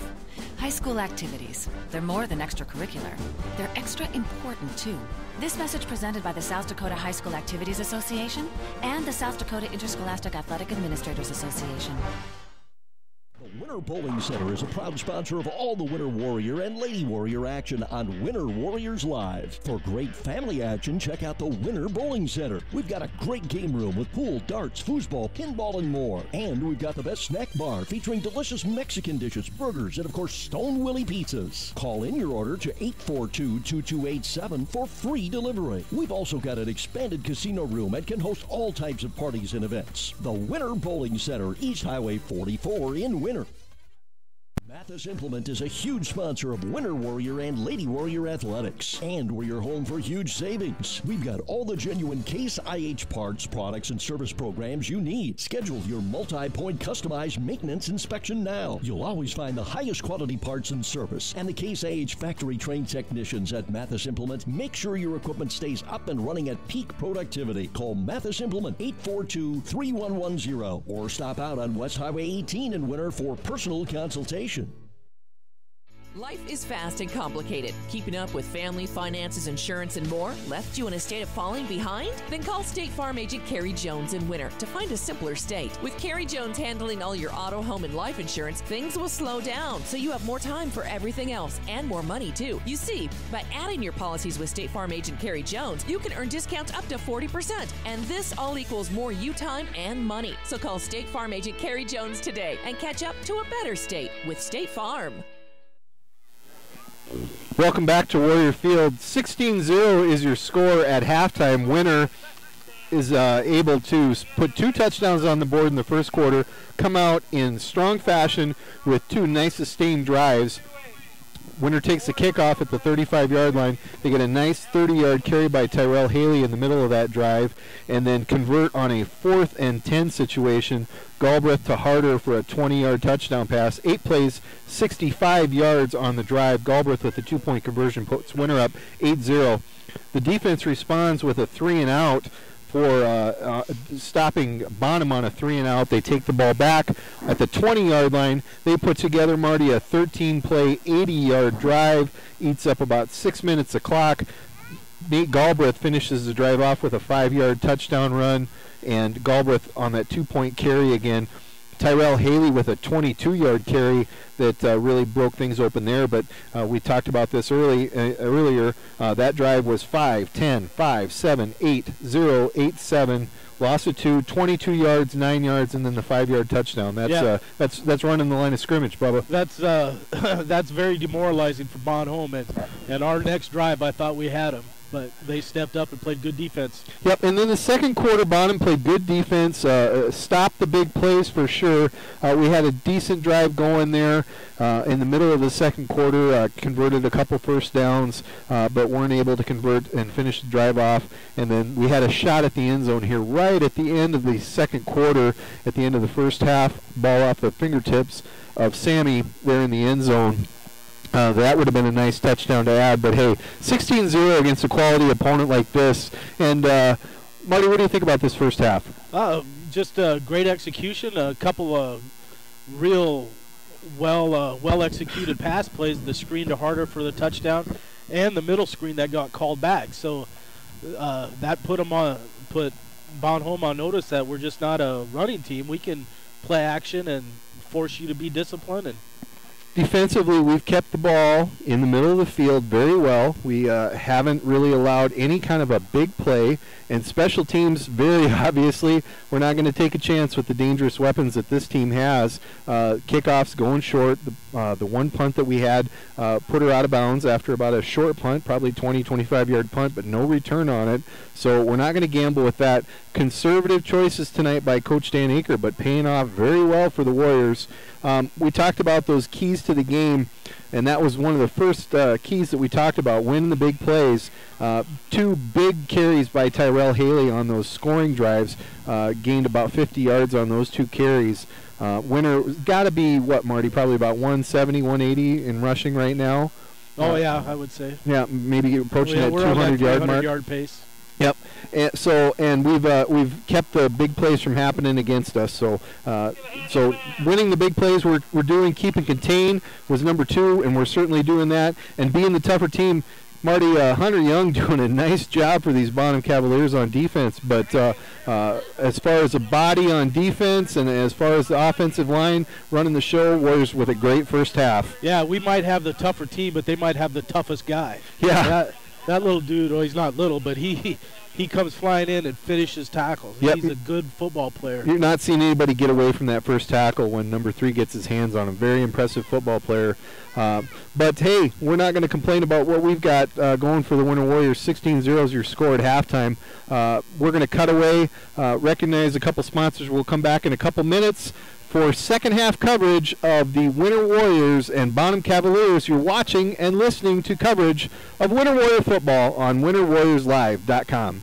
High school activities, they're more than extracurricular. They're extra important, too. This message presented by the South Dakota High School Activities Association and the South Dakota Interscholastic Athletic Administrators Association. The Winter Bowling Center is a proud sponsor of all the Winter Warrior and Lady Warrior action on Winter Warriors Live. For great family action, check out the Winter Bowling Center. We've got a great game room with pool, darts, foosball, pinball, and more. And we've got the best snack bar featuring delicious Mexican dishes, burgers, and of course, Stone Willie pizzas. Call in your order to 842-2287 for free delivery. We've also got an expanded casino room that can host all types of parties and events. The Winter Bowling Center, East Highway 44 in Winter. Mathis Implement is a huge sponsor of Winter Warrior and Lady Warrior Athletics. And we're your home for huge savings. We've got all the genuine Case IH parts, products, and service programs you need. Schedule your multi-point customized maintenance inspection now. You'll always find the highest quality parts and service. And the Case IH factory-trained technicians at Mathis Implement make sure your equipment stays up and running at peak productivity. Call Mathis Implement 842-3110 or stop out on West Highway 18 in Winter for personal consultation. Life is fast and complicated. Keeping up with family, finances, insurance, and more left you in a state of falling behind? Then call State Farm agent Carrie Jones in Winter to find a simpler state. With Carrie Jones handling all your auto, home, and life insurance, things will slow down so you have more time for everything else and more money too. You see, by adding your policies with State Farm agent Carrie Jones, you can earn discounts up to 40%. And this all equals more you time and money. So call State Farm agent Carrie Jones today and catch up to a better state with State Farm. Welcome back to Warrior Field. 16-0 is your score at halftime. Winter is able to put 2 touchdowns on the board in the first quarter, come out in strong fashion with 2 nice sustained drives. Winter takes the kickoff at the 35-yard line. They get a nice 30-yard carry by Tyrell Haley in the middle of that drive, and then convert on a 4th and 10 situation. Galbraith to Harder for a 20-yard touchdown pass. 8 plays, 65 yards on the drive. Galbraith with a 2-point conversion puts Winter up 8-0. The defense responds with a 3-and-out for stopping Bonham on a 3-and-out. They take the ball back at the 20-yard line. They put together, Marty, a 13-play, 80-yard drive. Eats up about 6 minutes of clock. Nate Galbraith finishes the drive off with a 5-yard touchdown run, and Galbraith on that 2-point carry again. Tyrell Haley with a 22-yard carry that really broke things open there, but we talked about this earlier. That drive was 5, 10, 5, 7, 8, 0, 8, 7. Loss of 2, 22 yards, 9 yards, and then the 5-yard touchdown. That's running the line of scrimmage, Bubba. That's very demoralizing for Homme. And our next drive, I thought we had him, but they stepped up and played good defense. Yep, and then the second quarter, Bonham played good defense, stopped the big plays for sure. We had a decent drive going there in the middle of the second quarter, converted a couple first downs, but weren't able to convert and finish the drive off. And then we had a shot at the end zone here right at the end of the second quarter, at the end of the first half, ball off the fingertips of Sammy there in the end zone. That would have been a nice touchdown to add, but hey, 16-0 against a quality opponent like this. And Marty, what do you think about this first half? Just a great execution, a couple of real well executed pass plays, the screen to Harder for the touchdown, and the middle screen that got called back. So that put Bonhome on notice that we're just not a running team. We can play action and force you to be disciplined. And defensively, we've kept the ball in the middle of the field very well. We haven't really allowed any kind of a big play. And special teams, very obviously, we're not going to take a chance with the dangerous weapons that this team has. Kickoffs going short. The one punt that we had put her out of bounds after about a short punt, probably 20, 25-yard punt, but no return on it. So we're not going to gamble with that. Conservative choices tonight by Coach Dan Aker, but paying off very well for the Warriors. We talked about those keys to the game, and that was one of the first keys that we talked about, winning the big plays. 2 big carries by Tyrell Haley on those scoring drives, gained about 50 yards on those 2 carries. Winner got to be, what, Marty, probably about 170, 180 in rushing right now. Oh, yeah, I would say. Yeah, maybe approaching that 200-yard mark. 200-yard pace. Yep. And we've kept the big plays from happening against us. So winning the big plays we're doing, keeping contained was number 2, and we're certainly doing that. And being the tougher team, Marty, Hunter Young doing a nice job for these Bonham Cavaliers on defense, but as far as the body on defense and as far as the offensive line running the show, Warriors with a great first half. Yeah, we might have the tougher team, but they might have the toughest guy. Yeah. That little dude, well, he's not little, but he comes flying in and finishes tackles. Yep. He's a good football player. You're not seeing anybody get away from that first tackle when number 3 gets his hands on him. Very impressive football player. But, hey, we're not going to complain about what we've got going for the Winter Warriors. 16-0 is your score at halftime. We're going to cut away, recognize a couple sponsors. We'll come back in a couple minutes for second half coverage of the Winter Warriors and Bonham Cavaliers. You're watching and listening to coverage of Winter Warrior football on winterwarriorslive.com.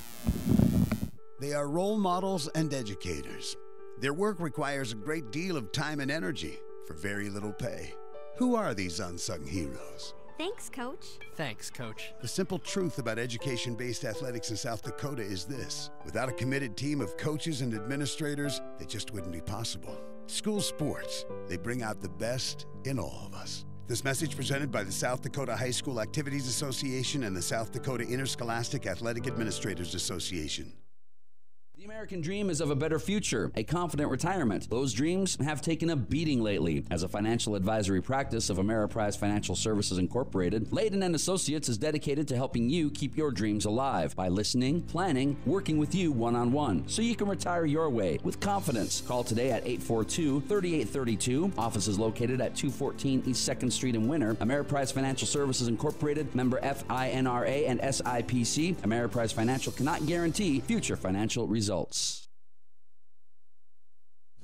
They are role models and educators. Their work requires a great deal of time and energy for very little pay. Who are these unsung heroes? Thanks, Coach. Thanks, Coach. The simple truth about education-based athletics in South Dakota is this: without a committed team of coaches and administrators, it just wouldn't be possible. School sports, they bring out the best in all of us. This message presented by the South Dakota High School Activities Association and the South Dakota Interscholastic Athletic Administrators Association. The American dream is of a better future, a confident retirement. Those dreams have taken a beating lately. As a financial advisory practice of Ameriprise Financial Services Incorporated, Layden & Associates is dedicated to helping you keep your dreams alive by listening, planning, working with you one-on-one so you can retire your way with confidence. Call today at 842-3832. Office is located at 214 East 2nd Street in Winter. Ameriprise Financial Services Incorporated, member FINRA and SIPC. Ameriprise Financial cannot guarantee future financial results. The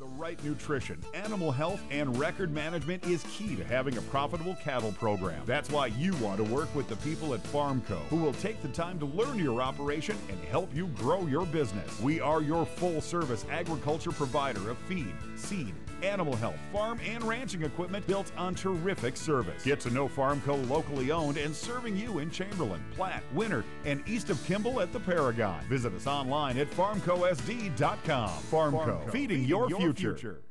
right nutrition, animal health, and record management is key to having a profitable cattle program. That's why you want to work with the people at Farmco, who will take the time to learn your operation and help you grow your business. We are your full-service agriculture provider of feed, seed, animal health, farm, and ranching equipment built on terrific service. Get to know Farmco locally owned and serving you in Chamberlain, Platte, Winter, and east of Kimball at the Paragon. Visit us online at farmcosd.com. Farmco, feeding your future.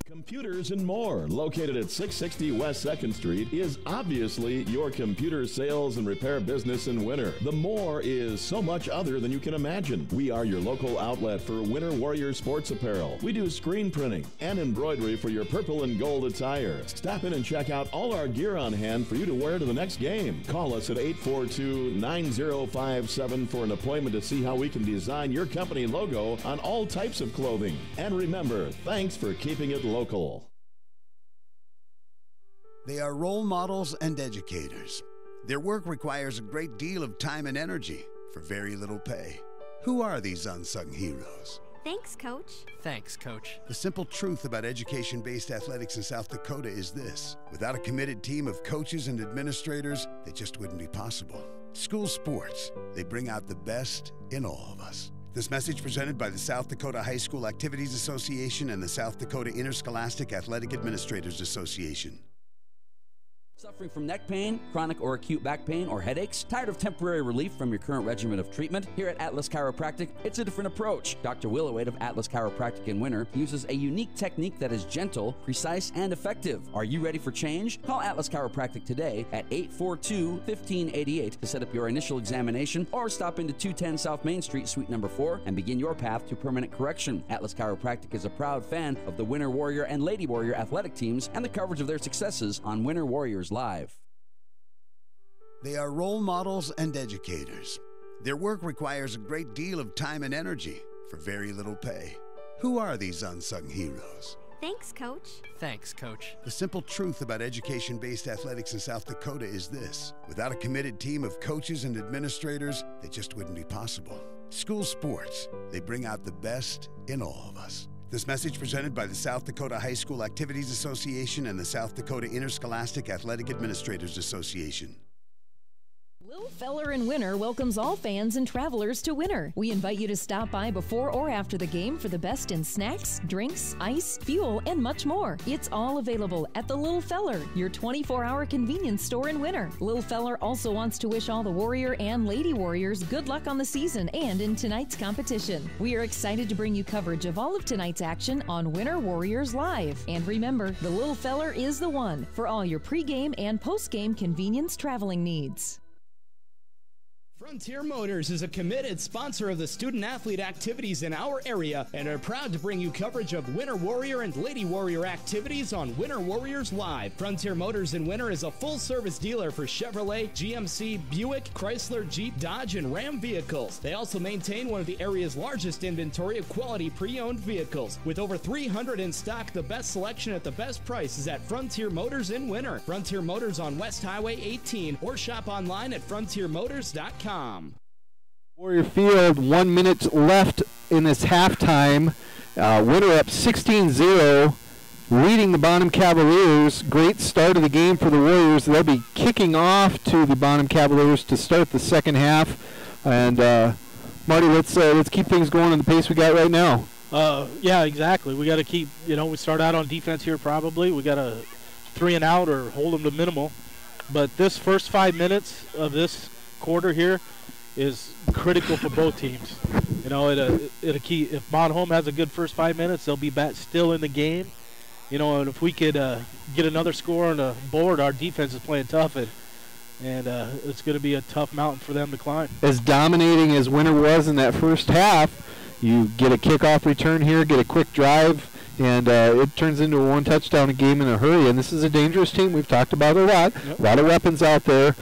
Computers and More, located at 660 West 2nd Street, is obviously your computer sales and repair business in Winter. The More is so much other than you can imagine. We are your local outlet for Winter Warrior sports apparel. We do screen printing and embroidery for your purple and gold attire. Stop in and check out all our gear on hand for you to wear to the next game. Call us at 842-9057 for an appointment to see how we can design your company logo on all types of clothing. And remember, thanks for keeping it local. They are role models and educators. Their work requires a great deal of time and energy for very little pay. Who are these unsung heroes? Thanks, Coach. Thanks, Coach. The simple truth about education-based athletics in South Dakota is this: without a committed team of coaches and administrators, it just wouldn't be possible. School sports, they bring out the best in all of us. This message presented by the South Dakota High School Activities Association and the South Dakota Interscholastic Athletic Administrators Association. Suffering from neck pain, chronic or acute back pain, or headaches? Tired of temporary relief from your current regimen of treatment? Here at Atlas Chiropractic, it's a different approach. Dr. Willowade of Atlas Chiropractic in Winter uses a unique technique that is gentle, precise, and effective. Are you ready for change? Call Atlas Chiropractic today at 842-1588 to set up your initial examination, or stop into 210 South Main Street, Suite number 4, and begin your path to permanent correction. Atlas Chiropractic is a proud fan of the Winter Warrior and Lady Warrior athletic teams and the coverage of their successes on Winter Warriors Live. They are role models and educators. Their work requires a great deal of time and energy for very little pay. Who are these unsung heroes? Thanks, Coach. Thanks, Coach. The simple truth about education-based athletics in South Dakota is this: without a committed team of coaches and administrators, it just wouldn't be possible. School sports, they bring out the best in all of us. This message presented by the South Dakota High School Activities Association and the South Dakota Interscholastic Athletic Administrators Association. Little Feller in Winter welcomes all fans and travelers to Winter. We invite you to stop by before or after the game for the best in snacks, drinks, ice, fuel, and much more. It's all available at the Little Feller, your 24-hour convenience store in Winter. Little Feller also wants to wish all the Warrior and Lady Warriors good luck on the season and in tonight's competition. We are excited to bring you coverage of all of tonight's action on Winter Warriors Live. And remember, the Little Feller is the one for all your pregame and postgame convenience traveling needs. Frontier Motors is a committed sponsor of the student-athlete activities in our area and are proud to bring you coverage of Winter Warrior and Lady Warrior activities on Winter Warriors Live. Frontier Motors in Winter is a full-service dealer for Chevrolet, GMC, Buick, Chrysler, Jeep, Dodge, and Ram vehicles. They also maintain one of the area's largest inventory of quality pre-owned vehicles. With over 300 in stock, the best selection at the best price is at Frontier Motors in Winter. Frontier Motors on West Highway 18 or shop online at frontiermotors.com. Warrior Field, 1 minute left in this halftime. Winter up 16-0, leading the Bonham Cavaliers. Great start of the game for the Warriors. They'll be kicking off to the Bonham Cavaliers to start the second half. And Marty, let's keep things going in the pace we got right now. Yeah, exactly. We got to keep. We start out on defense here. Probably we got to 3 and out or hold them to minimal. But this first 5 minutes of this quarter here is critical for both teams. It'll key. If Bonham has a good first 5 minutes, they'll be back still in the game. And if we could get another score on the board, our defense is playing tough, and it's going to be a tough mountain for them to climb. As dominating as Winter was in that first half, you get a kickoff return here, get a quick drive, and it turns into a one-touchdown game in a hurry. And this is a dangerous team. We've talked about it a lot. Yep. A lot of weapons out there.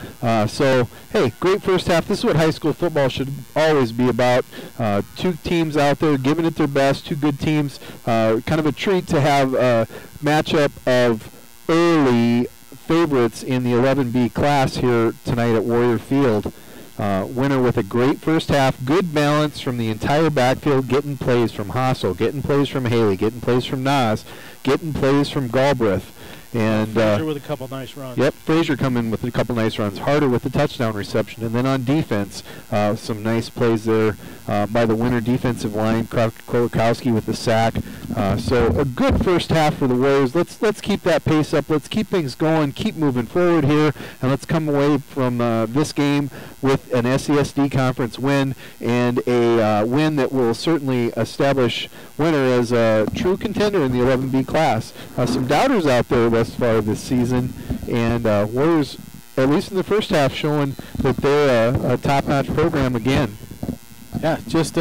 So, hey, great first half. This is what high school football should always be about. 2 teams out there giving it their best, 2 good teams. Kind of a treat to have a matchup of early favorites in the 11B class here tonight at Warrior Field. Winter with a great first half, good balance from the entire backfield, getting plays from Hassel, getting plays from Haley, getting plays from Nas, getting plays from Galbraith. And Frazier with a couple nice runs. Yep, Frazier coming with a couple nice runs. Harder with the touchdown reception. And then on defense, some nice plays there by the Winter defensive line. Kolakowski with the sack. So a good first half for the Warriors. Let's keep that pace up. Let's keep things going. Keep moving forward here. And let's come away from this game with an SESD conference win and a win that will certainly establish Winter as a true contender in the 11B class. Some doubters out there thus far this season, and Warriors, at least in the first half, showing that they're a top-notch program again. Yeah, just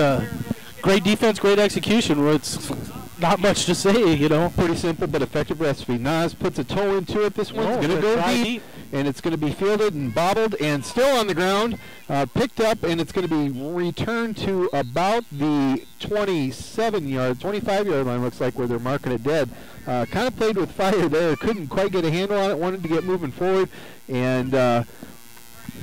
great defense, great execution. It's not much to say, Pretty simple but effective recipe. Nas puts a toe into it. This one's going to go deep, and it's going to be fielded and bobbled and still on the ground, picked up, and it's going to be returned to about the 25-yard line, looks like, where they're marking it dead. Kind of played with fire there. Couldn't quite get a handle on it. Wanted to get moving forward. And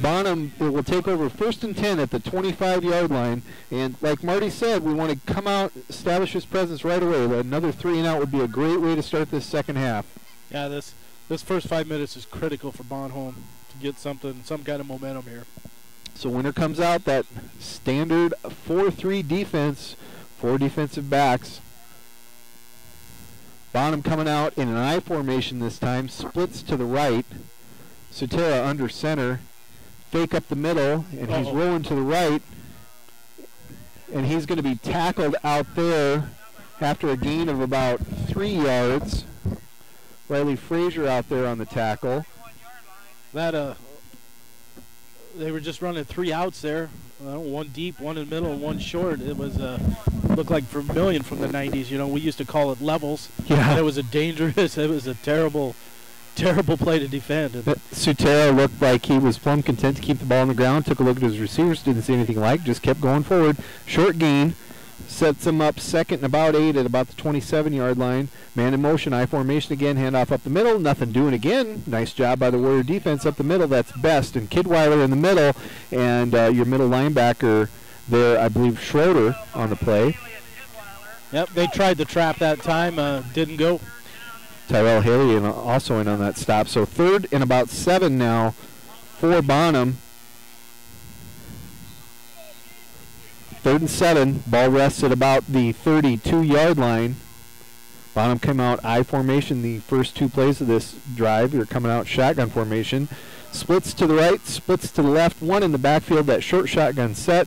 Bonham will take over 1st and 10 at the 25-yard line. And like Marty said, we want to come out, establish his presence right away. Another 3 and out would be a great way to start this second half. Yeah, this first 5 minutes is critical for Bonham to get some kind of momentum here. So Winter comes out, that standard 4-3 defense, 4 defensive backs. Bonham coming out in an I formation this time, splits to the right. Sutera under center, fake up the middle, and he's rolling to the right. And he's going to be tackled out there after a gain of about 3 yards. Riley Frazier out there on the tackle. They were just running 3 outs there. 1 deep, 1 in the middle, and 1 short. It was looked like Vermilion from the 90s. We used to call it levels. Yeah. And it was a terrible play to defend. Sutera looked like he was plumb content to keep the ball on the ground. Took a look at his receivers, didn't see anything like, just kept going forward. Short gain. Sets him up 2nd and about 8 at about the 27-yard line. Man in motion, I formation again, handoff up the middle. Nothing doing again. Nice job by the Warrior defense up the middle. That's Best and Kidweiler in the middle. And your middle linebacker there, I believe Schroeder on the play. Yep, they tried the trap that time. Didn't go. Tyrell Haley also in on that stop. So 3rd and about 7 now for Bonham. 3rd and 7. Ball rests at about the 32-yard line. Bonham came out I formation the first 2 plays of this drive. They're coming out shotgun formation. Splits to the right, splits to the left. 1 in the backfield, that short shotgun set.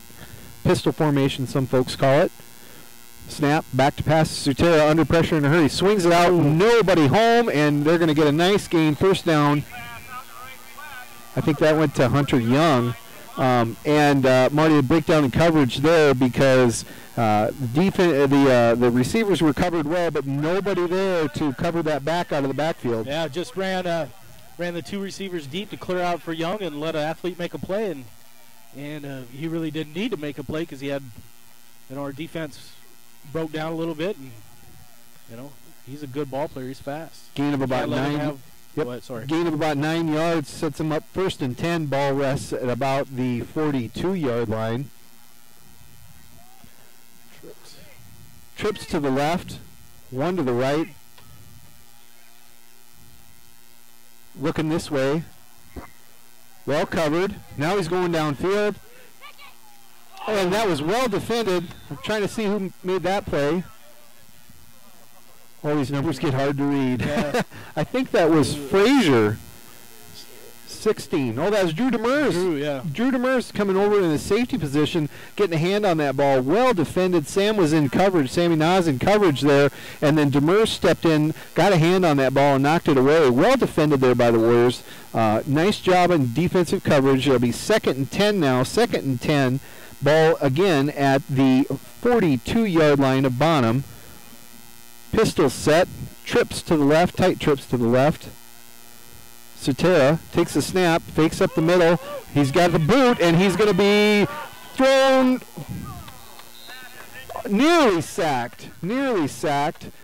Pistol formation, some folks call it. Snap, back to pass. Sutera under pressure in a hurry. Swings it out, nobody home, and they're going to get a nice gain. 1st down. I think that went to Hunter Young. Marty, a breakdown in coverage there because the receivers were covered well, but nobody there to cover that back out of the backfield. Yeah, just ran the two receivers deep to clear out for Young and let an athlete make a play, and he really didn't need to make a play because he had, our defense broke down a little bit, and he's a good ball player. He's fast. Gain of about 9. Gain of about 9 yards sets him up 1st and 10. Ball rests at about the 42-yard line. Trips to the left, one to the right. Looking this way. Well covered. Now he's going downfield. And that was well defended. I'm trying to see who made that play. All these numbers get hard to read. Yeah. I think that was Frazier. 16. Oh, that was Drew Demers. Drew Demers coming over in the safety position, getting a hand on that ball. Well defended. Sam was in coverage. Sammy Nas in coverage there. And then Demers stepped in, got a hand on that ball, and knocked it away. Well defended there by the Warriors. Nice job in defensive coverage. It'll be 2nd and 10 now. 2nd and 10. Ball again at the 42-yard line of Bonham. Pistol set. Trips to the left. Tight trips to the left. Sutera takes a snap, fakes up the middle. He's got the boot, and he's going to be thrown, nearly sacked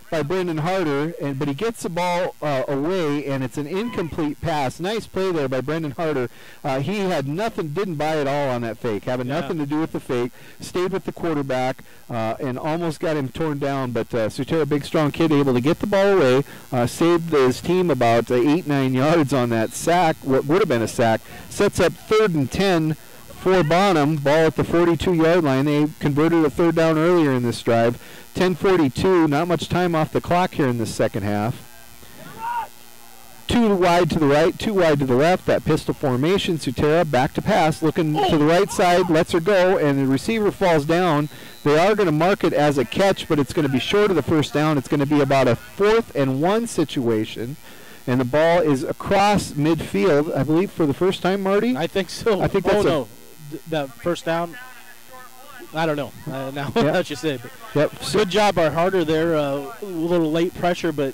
by Brendan Harder, but he gets the ball away, and it's an incomplete pass. Nice play there by Brendan Harder. He had nothing, didn't buy it all on that fake, having nothing to do with the fake. Stayed with the quarterback and almost got him torn down, but Sutera, big, strong kid, able to get the ball away, saved his team about 8-9 yards on that sack, what would have been a sack. Sets up 3rd and 10 for Bonham. Ball at the 42-yard line. They converted a 3rd down earlier in this drive. 10:42, not much time off the clock here in the second half. 2 wide to the right, 2 wide to the left. That pistol formation. Sutera back to pass, looking to the right side, lets her go, and the receiver falls down. They are going to mark it as a catch, but it's going to be short of the 1st down. It's going to be about a 4th and 1 situation. And the ball is across midfield, I believe, for the first time, Marty? I think so. I think that's that 1st down. I don't know. Now what you say. But Good job by Harder there. A little late pressure, but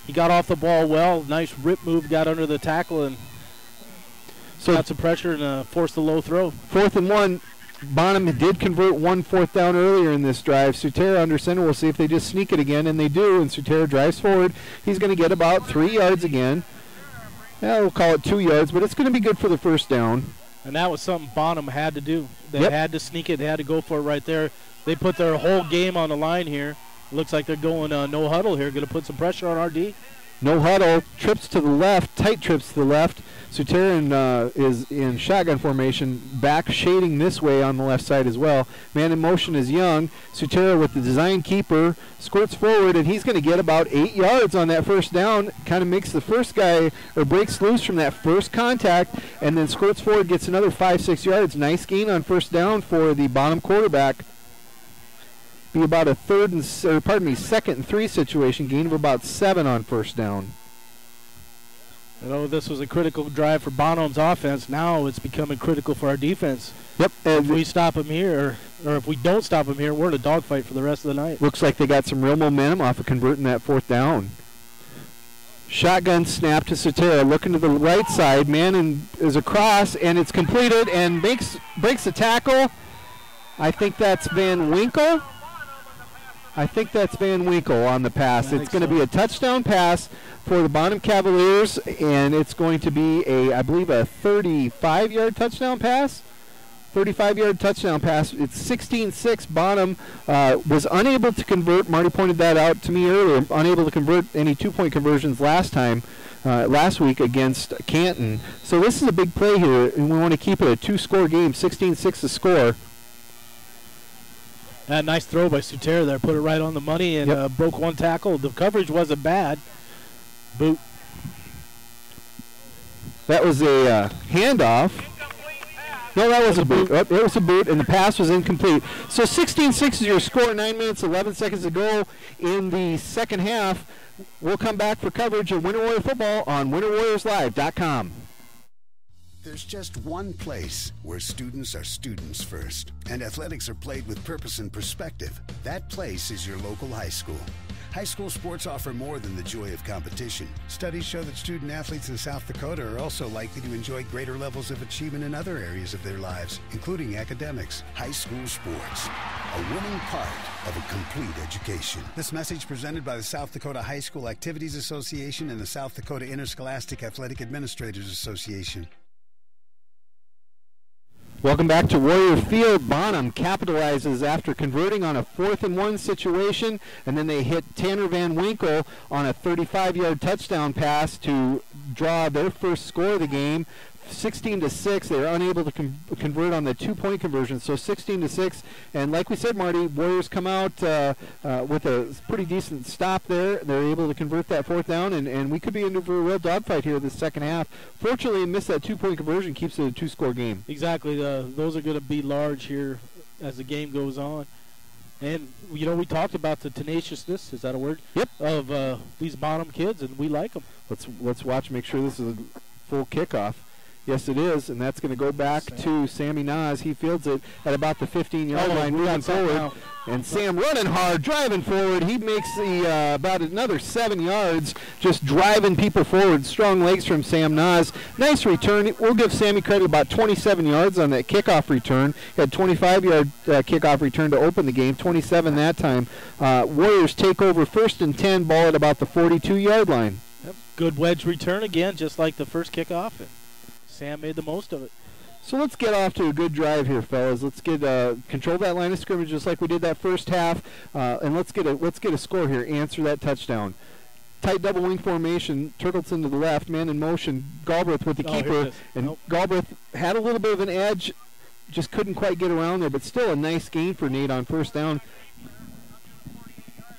he got off the ball well. Nice rip move, got under the tackle, and got some pressure and forced the low throw. 4th and 1. Bonham did convert 1 4th down earlier in this drive. Sutera under center. We'll see if they just sneak it again, and they do. And Sutera drives forward. He's going to get about 3 yards again. We'll call it 2 yards, but it's going to be good for the 1st down. And that was something Bonham had to do. They had to sneak it. They had to go for it right there. They put their whole game on the line here. Looks like they're going no huddle here. Going to put some pressure on RD. No huddle. Trips to the left. Tight trips to the left. Sutera is in shotgun formation, back shading this way on the left side as well. Man in motion is Young. Sutera with the design keeper squirts forward, and he's going to get about 8 yards on that 1st down. Kind of makes the first guy, or breaks loose from that first contact, and then squirts forward, gets another 5-6 yards. Nice gain on 1st down for the Bonham quarterback. Be about a 2nd and 3 situation. Gain of about 7 on 1st down. This was a critical drive for Bonham's offense. Now it's becoming critical for our defense. Yep. If we stop him here, or if we don't stop him here, we're in a dogfight for the rest of the night. Looks like they got some real momentum off of converting that 4th down. Shotgun snap to Sutera, looking to the right side. Man is across, and it's completed and breaks the tackle. I think that's Van Winkle. On the pass. It's going to be a touchdown pass for the Bonham Cavaliers, and it's going to be I believe a 35-yard touchdown pass. 35-yard touchdown pass. It's 16-6. Bonham was unable to convert. Marty pointed that out to me earlier. Unable to convert any 2-point conversions last week against Canton. So this is a big play here, and we want to keep it a 2-score game. 16-6 the score. Nice throw by Sutera there. Put it right on the money and broke one tackle. The coverage wasn't bad. Boot. That was a handoff. No, that was a boot. It was a boot, and the pass was incomplete. So 16-6 is your score. 9 minutes, 11 seconds to go in the second half. We'll come back for coverage of Winter Warrior football on WinterWarriorsLive.com. There's just one place where students are students first, and athletics are played with purpose and perspective. That place is your local high school. High school sports offer more than the joy of competition. Studies show that student athletes in South Dakota are also likely to enjoy greater levels of achievement in other areas of their lives, including academics. High school sports, a winning part of a complete education. This message presented by the South Dakota High School Activities Association and the South Dakota Interscholastic Athletic Administrators Association. Welcome back to Warrior Field. Bonham capitalizes after converting on a 4th-and-1 situation, and then they hit Tanner Van Winkle on a 35-yard touchdown pass to draw their first score of the game. 16-6. They were unable to convert on the 2-point conversion, so 16-6. And like we said, Marty, Warriors come out with a pretty decent stop there. They're able to convert that 4th down, and we could be into for a real dogfight here this second half. Fortunately, miss that 2-point conversion keeps it a 2-score game. Exactly. Those are going to be large here as the game goes on. And, you know, we talked about the tenaciousness, is that a word? Yep. Of these Bonham kids, and we like them. Let's watch, make sure this is a full kickoff. Yes, it is, and that's going to go back to Sammy Nas. He fields it at about the 15-yard line, moving forward. And Sam running hard, driving forward. He makes the about another 7 yards, just driving people forward. Strong legs from Sam Nas. Nice return. We'll give Sammy credit, about 27 yards on that kickoff return. He had 25-yard kickoff return to open the game, 27 that time. Warriors take over 1st and 10, ball at about the 42-yard line. Yep. Good wedge return again, just like the first kickoff. Sam made the most of it. So let's get off to a good drive here, fellas. Let's get control that line of scrimmage just like we did that first half, and let's get a score here. Answer that touchdown. Tight double wing formation. Turtleton to the left, man in motion. Galbraith with the keeper, and Galbraith had a little bit of an edge, just couldn't quite get around there, but still a nice gain for Nate on 1st down.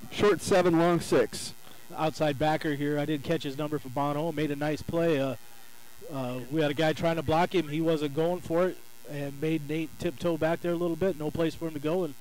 Short 7, long 6. Outside backer here. I didn't catch his number for Bono. Made a nice play. We had a guy trying to block him. He wasn't going for it and made Nate tiptoe back there a little bit. No place for him to go, and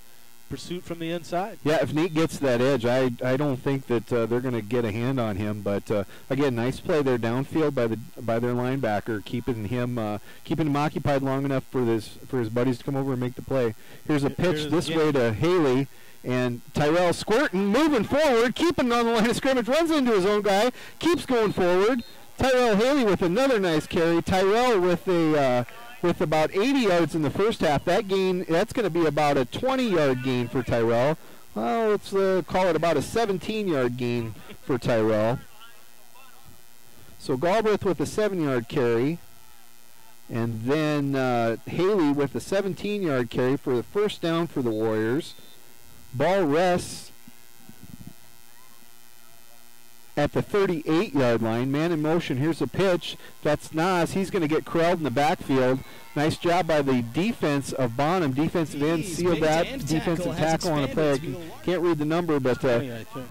pursuit from the inside. Yeah, if Nate gets that edge, I don't think that they're going to get a hand on him. But again, nice play there downfield by their linebacker, keeping him occupied long enough for his buddies to come over and make the play. Here's a pitch this way to Haley. And Tyrell squirting, moving forward, keeping on the line of scrimmage, runs into his own guy, keeps going forward. Tyrell Haley with another nice carry. Tyrell with about 80 yards in the first half. That's going to be about a 20-yard gain for Tyrell. Well, let's call it about a 17-yard gain for Tyrell. So Galbraith with a 7-yard carry. And then Haley with a 17-yard carry for the 1st down for the Warriors. Ball rests at the 38-yard line. Man in motion. Here's a pitch. That's Nas. He's going to get corralled in the backfield. Nice job by the defense of Bonham. Defensive end sealed that. Defensive tackle on a play. Can't read the number, but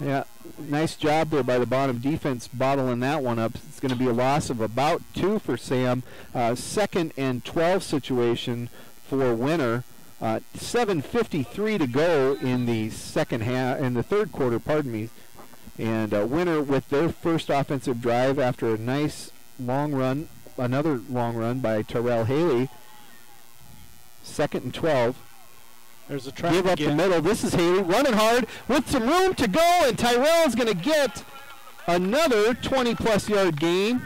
yeah, nice job there by the Bonham defense bottling that one up. It's going to be a loss of about 2 for Sam. 2nd and 12 situation for Winter. 7:53 to go in the third quarter, pardon me. And Winter with their first offensive drive after a nice long run, another long run by Tyrell Haley. 2nd and 12. There's a try. Give up the middle. This is Haley running hard with some room to go, and Tyrell's going to get another 20-plus yard gain.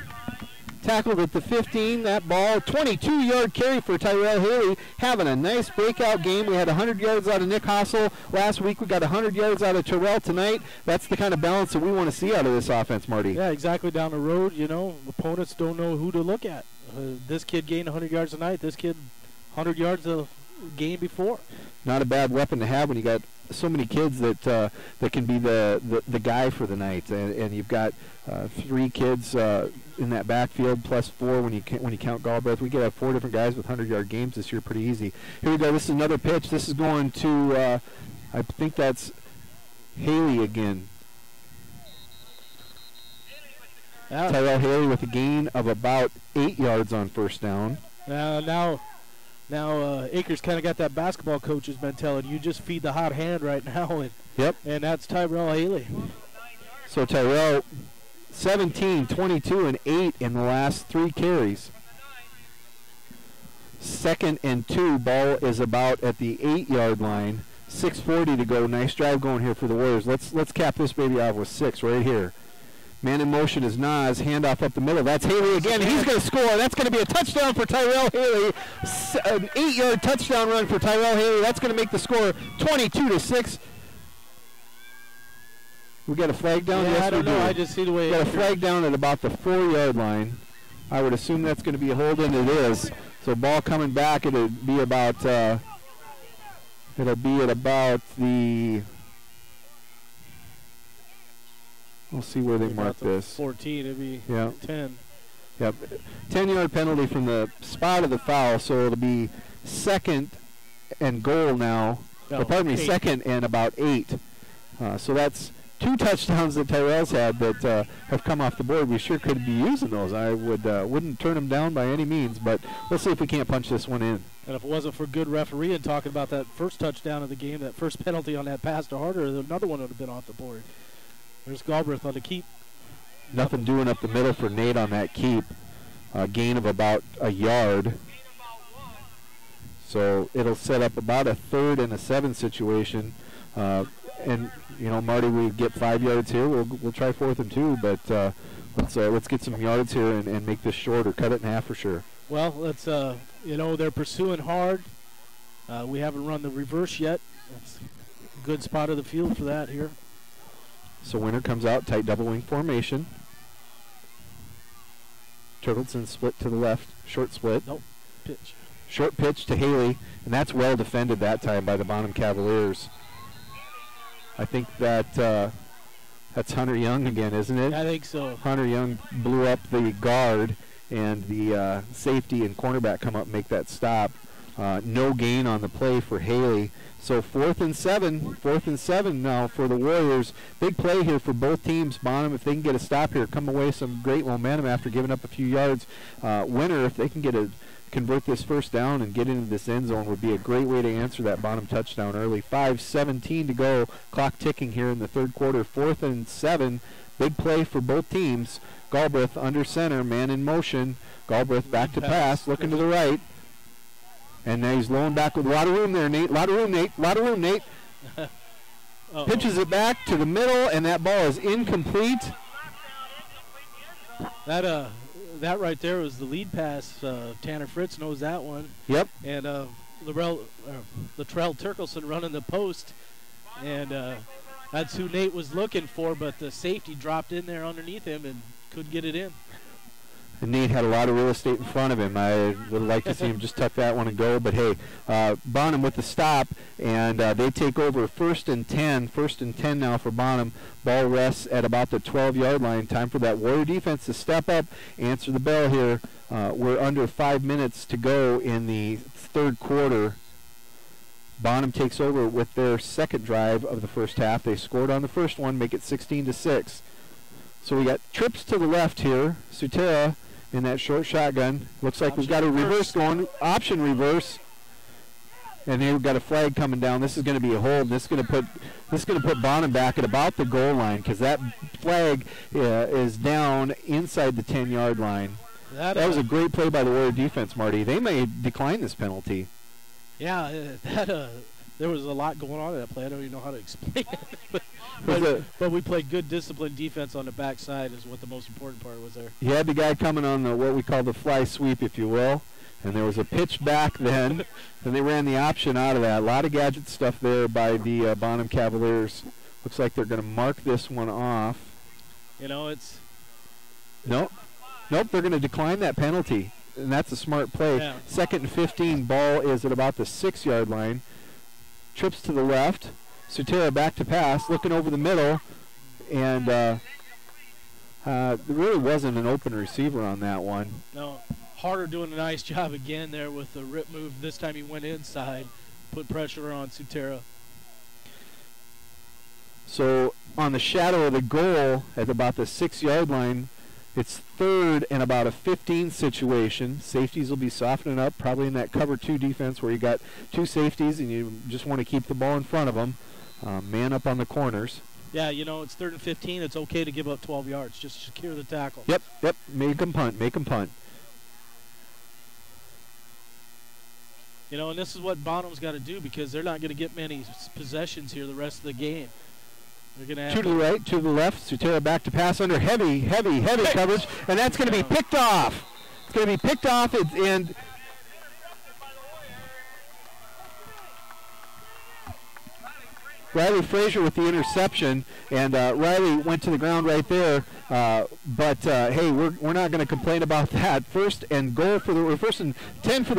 Tackled at the 15, that ball. 22-yard carry for Tyrell Haley, having a nice breakout game. We had 100 yards out of Nick Hossel last week. We got 100 yards out of Tyrell tonight. That's the kind of balance that we want to see out of this offense, Marty. Yeah, exactly. Down the road, you know, opponents don't know who to look at. This kid gained 100 yards tonight. This kid 100 yards a game before. Not a bad weapon to have when you got so many kids that can be the guy for the night, and you've got 3 kids in that backfield plus 4 when you count Galbraith. We could have 4 different guys with 100-yard games this year, pretty easy. Here we go. This is another pitch. This is going to I think that's Haley again. Tyrell Haley with a gain of about 8 yards on 1st down. Now Akers kind of got that basketball coach's mentality. You just feed the hot hand right now, and that's Tyrell Haley. So Tyrell, 17, 22, and 8 in the last 3 carries. 2nd and 2. Ball is about at the 8-yard line. 6:40 to go. Nice drive going here for the Warriors. Let's cap this baby off with 6 right here. Man in motion is Nas. Handoff up the middle. That's Haley again. He's going to score. That's going to be a touchdown for Tyrell Haley. An 8-yard touchdown run for Tyrell Haley. That's going to make the score 22-6. We got a flag down. Yeah, yes, I don't know. I just see the way. We got a flag down at about the 4-yard line. I would assume that's going to be a hold, and it is. So ball coming back. It'll be about. It'll be at about the. We'll see where they mark this. 14. It'd be 10. Yep. 10-yard penalty from the spot of the foul. So it'll be 2nd and goal now. No, Pardon me, 8. 2nd and about 8. So that's 2 touchdowns that Tyrell's had that have come off the board. We sure could be using those. I wouldn't turn them down by any means, but let's see if we can't punch this one in. And if it wasn't for good refereeing talking about that first touchdown of the game, that first penalty on that pass to Harder, another one would have been off the board. There's Galbraith on the keep. Nothing doing up the middle for Nate on that keep. Gain of about a yard. So it'll set up about a 3rd and a 7 situation. And Marty, we get 5 yards here. We'll try 4th and 2, but let's get some yards here and make this short or cut it in half for sure. Well, let's they're pursuing hard. We haven't run the reverse yet. That's a good spot of the field for that here. So Winter comes out, tight double wing formation. Turtleton split to the left, short split. Nope, pitch. Short pitch to Haley, and that's well defended that time by the Bonham Cavaliers. I think that's Hunter Young again, isn't it? I think so. Hunter Young blew up the guard, and the safety and cornerback come up and make that stop. No gain on the play for Haley. So 4th and 7 now for the Warriors. Big play here for both teams. Bonham, if they can get a stop here, come away some great momentum after giving up a few yards. Winter, if they can convert this first down and get into this end zone, would be a great way to answer that Bonham touchdown early. 5:17 to go. Clock ticking here in the 3rd quarter. 4th and 7. Big play for both teams. Galbraith under center, man in motion. Galbraith back to pass, looking to the right. And now he's lowing back with a lot of room there, Nate. Lot of room, Nate. Pitches it back to the middle, and that ball is incomplete. That right there was the lead pass. Tanner Fritz knows that one. Yep. And Latrell Turkelson running the post, and that's who Nate was looking for, but the safety dropped in there underneath him and couldn't get it in. And Nate had a lot of real estate in front of him. I would like to see him just tuck that one and go. But, hey, Bonham with the stop, and they take over 1st and 10. 1st and 10 now for Bonham. Ball rests at about the 12-yard line. Time for that Warrior defense to step up, answer the bell here. We're under 5 minutes to go in the 3rd quarter. Bonham takes over with their 2nd drive of the first half. They scored on the first one, make it 16-6. So we got trips to the left here. Sutera in that short shotgun. Looks like we've got a reverse going. Option reverse. And they've got a flag coming down. This is going to be a hold. This is going to put Bonham back at about the goal line because that flag is down inside the 10-yard line. That was a great play by the Warrior defense, Marty. They may decline this penalty. Yeah, there was a lot going on in that play. I don't even know how to explain it. But we played good disciplined defense on the backside is what the most important part was there. You had the guy coming on what we call the fly sweep, if you will. And there was a pitch back then. Then they ran the option out of that. A lot of gadget stuff there by the Bonham Cavaliers. Looks like they're going to mark this one off. It's... Nope, they're going to decline that penalty. And that's a smart play. Yeah. 2nd and 15. Ball is at about the 6-yard line. Trips to the left. Sutera back to pass, looking over the middle. And there really wasn't an open receiver on that one. No. Harder doing a nice job again there with the rip move. This time he went inside, put pressure on Sutera. So on the shadow of the goal at about the 6-yard line, it's 3rd and about a 15 situation. Safeties will be softening up, probably in that cover 2 defense where you got 2 safeties and you just want to keep the ball in front of them. Man up on the corners. Yeah, it's 3rd and 15. It's okay to give up 12 yards. Just secure the tackle. Yep. Make them punt. You know, and this is what Bonham's got to do because they're not going to get many possessions here the rest of the game. They're going to have two to the right, two to the left. Sutera back to pass under heavy coverage, and that's going to be picked off. It's going to be picked off, and Riley Frazier with the interception, and Riley went to the ground right there. But hey, we're not going to complain about that. First and 10 for the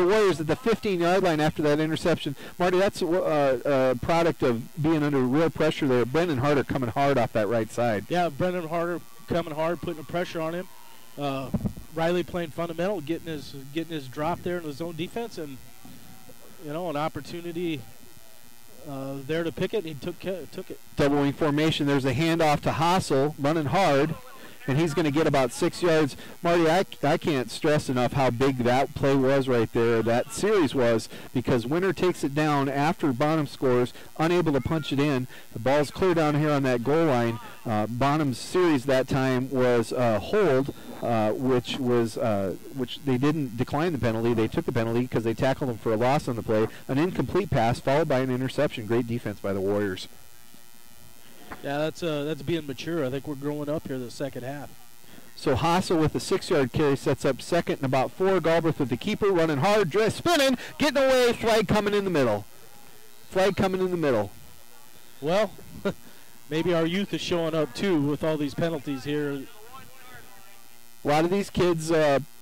Warriors at the 15-yard line after that interception. Marty, that's a product of being under real pressure there. Brendan Harder coming hard off that right side. Yeah, Brendan Harder coming hard, putting the pressure on him. Riley playing fundamental, getting his drop there in the zone defense, and you know, an opportunity. There to pick it, and he took it. Double wing formation. There's a handoff to Hassel, running hard, and he's going to get about 6 yards. Marty, I can't stress enough how big that play was right there, that series was, because Winter takes it down after Bonham scores, unable to punch it in. The ball's clear down here on that goal line. Bonham's series that time was hold, which they didn't decline the penalty. They took the penalty because they tackled him for a loss on the play. An incomplete pass followed by an interception. Great defense by the Warriors. Yeah, that's being mature. I think we're growing up here the second half. So Hassel with a 6-yard carry sets up second and about 4. Galbraith with the keeper running hard, spinning, getting away. Flag coming in the middle. Well, maybe our youth is showing up too with all these penalties here. A lot of these kids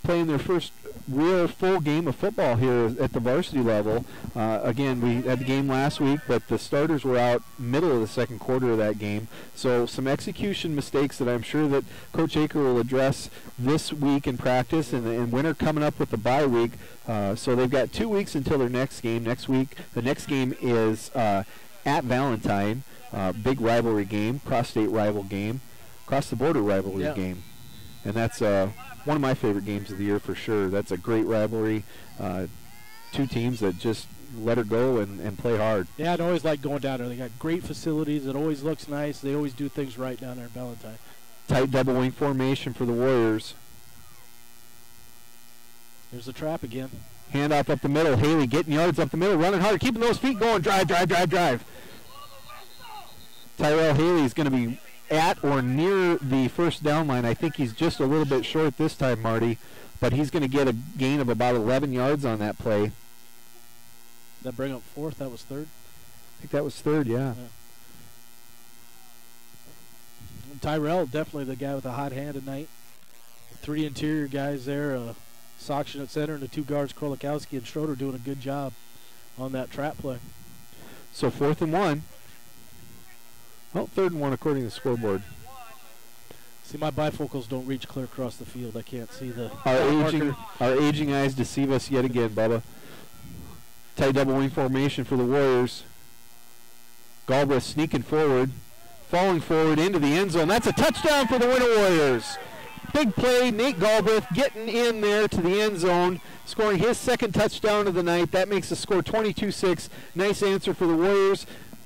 playing their first real full game of football here at the varsity level. Again, we had the game last week, but the starters were out middle of the second quarter of that game. So some execution mistakes that I'm sure that Coach Aker will address this week in practice, and Winter coming up with the bye week. So they've got 2 weeks until their next game. The next game is at Valentine. Big rivalry game, cross-state rival game, cross-the-border rivalry game. And that's one of my favorite games of the year for sure. That's a great rivalry. Two teams that just let her go and play hard. Yeah, I always like going down there. They got great facilities. It always looks nice. They always do things right down there in Valentine. Tight double wing formation for the Warriors. There's the trap again. Handoff up the middle. Haley getting yards up the middle, running hard, keeping those feet going. Drive. Tyrell Haley's going to be at or near the first down line. I think he's just a little bit short this time, Marty, but he's going to get a gain of about 11 yards on that play. That bring up fourth? That was third? I think that was third, yeah. Tyrell, definitely the guy with a hot hand tonight. 3 interior guys there, Sokshin at center, and the 2 guards, Krolikowski and Schroeder, doing a good job on that trap play. So 4th and 1. Well, 3rd and 1 according to the scoreboard. See, my bifocals don't reach clear across the field. I can't see the Our aging eyes deceive us yet again, Bubba. Tight double wing formation for the Warriors. Galbraith sneaking forward, falling forward into the end zone. That's a touchdown for the Winter Warriors. Big play, Nate Galbraith getting in there to the end zone, scoring his 2nd touchdown of the night. That makes the score 22-6. Nice answer for the Warriors.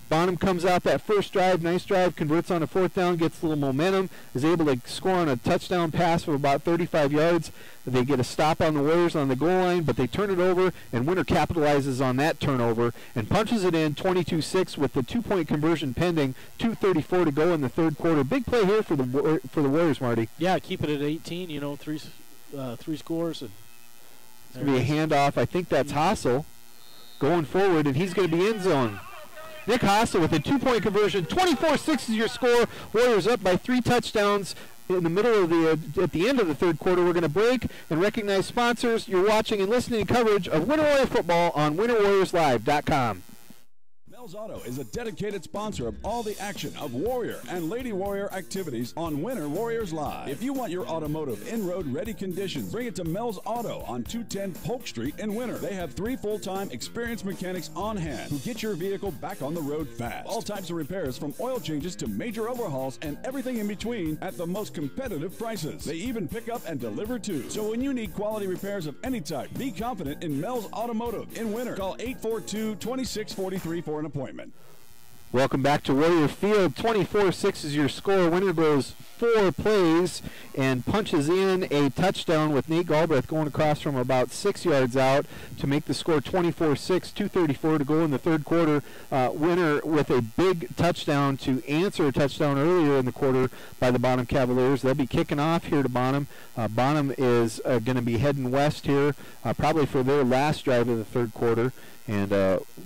Bonham comes out that first drive, nice drive, converts on a 4th down, gets a little momentum, is able to score on a touchdown pass of about 35 yards. They get a stop on the Warriors on the goal line, but they turn it over, and Winter capitalizes on that turnover and punches it in 22-6 with the 2-point conversion pending, 2:34 to go in the 3rd quarter. Big play here for the Warriors, Marty. Yeah, keep it at 18, you know, three scores. And it's going to be a handoff. I think that's Hassel going forward, and he's going to be in zone. Nick Hassel with a 2-point conversion. 24-6 is your score. Warriors up by 3 touchdowns in the middle of at the end of the 3rd quarter. We're going to break and recognize sponsors. You're watching and listening to coverage of Winter Warrior football on WinterWarriorsLive.com. Mel's Auto is a dedicated sponsor of all the action of Warrior and Lady Warrior activities on Winter Warriors Live. If you want your automotive in-road ready conditions, bring it to Mel's Auto on 210 Polk Street in Winter. They have 3 full-time experienced mechanics on hand who get your vehicle back on the road fast. All types of repairs from oil changes to major overhauls and everything in between at the most competitive prices. They even pick up and deliver too. So when you need quality repairs of any type, be confident in Mel's Automotive in Winter. Call 842-2643 for an appointment. Welcome back to Warrior Field. 24-6 is your score. Winner goes 4 plays and punches in a touchdown with Nate Galbraith going across from about 6 yards out to make the score 24-6, 2:34 to go in the third quarter. Winner with a big touchdown to answer a touchdown earlier in the quarter by the Bonham Cavaliers. They'll be kicking off here to Bonham. Bonham is going to be heading west here, probably for their last drive of the third quarter. And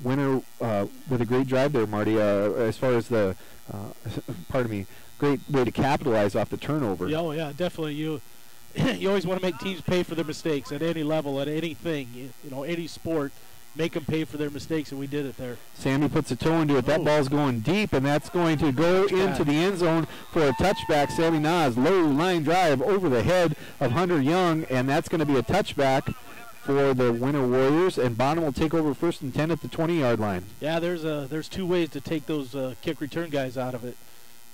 Winner with a great drive there, Marty, as far as the, great way to capitalize off the turnover. Oh, yeah, definitely. You always want to make teams pay for their mistakes at any level, at anything, you know, any sport. Make them pay for their mistakes, and we did it there. Sammy puts a toe into it. That ball's going deep, and that's going to go into the end zone for a touchback. Sammy Nas, low line drive over the head of Hunter Young, and that's going to be a touchback for the Winter Warriors, and Bonham will take over 1st and 10 at the 20-yard line. Yeah, there's 2 ways to take those kick return guys out of it.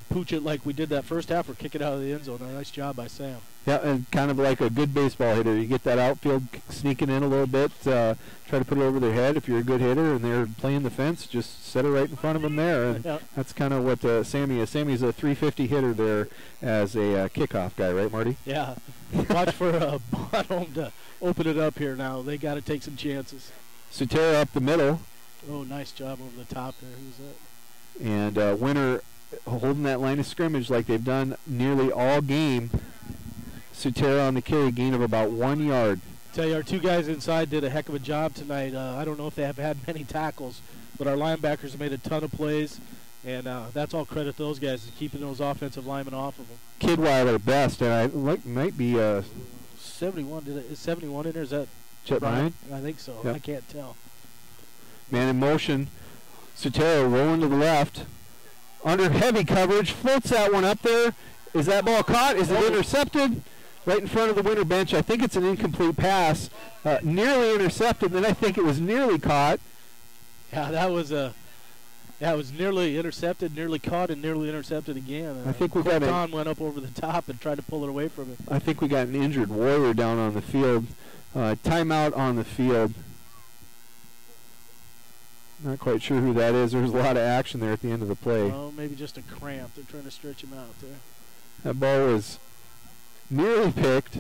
Pooch it like we did that first half, or kick it out of the end zone. Nice job by Sam. Yeah, and kind of like a good baseball hitter. You get that outfield sneaking in a little bit, try to put it over their head. If you're a good hitter and they're playing the fence, just set it right in front of them there. And that's kind of what Sammy is. Sammy's a 350 hitter there as a kickoff guy, right, Marty? Yeah. Watch for Bonham to open it up here now. They got to take some chances. Sutera up the middle. Oh, nice job over the top there. Who's that? And Winter holding that line of scrimmage like they've done nearly all game. Sutera on the carry, gain of about 1 yard. Tell you, our 2 guys inside did a heck of a job tonight. I don't know if they have had many tackles, but our linebackers have made a ton of plays, and that's all credit to those guys, keeping those offensive linemen off of them. Kidweiler best, and I might be 71. Is 71 in there? Is that Chet Ryan? I think so. Yep. I can't tell. Man in motion. Sutera rolling to the left. Under heavy coverage, floats that one up there. Is that ball caught? Is it intercepted? Right in front of the Winter bench. I think it's an incomplete pass. Nearly intercepted, then I think it was nearly caught. Yeah, that was nearly intercepted, nearly caught, and nearly intercepted again. I think we got Don went up over the top and tried to pull it away from him. I think we got an injured Warrior down on the field. Timeout on the field. Not quite sure who that is. There's a lot of action there at the end of the play. Oh, maybe just a cramp. They're trying to stretch him out there. That ball was nearly picked,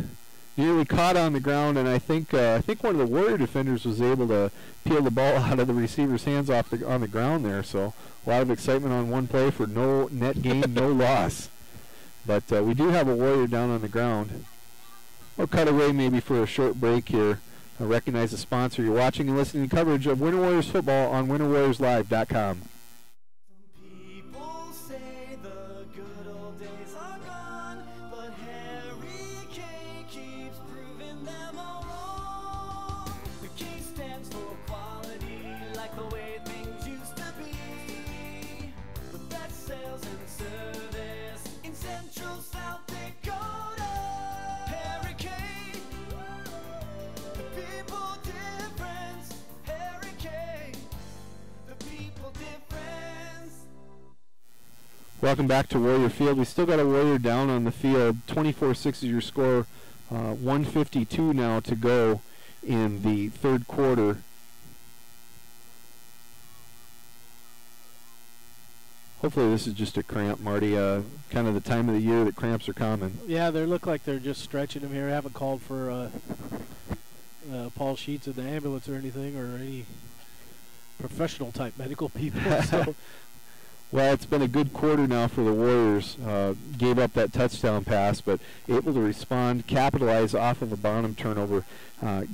nearly caught on the ground, and I think one of the Warrior defenders was able to peel the ball out of the receiver's hands on the ground there. So a lot of excitement on one play for no net gain, no loss. But we do have a Warrior down on the ground. We'll cut away maybe for a short break here. I recognize the sponsor. You're watching and listening to coverage of Winter Warriors football on winterwarriorslive.com. People say the good old days are gone, but Harry K keeps proving them all wrong. The K stands for quality, like the way things used to be. The best sales and service in Central South Dakota. Harry K. People difference, Harry K. The people difference. Welcome back to Warrior Field. We still got a Warrior down on the field. 24-6 is your score. 1:52 now to go in the third quarter. Hopefully this is just a cramp, Marty. Kind of the time of the year that cramps are common. Yeah, they look like they're just stretching him here. I haven't called for Paul Sheets in the ambulance or anything, or any professional type medical people. So. Well, it's been a good quarter now for the Warriors. Gave up that touchdown pass, but able to respond, capitalize off of a Bonham turnover,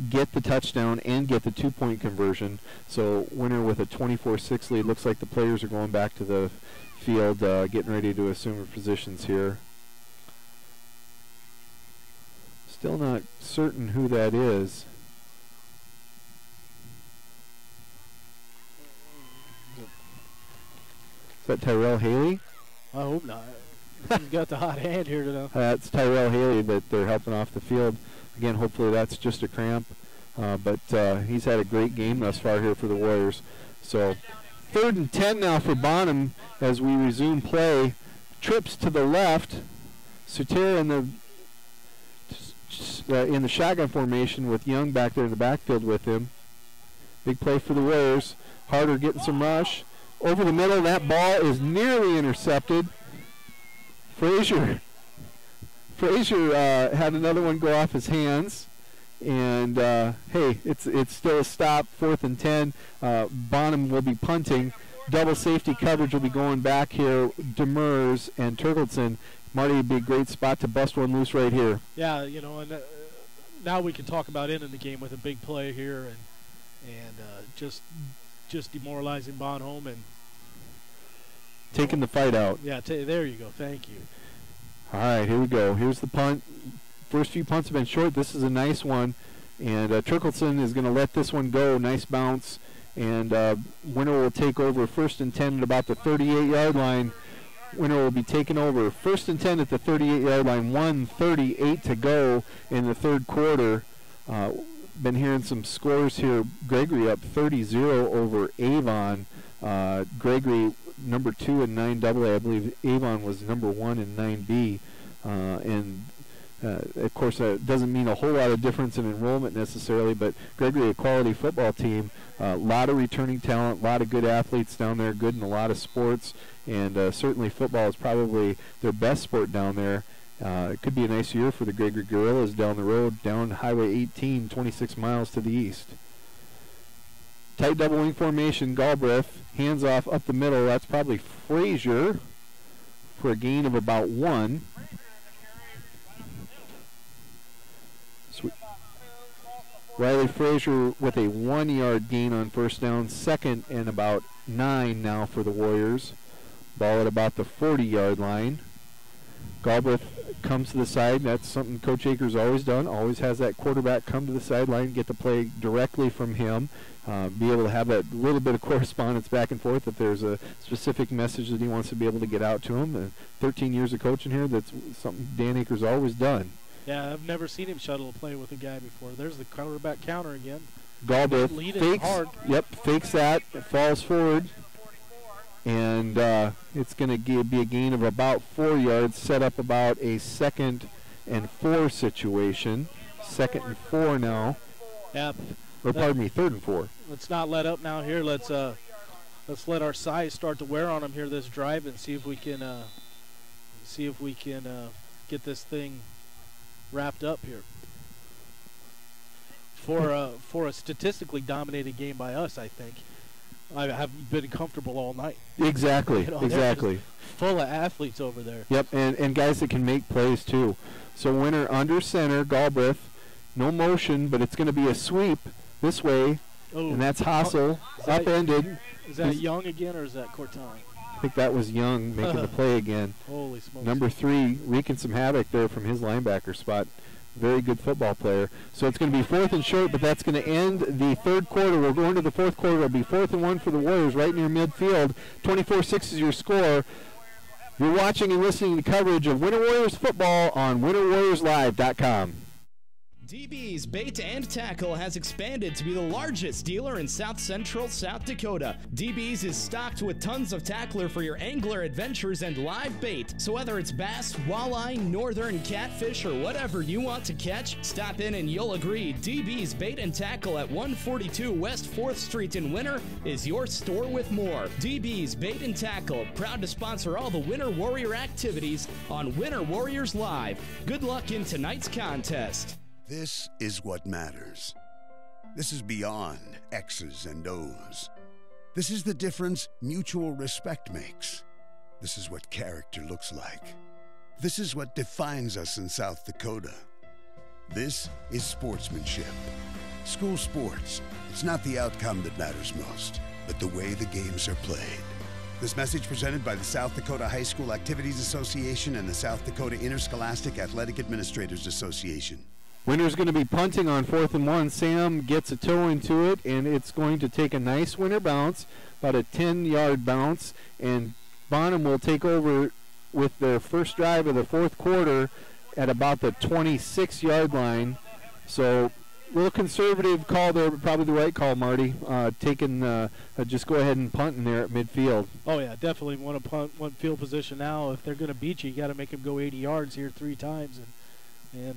get the touchdown, and get the 2-point conversion. So Winter with a 24-6 lead. Looks like the players are going back to the field, getting ready to assume their positions here. Still not certain who that is. Is that Tyrell Haley? I hope not. He's got the hot hand here today. That's Tyrell Haley that they're helping off the field. Again, hopefully that's just a cramp. But he's had a great game thus far here for the Warriors. So 3rd and 10 now for Bonham as we resume play. Trips to the left. Sutera in the shotgun formation with Young back there in the backfield with him. Big play for the Warriors. Harder getting some rush. over the middle. That ball is nearly intercepted. Frazier had another one go off his hands. And, hey, it's still a stop, 4th and 10. Bonham will be punting. Double safety coverage will be going back here. Demers and Turkleton. Marty, would be a great spot to bust one loose right here. Yeah, you know, and now we can talk about ending the game with a big play here and just demoralizing Bonham and taking the fight out. Yeah, there you go. Thank you. All right, here we go. Here's the punt. First few punts have been short. This is a nice one. And Turkleton is going to let this one go. Nice bounce. And Winter will take over 1st and 10 at about the 38-yard line. Winter will be taking over 1st and 10 at the 38-yard line. 1:38 to go in the third quarter. Been hearing some scores here. Gregory up 30-0 over Avon. Gregory number 2 in 9AA. I believe Avon was number 1 in 9B. Of course, that doesn't mean a whole lot of difference in enrollment necessarily, but Gregory, a quality football team, a lot of returning talent, a lot of good athletes down there, good in a lot of sports, and certainly football is probably their best sport down there. It could be a nice year for the Gregory Gorillas down the road, down Highway 18, 26 miles to the east. Tight double wing formation, Galbraith, hands off up the middle. That's probably Frazier for a gain of about 1. Riley Frazier with a 1-yard gain on first down, 2nd and about 9 now for the Warriors. Ball at about the 40-yard line. Galbraith comes to the side. That's something Coach Akers always done. Always has that quarterback come to the sideline, get to play directly from him, be able to have that little bit of correspondence back and forth if there's a specific message that he wants to be able to get out to him. 13 years of coaching here, that's something Dan Akers always done. Yeah, I've never seen him shuttle a play with a guy before. There's the quarterback counter again. Galbraith fakes, hard. Fakes that, falls forward, and it's going to be a gain of about 4 yards, set up about a 2nd and 4 situation. 2nd and 4 now. Yep. Or pardon me, 3rd and 4. Let's not let up now here. Let's let our size start to wear on them here this drive and see if we can get this thing wrapped up here. For a statistically dominated game by us, I think I have been comfortable all night. Exactly, you know, exactly. Full of athletes over there. Yep, and guys that can make plays too. So Winter under center, Galbraith, no motion, but it's going to be a sweep this way, and that's Hassel, upended. Is that Young again, or is that Corton? I think that was Young making the play again. Holy smokes. Number 3 wreaking some havoc there from his linebacker spot. Very good football player. So it's going to be 4th and short, but that's going to end the third quarter. We're going to the fourth quarter. It'll be 4th and 1 for the Warriors right near midfield. 24-6 is your score. You're watching and listening to coverage of Winter Warriors football on winterwarriorslive.com. DB's Bait and Tackle has expanded to be the largest dealer in South Central South Dakota. DB's is stocked with tons of tackler for your angler adventures and live bait. So whether it's bass, walleye, northern catfish, or whatever you want to catch, stop in and you'll agree DB's Bait and Tackle at 142 West 4th Street in Winter is your store with more. DB's Bait and Tackle, proud to sponsor all the Winter Warrior activities on Winter Warriors Live. Good luck in tonight's contest. This is what matters. This is beyond X's and O's. This is the difference mutual respect makes. This is what character looks like. This is what defines us in South Dakota. This is sportsmanship. School sports, it's not the outcome that matters most, but the way the games are played. This message presented by the South Dakota High School Activities Association and the South Dakota Interscholastic Athletic Administrators Association. Winter's going to be punting on 4th and 1. Sam gets a toe into it, and it's going to take a nice Winter bounce, about a 10-yard bounce, and Bonham will take over with their first drive of the fourth quarter at about the 26-yard line. So a little conservative call there, but probably the right call, Marty. Just go ahead and punt in there at midfield. Oh, yeah, definitely want to punt, want field position now. If they're going to beat you, you got to make them go 80 yards here 3 times. And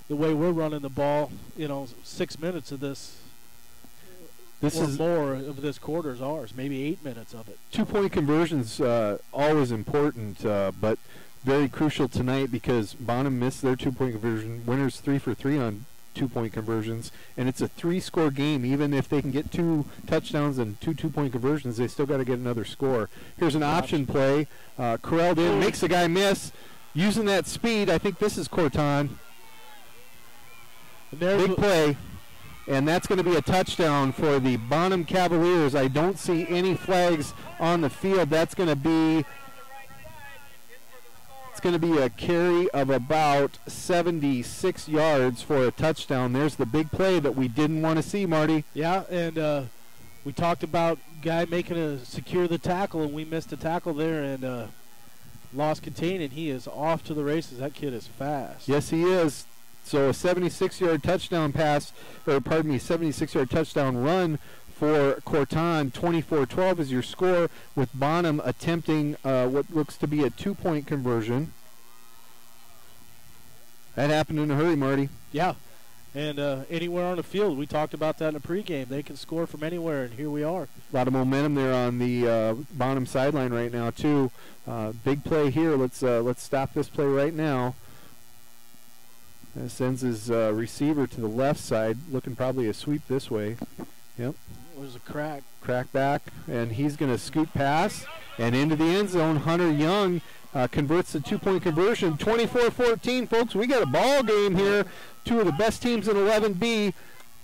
the way we're running the ball, 6 minutes of this, This is more of this quarter is ours, maybe 8 minutes of it. 2-point conversions always important, but very crucial tonight because Bonham missed their 2-point conversion. Winner's 3 for 3 on 2-point conversions, and it's a 3-score game. Even if they can get 2 touchdowns and 2 2-point conversions, they still got to get another score. Here's an option play. Corralled in, makes the guy miss. Using that speed, I think this is Corton. Big play. And that's going to be a touchdown for the Bonham Cavaliers. I don't see any flags on the field. That's going to be a carry of about 76 yards for a touchdown. There's the big play that we didn't want to see, Marty. Yeah, and we talked about guy making a secure the tackle, and we missed a tackle there and lost contain, and he is off to the races. That kid is fast. Yes, he is. So a 76-yard touchdown pass, or pardon me, 76-yard touchdown run for Corton. 24-12 is your score, with Bonham attempting what looks to be a 2-point conversion. That happened in a hurry, Marty. Yeah, and anywhere on the field. We talked about that in the pregame. They can score from anywhere, and here we are. A lot of momentum there on the Bonham sideline right now, too. Big play here. Let's stop this play right now. Sends his receiver to the left side, looking probably a sweep this way. Yep. There's a crack. Crack back, and he's going to scoot pass and into the end zone. Hunter Young converts the 2-point conversion. 24-14, folks. We got a ball game here. Two of the best teams in 11B.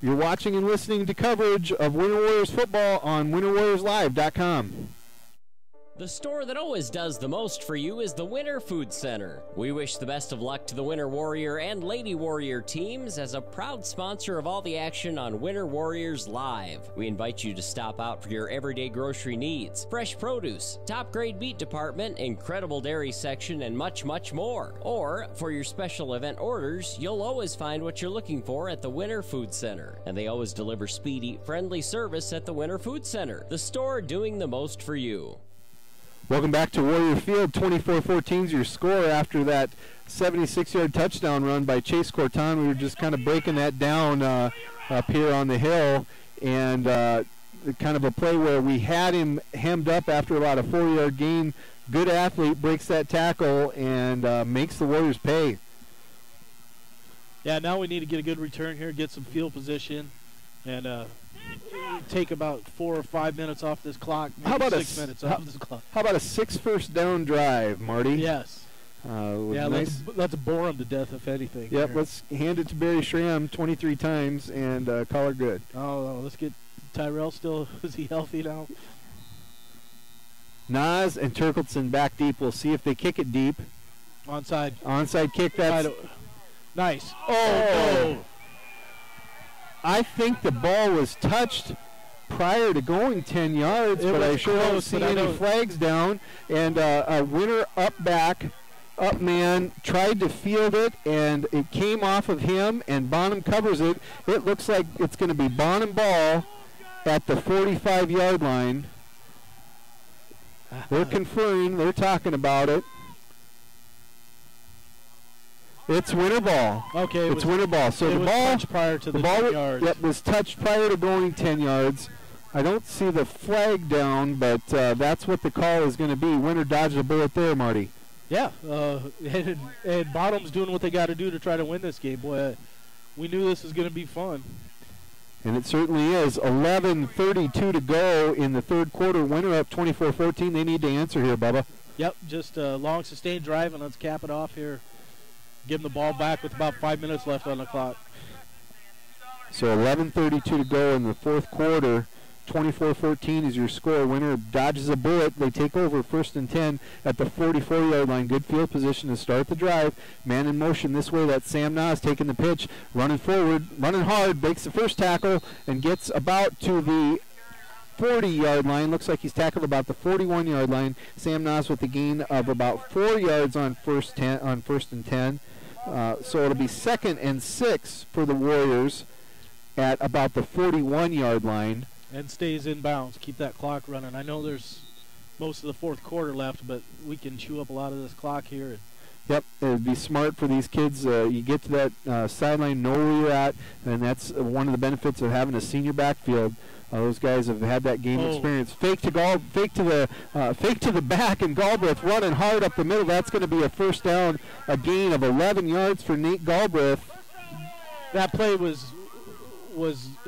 You're watching and listening to coverage of Winter Warriors football on WinterWarriorsLive.com. The store that always does the most for you is the Winter Food Center. We wish the best of luck to the Winter Warrior and Lady Warrior teams as a proud sponsor of all the action on Winter Warriors Live. We invite you to stop out for your everyday grocery needs, fresh produce, top-grade meat department, incredible dairy section, and much, much more. Or, for your special event orders, you'll always find what you're looking for at the Winter Food Center. And they always deliver speedy, friendly service at the Winter Food Center, the store doing the most for you. Welcome back to Warrior Field. 24-14 is your score after that 76-yard touchdown run by Chase Corton. We were just kind of breaking that down up here on the hill, and kind of a play where we had him hemmed up after about a 4-yard gain. Good athlete, breaks that tackle, and makes the Warriors pay. Yeah, now we need to get a good return here, get some field position, and take about 4 or 5 minutes off this clock. How about 6 minutes off this clock? How about a 6 first down drive, Marty? Yes. Yeah, nice. let's bore him to death, if anything. Yep, here. let's hand it to Barry Schramm 23 times and call her good. Oh, let's get Tyrell still. Is he healthy now? Nas and Turkleton back deep. We'll see if they kick it deep. Onside. Onside kick. That's nice. Oh, no. I think the ball was touched prior to going 10 yards, but I sure don't see any flags down. And a Winter up man tried to field it, and it came off of him, and Bonham covers it. It looks like it's going to be Bonham ball at the 45-yard line. They're conferring. They're talking about it. It's Winter ball. Okay, it's Winter ball. So the ball touched prior to the 10 yards. Yep, was touched prior to going 10 yards. I don't see the flag down, but that's what the call is going to be. Winter dodged a bullet there, Marty. Yeah, and Bottom's doing what they got to do to try to win this game. Boy, we knew this was going to be fun. And it certainly is. 11:32 to go in the third quarter. Winter up 24-14. They need to answer here, Bubba. Yep, just a long sustained drive, and let's cap it off here. Give them the ball back with about 5 minutes left on the clock. So 11:32 to go in the fourth quarter. 24-14 is your score. Winter dodges a bullet. They take over 1st and 10 at the 44-yard line. Good field position to start the drive. Man in motion this way. That's Sam Nas taking the pitch, running forward, running hard, breaks the first tackle, and gets about to the 40-yard line. Looks like he's tackled about the 41-yard line. Sam Nas with a gain of about 4 yards on 1st and 10. So it'll be 2nd and 6 for the Warriors at about the 41-yard line. And stays in bounds. Keep that clock running. I know there's most of the fourth quarter left, but we can chew up a lot of this clock here. Yep, it would be smart for these kids. You get to that sideline, know where you're at, and that's one of the benefits of having a senior backfield. Those guys have had that game experience. Fake to the back, and Galbraith running hard up the middle. That's going to be a first down, a gain of 11 yards for Nate Galbraith. That play was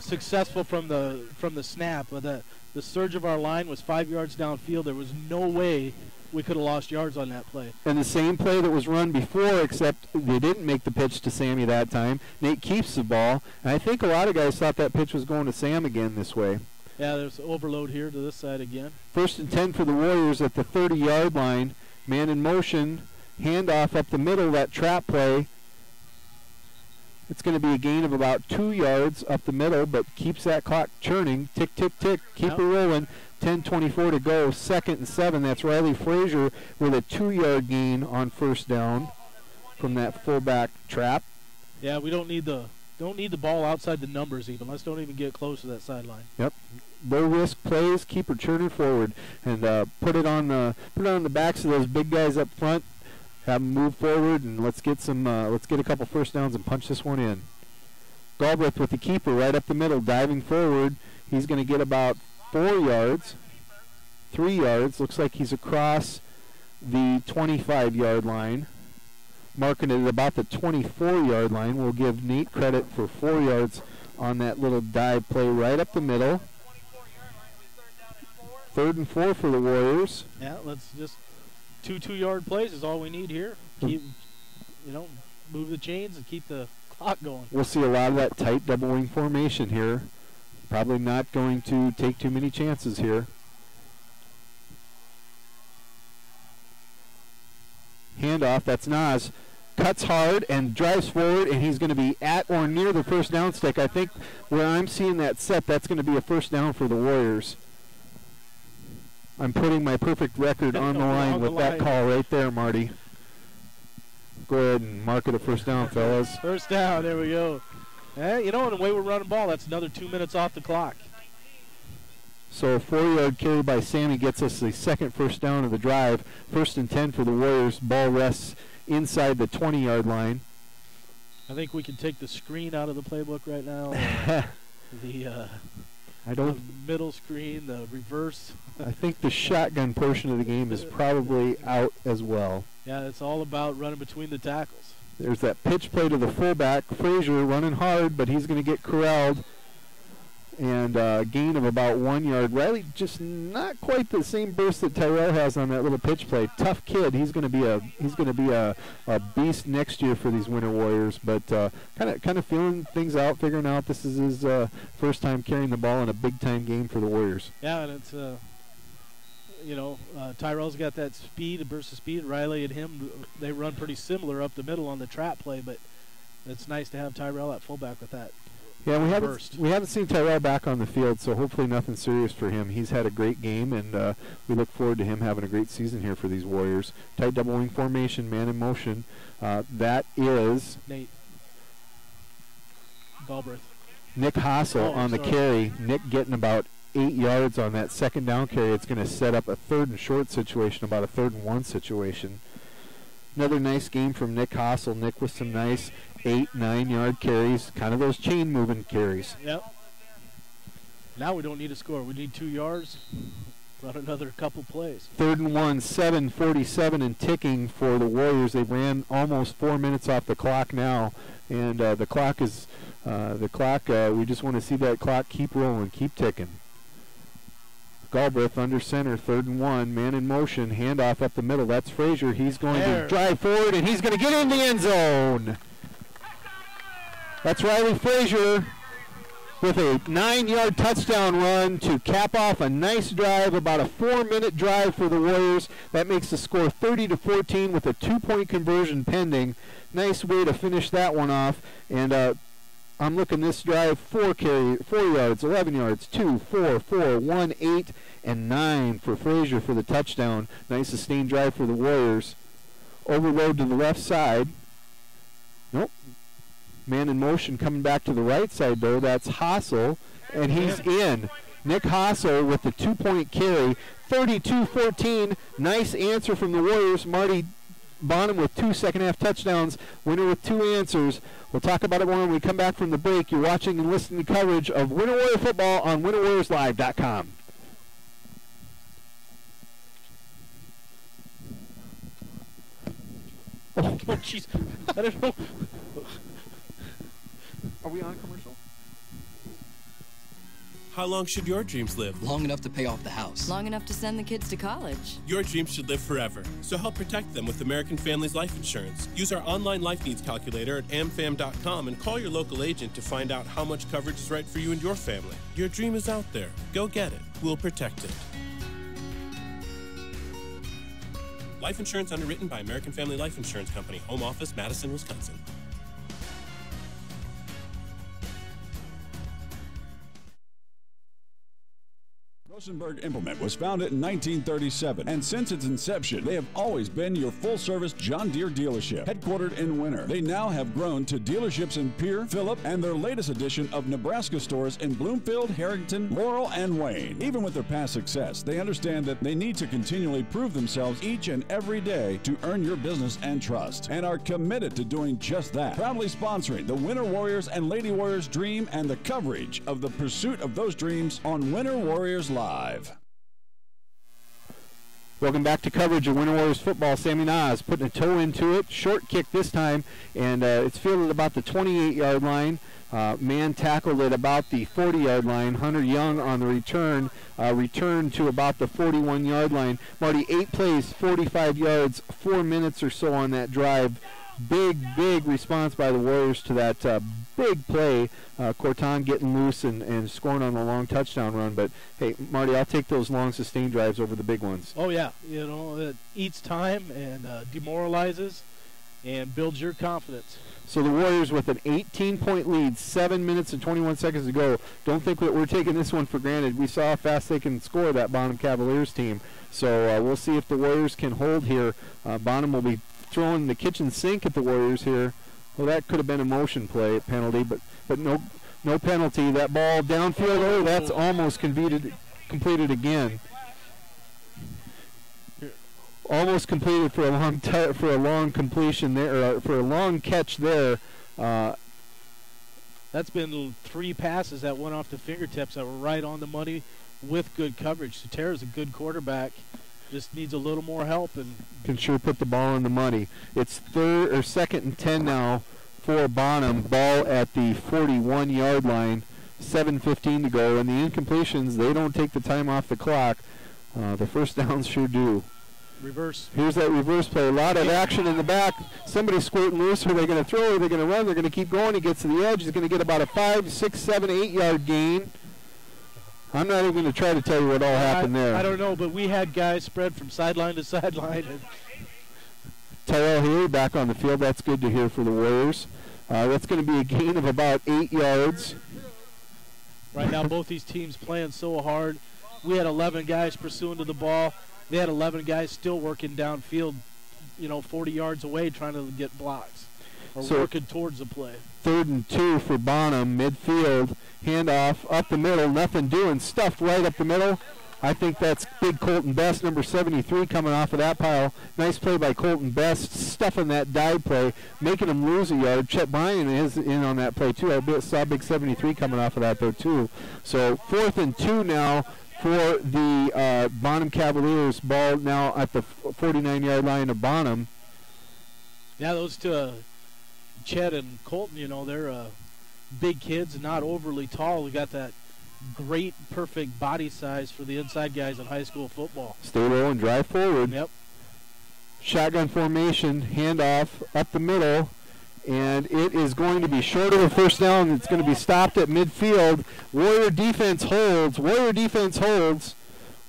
successful from the snap. The surge of our line was 5 yards downfield. There was no way we could have lost yards on that play. And the same play that was run before, except they didn't make the pitch to Sammy that time. Nate keeps the ball, and I think a lot of guys thought that pitch was going to Sam again this way. Yeah, there's overload here to this side again. 1st and 10 for the Warriors at the 30-yard line. Man in motion, handoff up the middle, that trap play. It's going to be a gain of about 2 yards up the middle, but keeps that clock churning. Tick, tick, tick. Keep it rolling. 10:24 to go. 2nd and 7. That's Riley Frazier with a 2-yard gain on first down from that fullback trap. Yeah, we don't need the ball outside the numbers even. Let's don't even get close to that sideline. Yep. Low risk plays. Keep her churning forward and put it on the backs of those big guys up front. Have them move forward, and let's get a couple first downs and punch this one in. Galbraith with the keeper right up the middle, diving forward. He's going to get about 4 yards, 3 yards. Looks like he's across the 25-yard line. Marking it at about the 24-yard line. We'll give Nate credit for 4 yards on that little dive play right up the middle. 3rd and 4 for the Warriors. Yeah, let's just 2-2-yard plays is all we need here. Keep, move the chains and keep the clock going. We'll see a lot of that tight double wing formation here. Probably not going to take too many chances here. Handoff, that's Nas. Cuts hard and drives forward, and he's going to be at or near the first down stick. I think where I'm seeing that set, that's going to be a first down for the Warriors. I'm putting my perfect record on the line with that call right there, Marty. Go ahead and mark it a first down, fellas. First down, there we go. The way we're running ball, that's another 2 minutes off the clock. So a 4-yard carry by Sammy gets us the second first down of the drive. 1st and 10 for the Warriors. Ball rests inside the 20-yard line. I think we can take the screen out of the playbook right now. The middle screen, the reverse. I think the shotgun portion of the game is probably out as well. Yeah, it's all about running between the tackles. There's that pitch play to the fullback. Frazier running hard, but he's going to get corralled. And a gain of about 1 yard. Riley just not quite the same burst that Tyrell has on that little pitch play. Tough kid. He's going to be a beast next year for these Winter Warriors. But kind of feeling things out, figuring out this is his first time carrying the ball in a big time game for the Warriors. Yeah, and it's Tyrell's got that speed, a burst of speed. Riley and him, they run pretty similar up the middle on the trap play. But it's nice to have Tyrell at fullback with that. Yeah, we haven't seen Tyrell back on the field, so hopefully nothing serious for him. He's had a great game, and we look forward to him having a great season here for these Warriors. Tight double wing formation, man in motion. That is Nate Galbraith. Nick Hassel on the carry. Nick getting about 8 yards on that second down carry. It's going to set up a 3rd and short situation, about a 3rd and 1 situation. Another nice game from Nick Hassel. Nick with some nice 8-9 yard carries, kind of those chain moving carries. Yep. Now we don't need a score. We need 2 yards. Run another couple plays. 3rd and 1, 7:47 and ticking for the Warriors. They ran almost 4 minutes off the clock now, and the clock is we just want to see that clock keep rolling, keep ticking. Galbraith under center, 3rd and 1, man in motion, handoff up the middle. That's Frazier. He's going to drive forward, and he's going to get in the end zone. That's Riley Frazier with a 9-yard touchdown run to cap off a nice drive, about a 4-minute drive for the Warriors. That makes the score 30-14 with a 2-point conversion pending. Nice way to finish that one off. And I'm looking this drive, 4 yards, 11 yards, 2, 4, 4, 1, 8, and 9 for Frazier for the touchdown. Nice sustained drive for the Warriors. Overload to the left side. Nope. Man in motion coming back to the right side, though. That's Hassel, and he's in. Nick Hassel with the 2-point carry. 32-14. Nice answer from the Warriors. Marty, Bonham with 2 second-half touchdowns. Winter with 2 answers. We'll talk about it more when we come back from the break. You're watching and listening to coverage of Winter Warrior football on winterwarriorslive.com. Oh, jeez. I don't know. Are we on commercial? How long should your dreams live? Long enough to pay off the house. Long enough to send the kids to college. Your dreams should live forever. So help protect them with American Families Life Insurance. Use our online life needs calculator at amfam.com and call your local agent to find out how much coverage is right for you and your family. Your dream is out there. Go get it. We'll protect it. Life insurance underwritten by American Family Life Insurance Company. Home office, Madison, Wisconsin. Rosenberg Implement was founded in 1937, and since its inception, they have always been your full-service John Deere dealership. Headquartered in Winter, they now have grown to dealerships in Pierre, Phillip, and their latest addition of Nebraska stores in Bloomfield, Harrington, Laurel, and Wayne. Even with their past success, they understand that they need to continually prove themselves each and every day to earn your business and trust, and are committed to doing just that. Proudly sponsoring the Winter Warriors and Lady Warriors dream and the coverage of the pursuit of those dreams on Winter Warriors Live. Welcome back to coverage of Winter Warriors football. Sammy Nas putting a toe into it. Short kick this time, and it's fielded about the 28-yard line. Man tackled at about the 40-yard line. Hunter Young on the return, returned to about the 41-yard line. Marty, 8 plays, 45 yards, 4 minutes or so on that drive. Big response by the Warriors to that big play. Corton getting loose and scoring on the long touchdown run. But, hey, Marty, I'll take those long sustained drives over the big ones. Oh, yeah. You know, it eats time and demoralizes and builds your confidence. So the Warriors with an 18-point lead, 7 minutes and 21 seconds to go. Don't think that we're taking this one for granted. We saw how fast they can score, that Bonham Cavaliers team. So we'll see if the Warriors can hold here. Bonham will be throwing the kitchen sink at the Warriors here. Well, that could have been a motion play penalty, but no penalty. That ball downfield, oh, that's almost completed again. Almost completed for a long completion there, for a long catch there. That's been 3 passes that went off the fingertips that were right on the money with good coverage. Soterra's a good quarterback. Just needs a little more help and can sure put the ball in the money. It's 2nd and 10 now for Bonham. Ball at the 41-yard line. 7:15 to go, and the incompletions, they don't take the time off the clock. The first downs sure do. Reverse. Here's that reverse play. A lot of action in the back. Somebody's squirting loose. Are they going to throw? Are they going to run? They're going to keep going. He gets to the edge. He's going to get about a 5, 6, 7, 8-yard gain. I'm not even going to try to tell you what all happened there. I don't know, but we had guys spread from sideline to sideline. Tyrell Haley back on the field. That's good to hear for the Warriors. That's going to be a gain of about 8 yards. Right now, both these teams playing so hard. We had 11 guys pursuing to the ball. They had 11 guys still working downfield, 40 yards away trying to get blocks or working towards the play. 3rd and 2 for Bonham, midfield, handoff, up the middle, nothing doing, stuffed right up the middle. I think that's big Colton Best, number 73, coming off of that pile. Nice play by Colton Best, stuffing that dive play, making him lose a yard. Chet Bryan is in on that play, too. I saw big 73 coming off of that, though, too. So 4th and 2 now for the Bonham Cavaliers. Ball now at the 49-yard line of Bonham. Yeah, those two, Chet and Colton, they're big kids, not overly tall. We got that great, perfect body size for the inside guys in high school football. Stay low and drive forward. Yep. Shotgun formation, handoff up the middle, and it is going to be short of a first down. It's going to be stopped at midfield. Warrior defense holds. Warrior defense holds.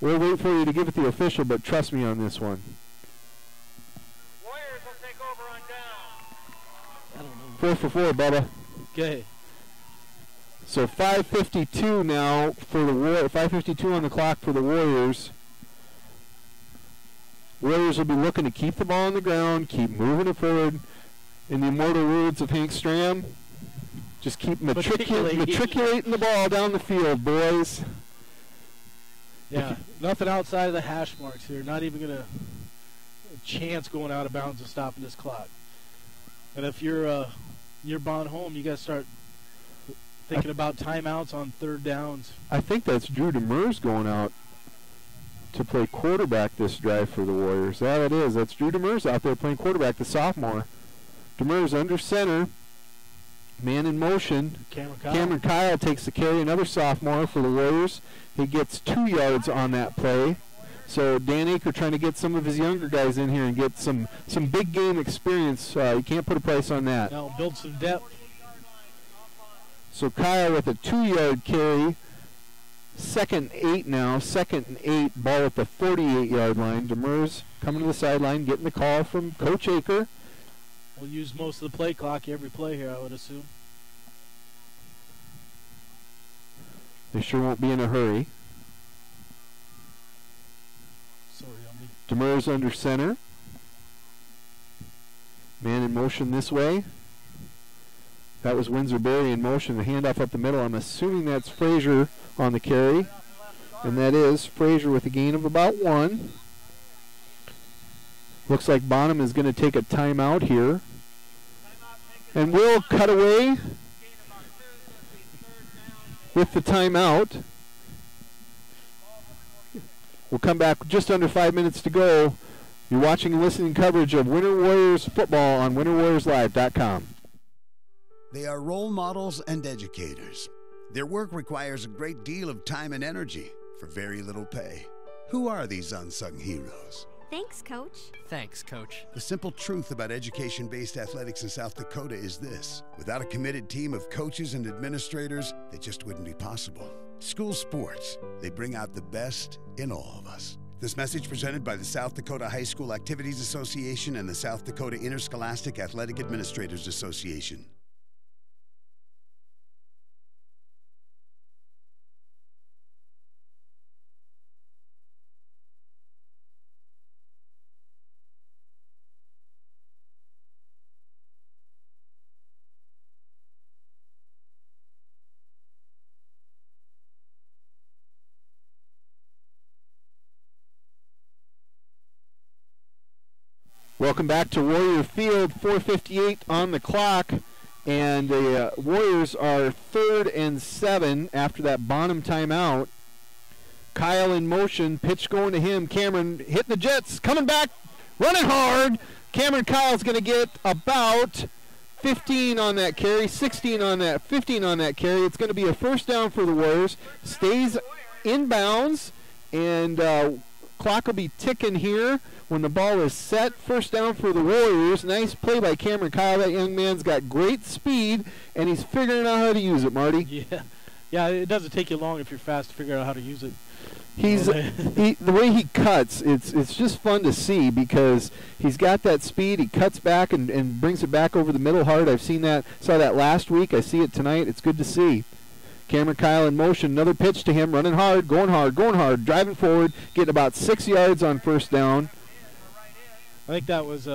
We'll wait for you to give it the official, but trust me on this one. Warriors will take over on down. I don't know. 4 for 4, Bubba. Okay. So 5:52 now for the 5:52 on the clock for the Warriors. Warriors will be looking to keep the ball on the ground, keep moving it forward. In the immortal words of Hank Stram, just keep matriculating the ball down the field, boys. Yeah, nothing outside of the hash marks here. Not even going to chance going out of bounds of stopping this clock. And if you're Bon Homme, you got to start thinking about timeouts on third downs. I think that's Drew Demers going out to play quarterback this drive for the Warriors. Yeah, it is. That's Drew Demers out there playing quarterback, the sophomore. Demers under center. Man in motion. Cameron Kyle takes the carry, another sophomore for the Warriors. He gets 2 yards on that play. So Dan Aker trying to get some of his younger guys in here and get some big game experience. You can't put a price on that. Now build some depth. So Kyle with a 2-yard carry. 2nd and 8 now. 2nd and 8. Ball at the 48-yard line. Demers coming to the sideline, getting the call from Coach Aker. We'll use most of the play clock every play here, I would assume. They sure won't be in a hurry. Sorry, Demers under center. Man in motion this way. That was Windsor Berry in motion. The handoff up the middle. I'm assuming that's Frazier on the carry. And that is Frazier with a gain of about 1. Looks like Bonham is going to take a timeout here. And we'll cut away with the timeout. We'll come back just under 5 minutes to go. You're watching and listening coverage of Winter Warriors football on winterwarriorslive.com. They are role models and educators. Their work requires a great deal of time and energy for very little pay. Who are these unsung heroes? Thanks, Coach. Thanks, Coach. The simple truth about education-based athletics in South Dakota is this: without a committed team of coaches and administrators, it just wouldn't be possible. School sports, they bring out the best in all of us. This message presented by the South Dakota High School Activities Association and the South Dakota Interscholastic Athletic Administrators Association. Welcome back to Warrior Field, 4:58 on the clock, and the Warriors are 3rd and 7 after that Bonham timeout. Kyle in motion, pitch going to him. Cameron hitting the Jets, coming back, running hard. Cameron Kyle's going to get about 15 on that carry, 16 on that, 15 on that carry. It's going to be a first down for the Warriors. Stays in bounds, and clock will be ticking here when the ball is set. First down for the Warriors. Nice play by Cameron Kyle. That young man's got great speed, and he's figuring out how to use it, Marty. Yeah, it doesn't take you long if you're fast to figure out how to use it. The way he cuts, it's just fun to see because he's got that speed. He cuts back and brings it back over the middle hard. Saw that last week. I see it tonight. It's good to see. Cameron Kyle in motion. Another pitch to him. Running hard, going hard, driving forward, getting about 6 yards on first down. I think that was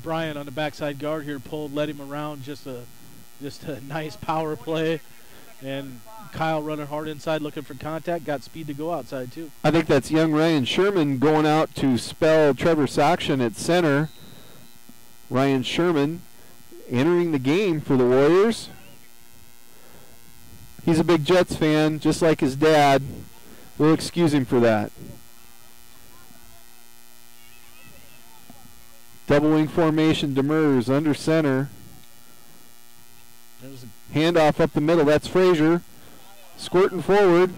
Brian on the backside guard here led him around. Just a nice power play, and Kyle running hard inside, looking for contact. Got speed to go outside too. I think that's young Ryan Sherman going out to spell Trevor Sokshin at center. Ryan Sherman entering the game for the Warriors. He's a big Jets fan, just like his dad. We'll excuse him for that. Double wing formation, Demers under center. There's a handoff up the middle. That's Frazier. Squirting forward.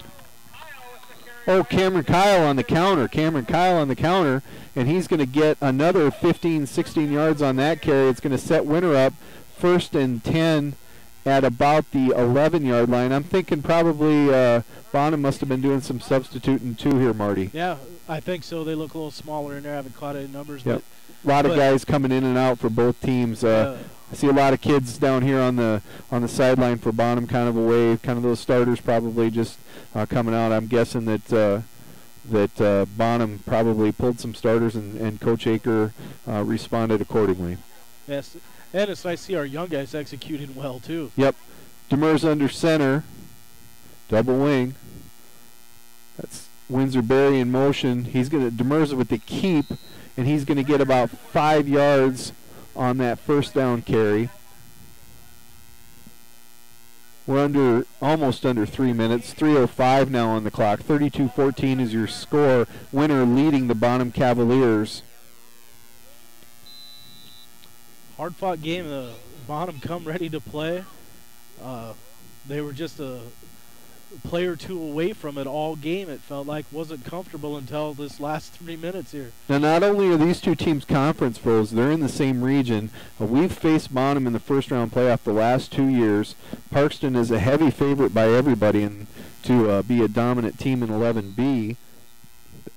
Oh, Cameron Kyle on the counter. And he's going to get another 15, 16 yards on that carry. It's going to set Winter up 1st and 10 at about the 11-yard line. I'm thinking probably Bonham must have been doing some substituting too here, Marty. Yeah, I think so. They look a little smaller in there. I haven't caught any numbers. Yep. A lot of guys coming in and out for both teams. I see a lot of kids down here on the sideline for Bonham, kind of away. Kind of those starters probably just coming out. I'm guessing that Bonham probably pulled some starters, and Coach Aker responded accordingly. Yes, and it's nice to see our young guys executing well too. Yep. Demers under center. Double wing. That's Windsor-Berry in motion. He's going to Demerza with the keep, and he's going to get about 5 yards on that first down carry. We're almost under 3 minutes. 3:05 now on the clock. 32-14 is your score. Winner leading the Bonham Cavaliers. Hard-fought game. Bonham come ready to play. They were just a player or two away from it all game. It felt like wasn't comfortable until this last 3 minutes here. Now, not only are these two teams conference foes, they're in the same region. We've faced Bonham in the first-round playoff the last 2 years. Parkston is a heavy favorite by everybody to be a dominant team in 11B.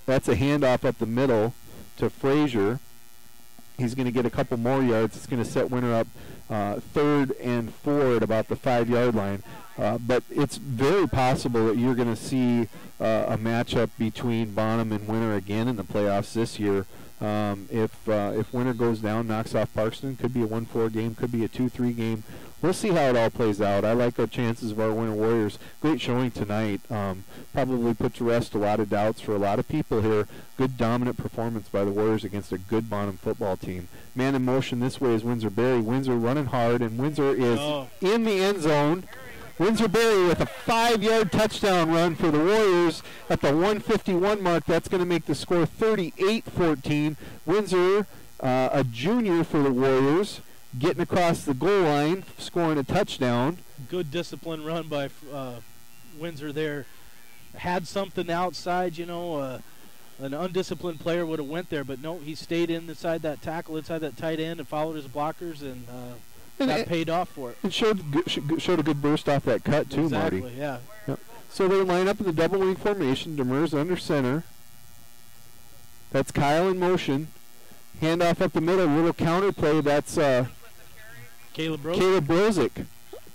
That's a handoff up the middle to Frazier. He's going to get a couple more yards. It's going to set Winter up 3rd and 4 at about the 5-yard line. But it's very possible that you're going to see a matchup between Bonham and Winter again in the playoffs this year. If Winter goes down, knocks off Parkston, could be a 1-4 game, could be a 2-3 game. We'll see how it all plays out. I like our chances of our Winter Warriors. Great showing tonight. Probably put to rest a lot of doubts for a lot of people here. Good dominant performance by the Warriors against a good Bonham football team. Man in motion this way is Windsor-Berry. Windsor running hard, and Windsor is in the end zone. Windsor-Berry with a 5-yard touchdown run for the Warriors at the 151 mark. That's going to make the score 38-14. Windsor, a junior for the Warriors, getting across the goal line, scoring a touchdown. Good disciplined run by Windsor there. Had something outside, an undisciplined player would have went there, but no, he stayed inside that tackle, inside that tight end, and followed his blockers, and got paid off for it. And showed a good burst off that cut too, exactly, Marty. Yeah. Yep. So they line up in the double wing formation. Demers under center. That's Kyle in motion. Handoff up the middle, little counter play. That's Caleb Brozick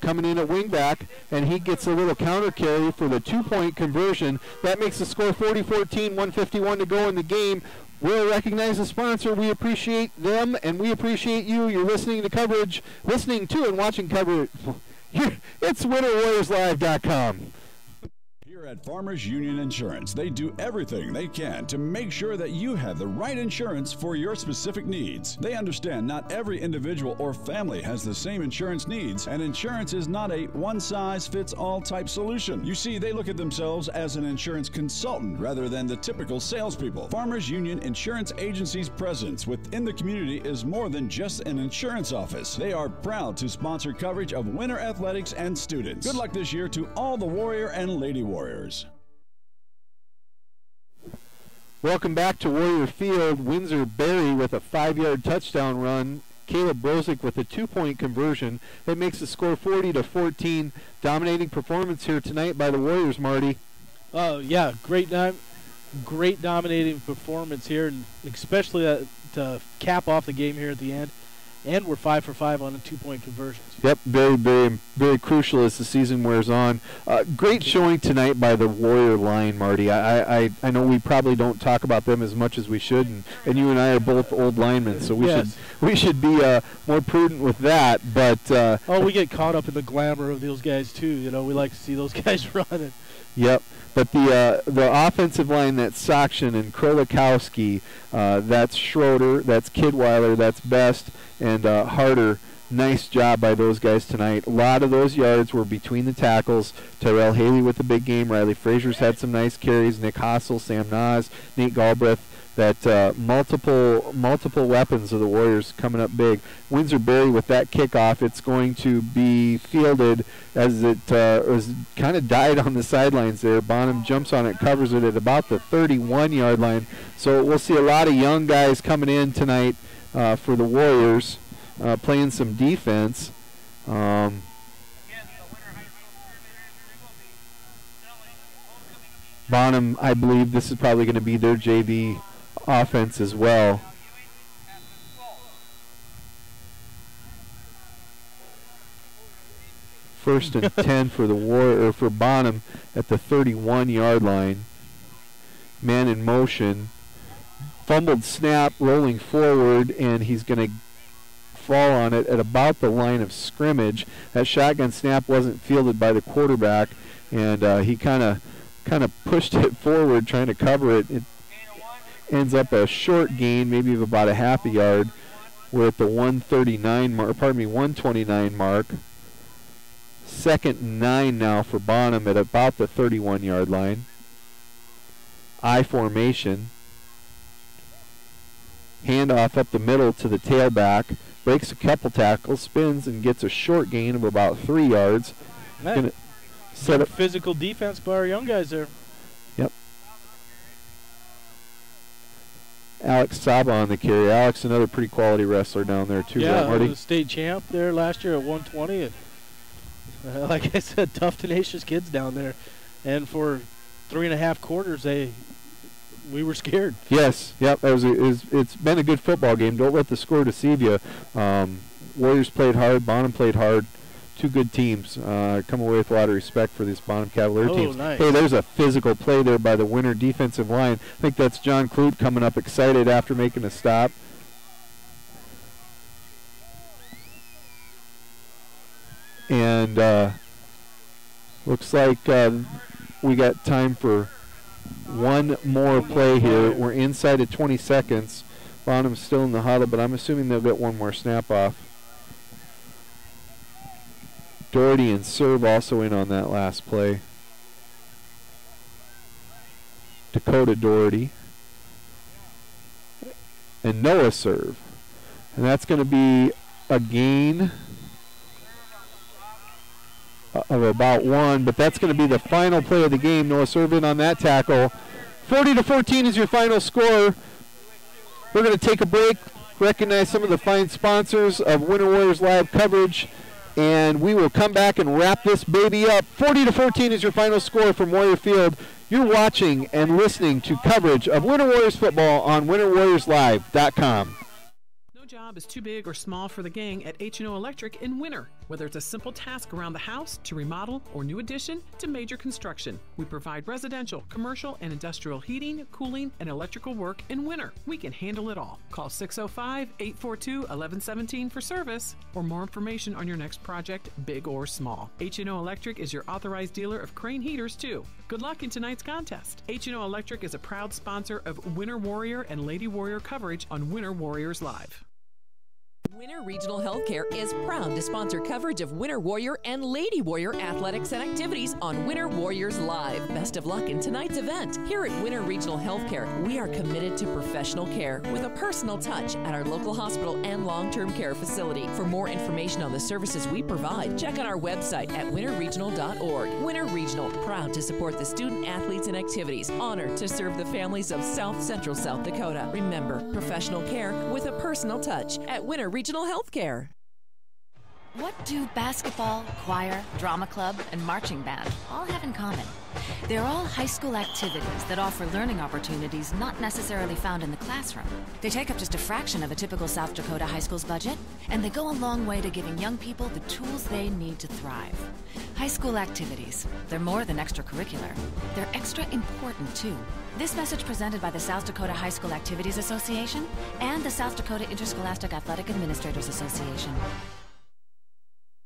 coming in at wingback, and he gets a little counter carry for the 2-point conversion. That makes the score 40-14, 1:51 to go in the game. We'll recognize the sponsor. We appreciate them, and we appreciate you. You're listening to and watching coverage. It's WinterWarriorsLive.com. Here at Farmers Union Insurance, they do everything they can to make sure that you have the right insurance for your specific needs. They understand not every individual or family has the same insurance needs, and insurance is not a one-size-fits-all type solution. You see, they look at themselves as an insurance consultant rather than the typical salespeople. Farmers Union Insurance Agency's presence within the community is more than just an insurance office. They are proud to sponsor coverage of winter athletics and students. Good luck this year to all the Warrior and Lady Warriors. Welcome back to Warrior Field. Windsor-Berry with a 5-yard touchdown run. Caleb Brozick with a 2-point conversion. That makes the score 40-14. Dominating performance here tonight by the Warriors, Marty. Yeah, great dominating performance here, and especially to cap off the game here at the end. And we're 5 for 5 on the 2-point conversions. Yep, very, very, very crucial as the season wears on. Great showing tonight by the Warrior line, Marty. I know we probably don't talk about them as much as we should, and you and I are both old linemen, so we should be more prudent with that. But we get caught up in the glamour of those guys too. We like to see those guys running. Yep. But the offensive line, that's Sakshin and Krolikowski, that's Schroeder, that's Kidweiler, that's Best, and Harder. Nice job by those guys tonight. A lot of those yards were between the tackles. Tyrell Haley with the big game. Riley Frazier's had some nice carries. Nick Hossel, Sam Nas, Nate Galbraith. That multiple weapons of the Warriors coming up big. Windsor-Berry with that kickoff, it's going to be fielded as it was kind of died on the sidelines there. Bonham jumps on it, covers it at about the 31-yard line. So we'll see a lot of young guys coming in tonight for the Warriors, playing some defense. Bonham, I believe this is probably going to be their JV offense as well. First and 10 for the for Bonham at the 31-yard line. Man in motion. Fumbled snap, rolling forward, and he's going to fall on it at about the line of scrimmage. That shotgun snap wasn't fielded by the quarterback, and he kind of kind of pushed it forward trying to cover it. It ends up a short gain, maybe of about a half a yard. We're at the 129 mark. Second and 9 now for Bonham at about the 31-yard line. I formation. Handoff up the middle to the tailback. Breaks a couple tackles, spins, and gets a short gain of about 3 yards. Gonna set up physical defense by our young guys there. Yep. Alex Saba on the carry. Alex, another pretty quality wrestler down there too. Yeah, right, Marty? was state champ there last year at 120. And, like I said, tough, tenacious kids down there. And for 3.5 quarters, we were scared. Yes, yep. It's been a good football game. Don't let the score deceive you. Warriors played hard. Bonham played hard. Two good teams. Come away with a lot of respect for these Bonham Cavalier teams. Nice. Hey, there's a physical play there by the Winter defensive line. I think that's John Clute coming up excited after making a stop. And looks like we got time for one more play here. We're inside of 20 seconds. Bonham's still in the huddle, but I'm assuming they'll get one more snap off. Doherty and Serve also in on that last play. Dakota Doherty. And Noah Serve. And that's going to be a gain of about 1, but that's going to be the final play of the game. Noah Serve in on that tackle. 40-14 is your final score. We're going to take a break, recognize some of the fine sponsors of Winter Warriors Live coverage, and we will come back and wrap this baby up. 40-14 is your final score from Warrior Field. You're watching and listening to coverage of Winter Warriors football on WinterWarriorsLive.com. No job is too big or small for the gang at H&O Electric in winter. Whether it's a simple task around the house, to remodel, or new addition, to major construction, we provide residential, commercial, and industrial heating, cooling, and electrical work in winter. We can handle it all. Call 605-842-1117 for service or more information on your next project, big or small. H&O Electric is your authorized dealer of Crane heaters, too. Good luck in tonight's contest. H&O Electric is a proud sponsor of Winter Warrior and Lady Warrior coverage on Winter Warriors Live. Winter Regional Healthcare is proud to sponsor coverage of Winter Warrior and Lady Warrior athletics and activities on Winter Warriors Live. Best of luck in tonight's event. Here at Winter Regional Healthcare, we are committed to professional care with a personal touch at our local hospital and long-term care facility. For more information on the services we provide, check out our website at winterregional.org. Winter Regional, proud to support the student athletes and activities. Honored to serve the families of South Central South Dakota. Remember, professional care with a personal touch at Winter Regional Healthcare. What do basketball, choir, drama club, and marching band all have in common? They're all high school activities that offer learning opportunities not necessarily found in the classroom. They take up just a fraction of a typical South Dakota high school's budget, and they go a long way to giving young people the tools they need to thrive. High school activities, they're more than extracurricular. They're extra important, too. This message presented by the South Dakota High School Activities Association and the South Dakota Interscholastic Athletic Administrators Association.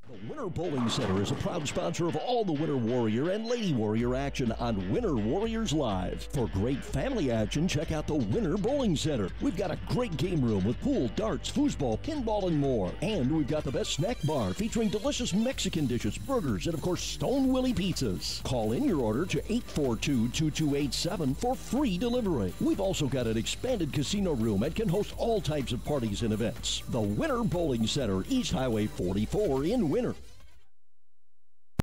The Winter Bowling Center is a proud sponsor of all the Winter Warrior and Lady Warrior action on Winter Warriors Live. For great family action, check out the Winter Bowling Center. We've got a great game room with pool, darts, foosball, pinball, and more. And we've got the best snack bar featuring delicious Mexican dishes, burgers, and of course, Stone Willie pizzas. Call in your order to 842-2287 for free delivery. We've also got an expanded casino room and can host all types of parties and events. The Winter Bowling Center, East Highway 44 in Winter.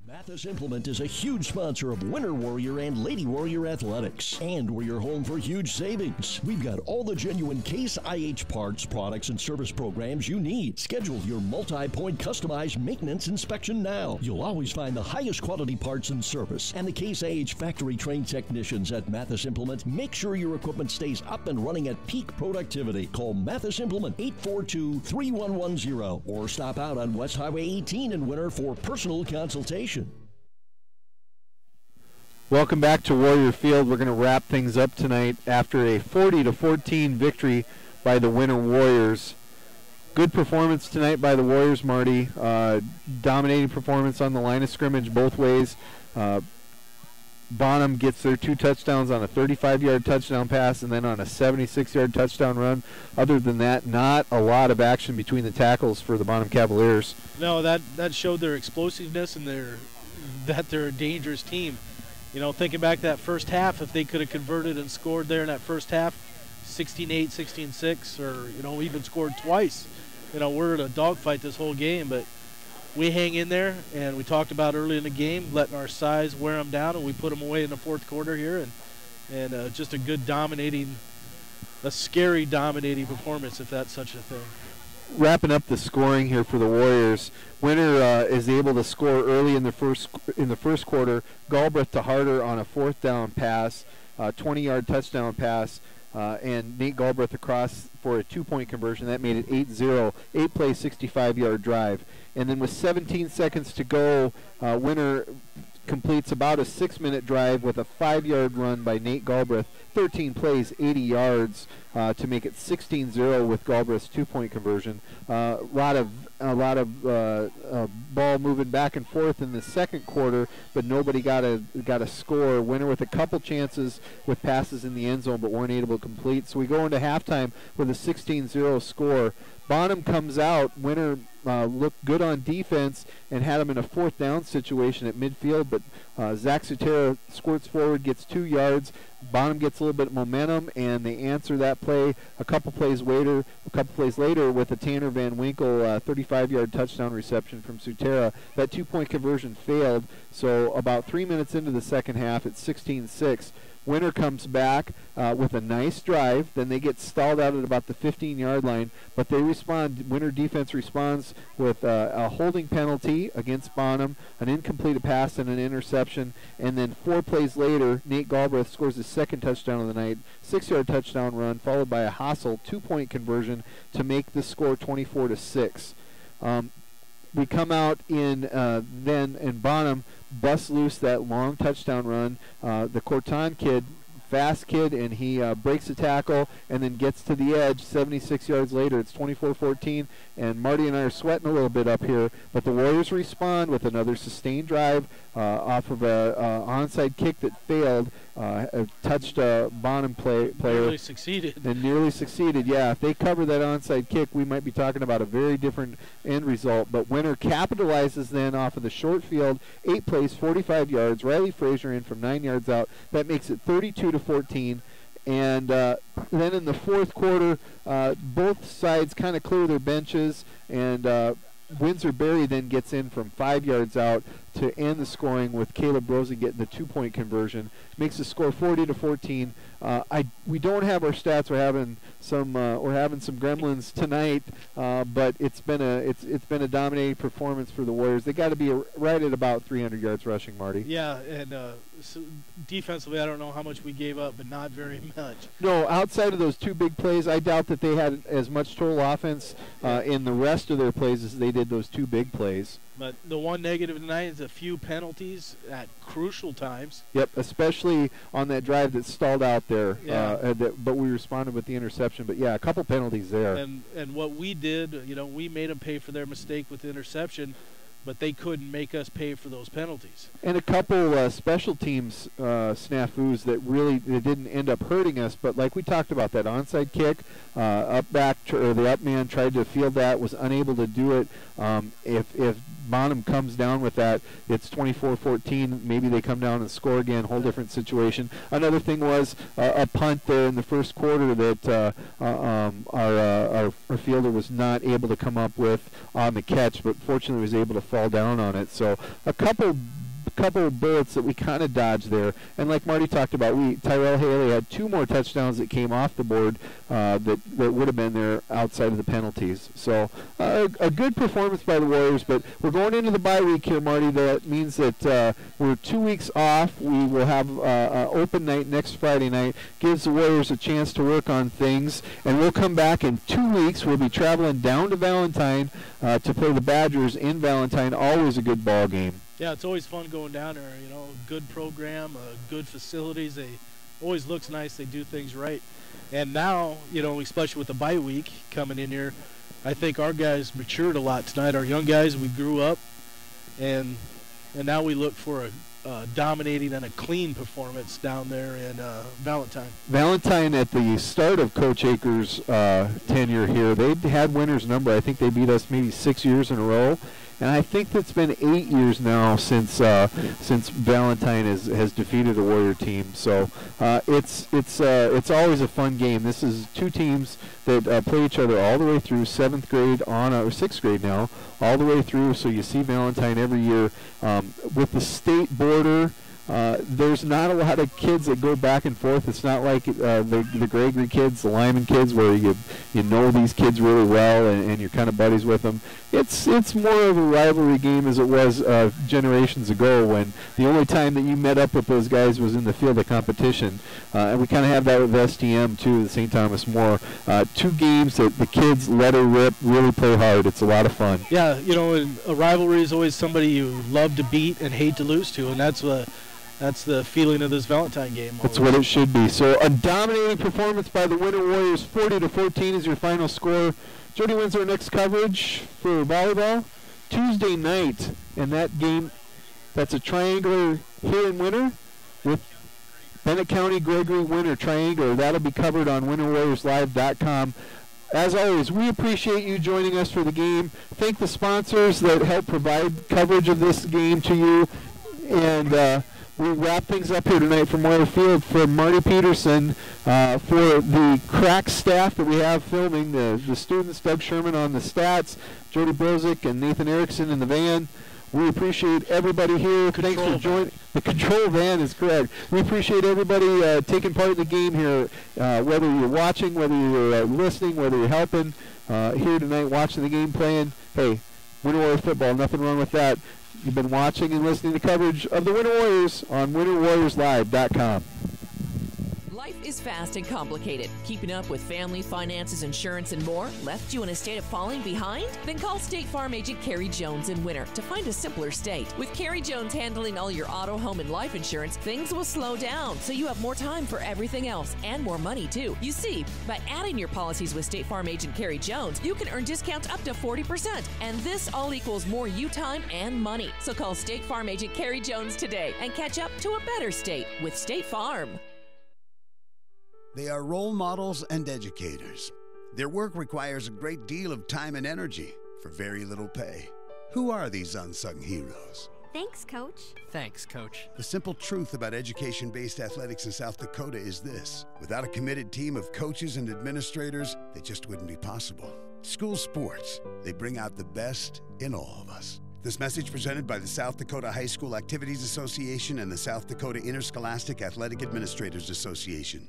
Mathis Implement is a huge sponsor of Winter Warrior and Lady Warrior athletics, and we're your home for huge savings. We've got all the genuine Case IH parts, products, and service programs you need. Schedule your multi-point customized maintenance inspection now. You'll always find the highest quality parts and service, and the Case IH factory-trained technicians at Mathis Implement make sure your equipment stays up and running at peak productivity. Call Mathis Implement 842-3110 or stop out on West Highway 18 in Winter for personal consultation. Welcome back to Warrior Field. We're going to wrap things up tonight after a 40-14 victory by the Winter Warriors. Good performance tonight by the Warriors, Marty. Dominating performance on the line of scrimmage both ways. Bonham gets their 2 touchdowns on a 35-yard touchdown pass and then on a 76-yard touchdown run. Other than that, not a lot of action between the tackles for the Bonham Cavaliers. No, that showed their explosiveness and that they're a dangerous team. You know, thinking back that first half, if they could have converted and scored there in that first half, 16-8, 16-6, or, you know, even scored twice, you know, we're in a dogfight this whole game. But we hang in there, and we talked about early in the game, letting our size wear them down, and we put them away in the fourth quarter here, and just a good dominating, a scary dominating performance, if that's such a thing. Wrapping up the scoring here for the Warriors, Winter is able to score early in the first quarter. Galbraith to Harder on a 4th down pass, 20-yard touchdown pass, and Nate Galbraith across for a 2-point conversion. That made it 8-0, 8-play, 65-yard drive. And then with 17 seconds to go, Winter completes about a 6-minute drive with a 5-yard run by Nate Galbraith, 13 plays, 80 yards to make it 16-0 with Galbraith's 2-point conversion. A lot of ball moving back and forth in the second quarter, but nobody got a score. Winter with a couple chances with passes in the end zone, but weren't able to complete. So we go into halftime with a 16-0 score. Bonham comes out. Winter looked good on defense and had him in a 4th down situation at midfield, but Zach Sutera squirts forward, gets 2 yards. Bonham gets a little bit of momentum, and they answer that play a couple plays later with a Tanner Van Winkle 35-yard touchdown reception from Sutera. That 2-point conversion failed, so about 3 minutes into the second half, it's 16-6. Winter comes back with a nice drive. Then they get stalled out at about the 15-yard line, but they respond. Winter defense responds with a holding penalty against Bonham, an incomplete pass, and an interception. And then 4 plays later, Nate Galbraith scores his 2nd touchdown of the night, 6-yard touchdown run, followed by a Hassel 2-point conversion to make the score 24-6. We come out in Bonham busts loose that long touchdown run. The Corton kid, fast kid, and he breaks a tackle and then gets to the edge 76 yards later. It's 24-14, and Marty and I are sweating a little bit up here, but the Warriors respond with another sustained drive off of a onside kick that failed. Touched a Bonham player. Nearly succeeded. And nearly succeeded, yeah. If they cover that onside kick, we might be talking about a very different end result. But Winter capitalizes then off of the short field, 8 plays, 45 yards. Riley Frazier in from 9 yards out. That makes it 32-14. And then in the fourth quarter, both sides kind of clear their benches, and Windsor Berry then gets in from 5 yards out to end the scoring with Caleb Rosen getting the 2-point conversion. Makes the score 40-14. We don't have our stats. We're having some gremlins tonight, but it's been a dominating performance for the Warriors. They got to be right at about 300 yards rushing, Marty. Yeah, and so defensively, I don't know how much we gave up, but not very much. No, outside of those 2 big plays, I doubt that they had as much total offense in the rest of their plays as they did those 2 big plays. But the one negative tonight is a few penalties at crucial times. Yep, especially on that drive that stalled out there. Yeah. But we responded with the interception. But, yeah, a couple penalties there. And what we did, we made them pay for their mistake with the interception, but they couldn't make us pay for those penalties. And a couple special teams snafus that really didn't end up hurting us. But like we talked about, that onside kick, the up man tried to field that, was unable to do it. If Bonham comes down with that, it's 24-14. Maybe they come down and score again, whole different situation. Another thing was a punt there in the first quarter that our fielder was not able to come up with on the catch, but fortunately was able to fall down on it. So a couple of bullets that we kind of dodged there. And like Marty talked about, Tyrell Haley had 2 more touchdowns that came off the board that would have been there outside of the penalties. So a good performance by the Warriors, but we're going into the bye week here, Marty. That means that we're 2 weeks off. We will have an open night next Friday night. Gives the Warriors a chance to work on things. And we'll come back in 2 weeks. We'll be traveling down to Valentine to play the Badgers in Valentine. Always a good ball game. Yeah, it's always fun going down there. Good program, good facilities. They always looks nice. They do things right. And now, especially with the bye week coming in here, I think our guys matured a lot tonight. Our young guys, we grew up, and now we look for dominating and a clean performance down there in Valentine. Valentine, at the start of Coach Akers' tenure here, they had winners number. I think they beat us maybe 6 years in a row. And I think that's been 8 years now since Valentine has defeated a Warrior team. So it's always a fun game. This is two teams that play each other all the way through 7th grade or 6th grade now, all the way through. So you see Valentine every year. With the state border, there's not a lot of kids that go back and forth. It's not like the Gregory kids, the Lyman kids, where you know these kids really well and you're kind of buddies with them. It's more of a rivalry game as it was generations ago, when the only time that you met up with those guys was in the field of competition. And we kind of have that with STM too, the St. Thomas More. Two games that the kids let her rip, really play hard. It's a lot of fun. Yeah, and a rivalry is always somebody you love to beat and hate to lose to, and that's the feeling of this Valentine game. That's what it should be. So a dominating performance by the Winter Warriors, 40-14 is your final score. Jody, when's our next coverage for volleyball? Tuesday night, and that game, that's a triangular here in Winter with Bennett County Gregory Winter Triangular. That'll be covered on winterwarriorslive.com. As always, we appreciate you joining us for the game. Thank the sponsors that help provide coverage of this game to you. And we wrap things up here tonight from Moyer Field. For Marty Peterson, for the crack staff that we have filming, the students, Doug Sherman on the stats, Jody Brozick and Nathan Erickson in the van. We appreciate everybody here. Thanks for joining. The control van is correct. We appreciate everybody taking part in the game here, whether you're watching, whether you're listening, whether you're helping here tonight, watching the game, playing. Hey, Winter Warrior football, nothing wrong with that. You've been watching and listening to coverage of the Winter Warriors on winterwarriorslive.com. Life is fast and complicated. Keeping up with family, finances, insurance, and more left you in a state of falling behind? Then call State Farm agent Carrie Jones in Winter to find a simpler state. With Carrie Jones handling all your auto, home, and life insurance, things will slow down, so you have more time for everything else and more money, too. You see, by adding your policies with State Farm agent Carrie Jones, you can earn discounts up to 40%, and this all equals more you time and money. So call State Farm agent Carrie Jones today and catch up to a better state with State Farm. They are role models and educators. Their work requires a great deal of time and energy for very little pay. Who are these unsung heroes? Thanks, Coach. Thanks, Coach. The simple truth about education-based athletics in South Dakota is this: without a committed team of coaches and administrators, they just wouldn't be possible. School sports, they bring out the best in all of us. This message presented by the South Dakota High School Activities Association and the South Dakota Interscholastic Athletic Administrators Association.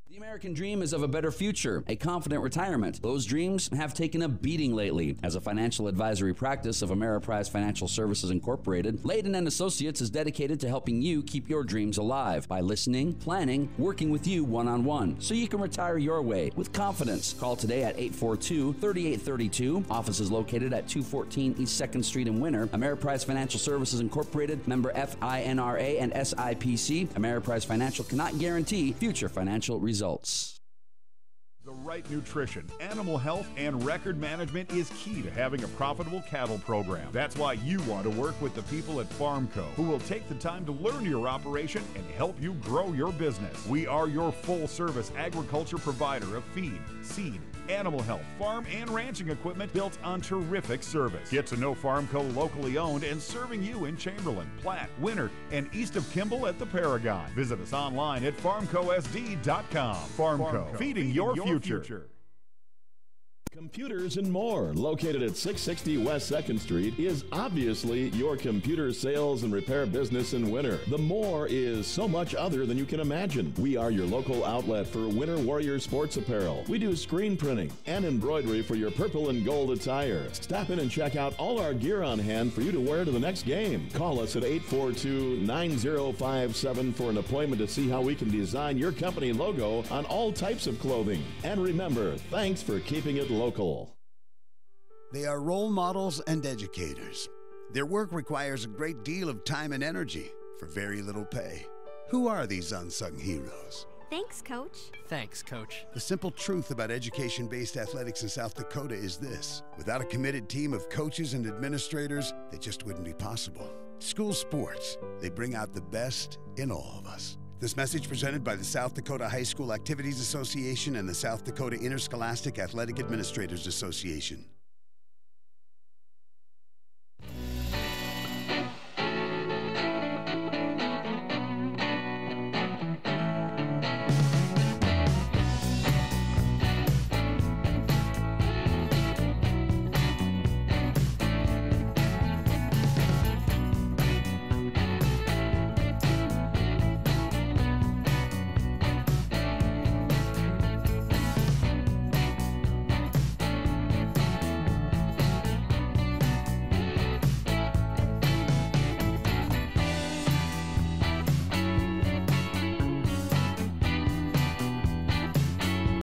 The American dream is of a better future, a confident retirement. Those dreams have taken a beating lately. As a financial advisory practice of Ameriprise Financial Services Incorporated, Layden and Associates is dedicated to helping you keep your dreams alive by listening, planning, working with you one-on-one, so you can retire your way with confidence. Call today at 842-3832. Office is located at 214 East 2nd Street in Winter. Ameriprise Financial Services Incorporated, member FINRA and SIPC. Ameriprise Financial cannot guarantee future financial results. The right nutrition, animal health, and record management is key to having a profitable cattle program. That's why you want to work with the people at FarmCo, who will take the time to learn your operation and help you grow your business. We are your full-service agriculture provider of feed, seed, animal health, farm, and ranching equipment built on terrific service. Get to know FarmCo locally owned and serving you in Chamberlain, Platte, Winter, and east of Kimball at the Paragon. Visit us online at farmcosd.com. FarmCo, feeding your future. Computers and More, located at 660 West 2nd Street, is obviously your computer sales and repair business in Winter. The More is so much other than you can imagine. We are your local outlet for Winter Warrior sports apparel. We do screen printing and embroidery for your purple and gold attire. Stop in and check out all our gear on hand for you to wear to the next game. Call us at 842-9057 for an appointment to see how we can design your company logo on all types of clothing. And remember, thanks for keeping it local. They are role models and educators. Their work requires a great deal of time and energy for very little pay. Who are these unsung heroes? Thanks, Coach. Thanks, Coach. The simple truth about education-based athletics in South Dakota is this: without a committed team of coaches and administrators, they just wouldn't be possible. School sports, they bring out the best in all of us. This message presented by the South Dakota High School Activities Association and the South Dakota Interscholastic Athletic Administrators Association.